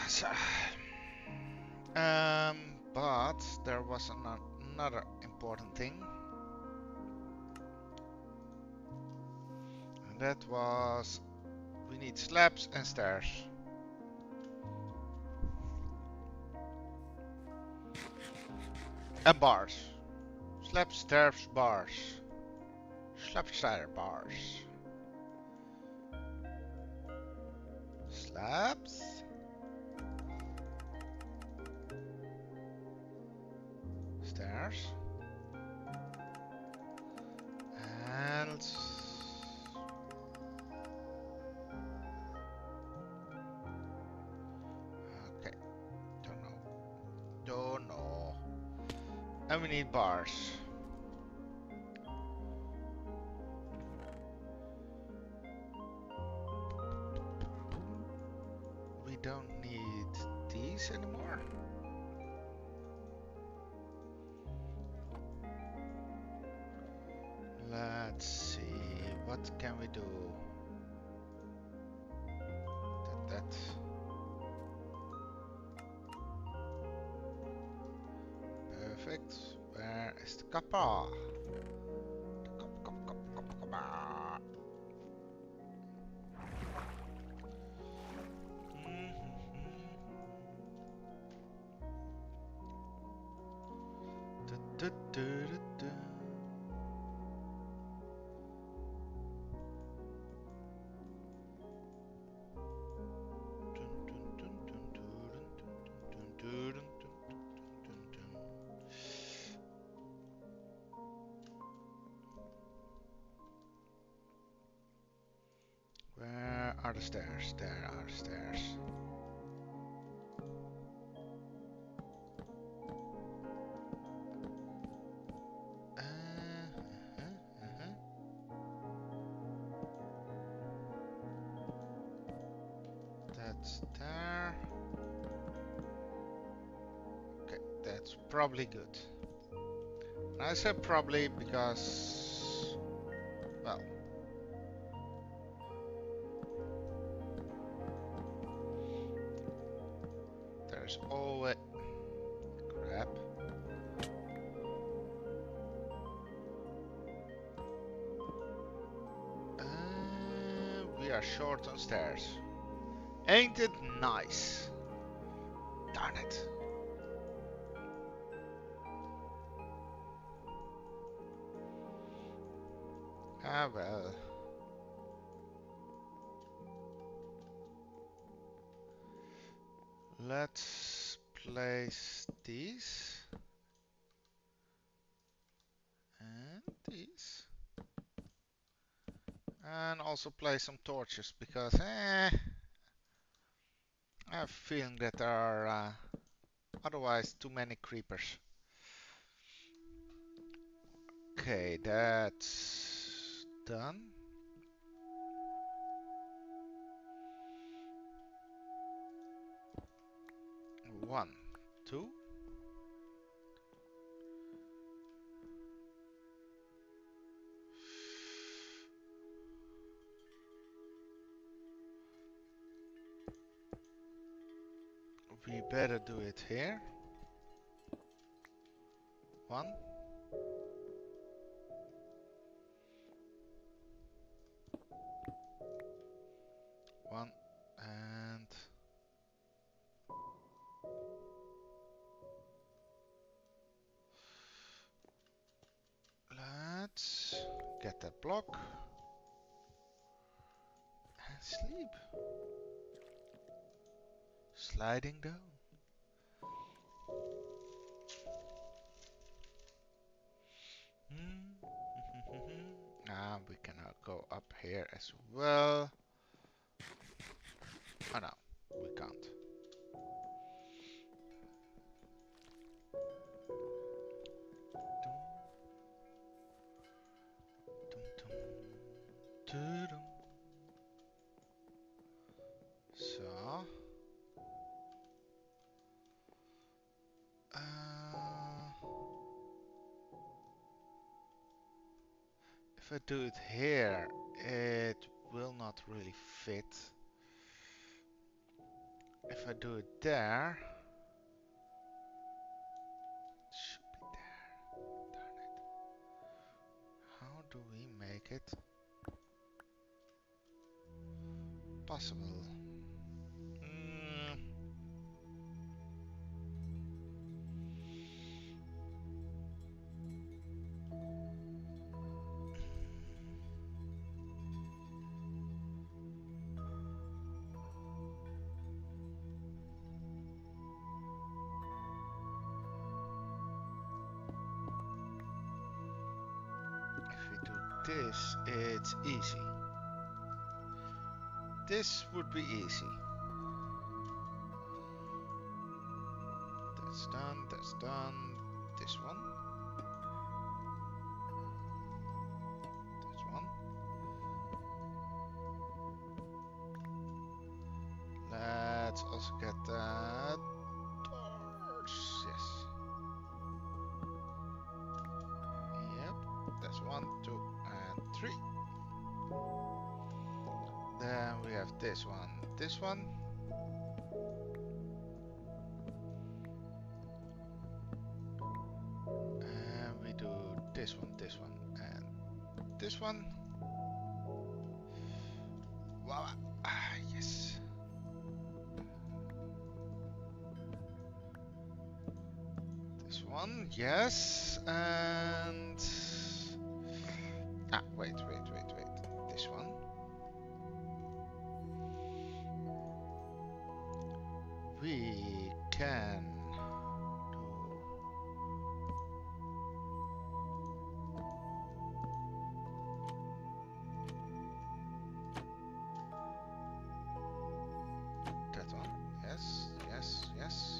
So, but there was another important thing. And that was we need slabs and stairs. And bars. Slabs, stairs, bars. Slabs, stairs, bars. Slabs. Stairs. And okay, don't know. And we need bars. We don't need these anymore. What can we do? That. Perfect. Where is the copper? The copper. Where are the stairs? There are the stairs. That's there. Okay, that's probably good. And I said probably because, well, there's always crap. We are short on stairs. Ain't it nice? Darn it. Ah, well. Let's place these. And these. And also place some torches, because I have a feeling that there are otherwise too many creepers. Okay, that's done. One, two. We better do it here. One. One. And let's get that block and sleep. Sliding down. We can go up here as well. Oh no, we can't. So, if I do it here, it will not really fit. If I do it there, it should be there. Darn it. How do we make it possible? If we do this, it's easy. This would be easy. That's done, that's done. This one. This one. Let's also get that torch. Yes. Yep. That's 1, 2, and 3. We have this one, this one. And we do this one, and this one. Wow. Ah, yes. This one, yes. And wait. This one. We can do that one. Yes.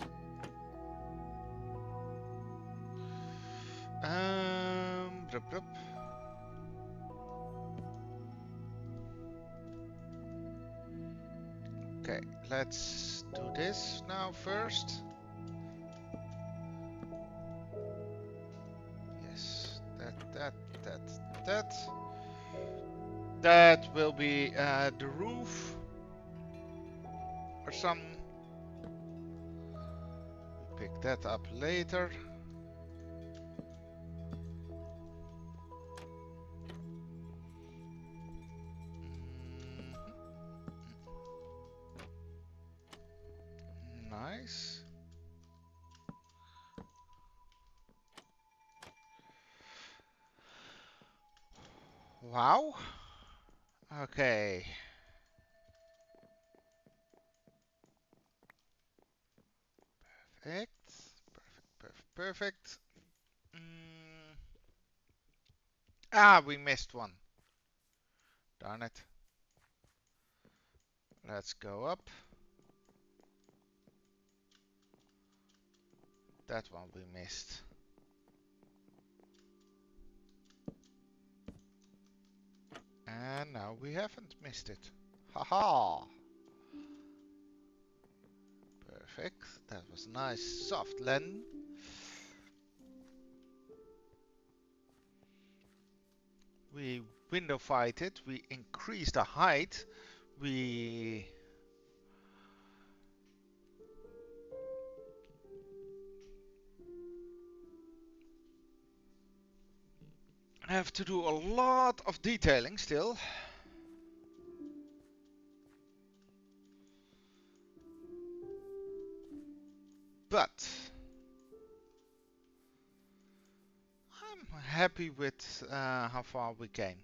Blup. Okay, let's do this now first. Yes, that. That will be the roof or some. Pick that up later. Nice. Wow. Okay. Perfect. We missed one. Darn it. Let's go up. That one we missed. And now we haven't missed it. Haha! Perfect. That was nice soft landing. We window fight it. We increase the height. We have to do a lot of detailing still. But I'm happy with how far we came.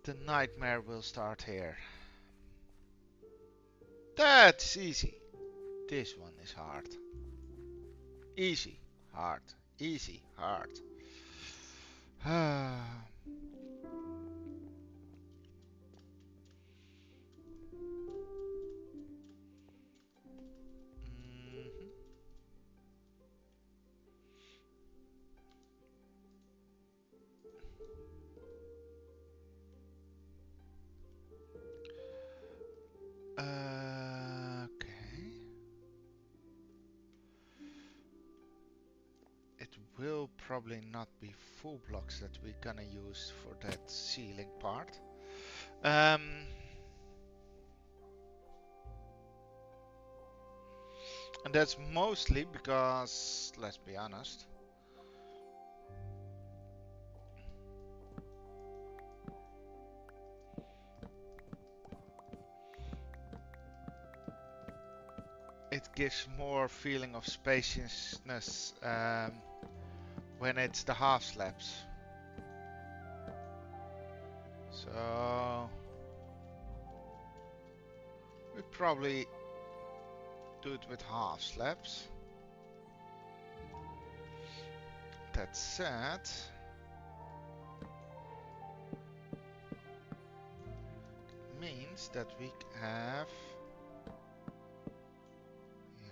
The nightmare will start here. That's easy. This one is hard. Easy, hard, easy, hard. Okay. It will probably not be full blocks that we're gonna use for that ceiling part. And that's mostly because, let's be honest, it gives more feeling of spaciousness when it's the half slabs. So we probably do it with half slabs. That said, means that we have,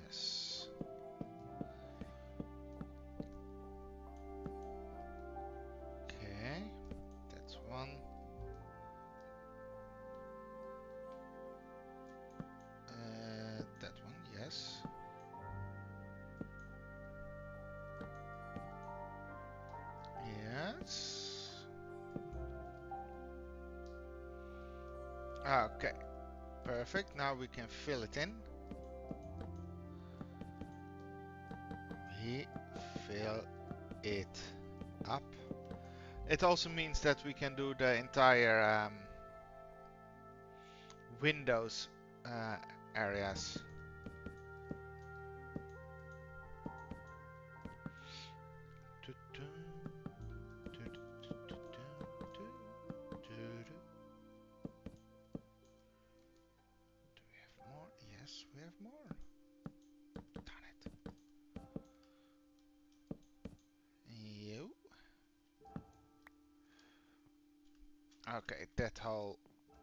yes, okay, that's one. That one, yes. Yes. Okay, perfect. Now we can fill it in. We fill it up. It also means that we can do the entire windows areas. More? Yes, we have more. Darn it. You. Okay, that hole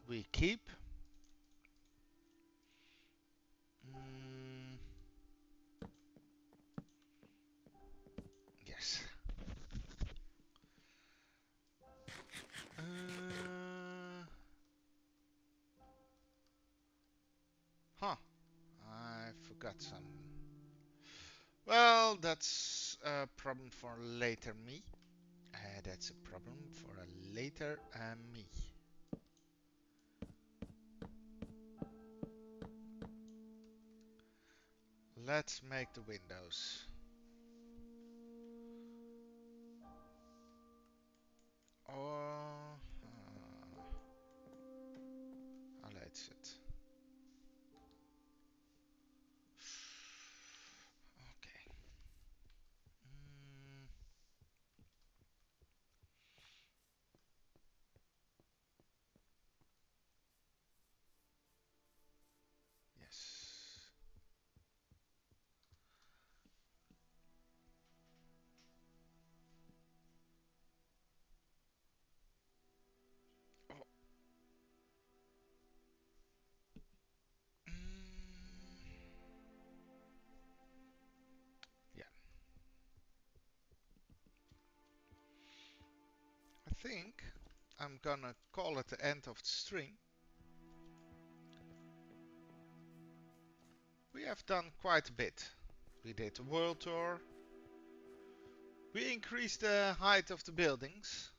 we keep. Mm, yes. Huh. I forgot some. Well, that's a problem for later me. That's a problem for a later me. Let's make the windows. Or how late is it? Okay. Mm, yes. Oh. Yeah. I think I'm gonna call it the end of the stream. We have done quite a bit. We did a world tour. We increased the height of the buildings.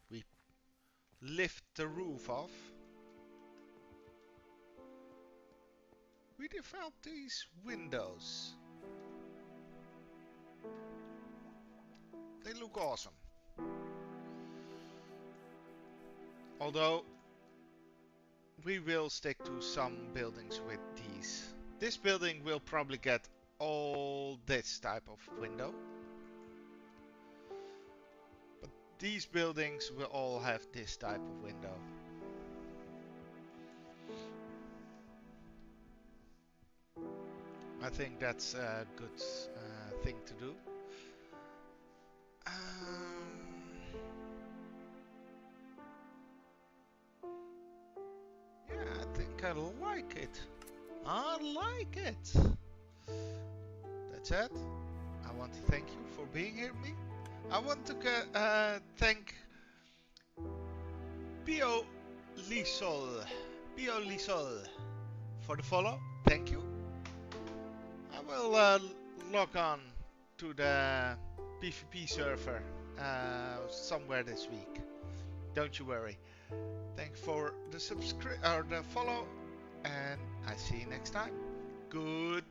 We lift the roof off. We developed these windows. They look awesome. Although we will stick to some buildings with these. This building will probably get all this type of window. But these buildings will all have this type of window. I think that's a good thing to do. Yeah, I think I like it. I like it. That's it. I want to thank you for being here with me. I want to thank Pio Lisol. Pio Lisol for the follow. Thank you. I will log on to the PvP server somewhere this week. Don't you worry. Thanks for the the follow, and I see you next time. Good.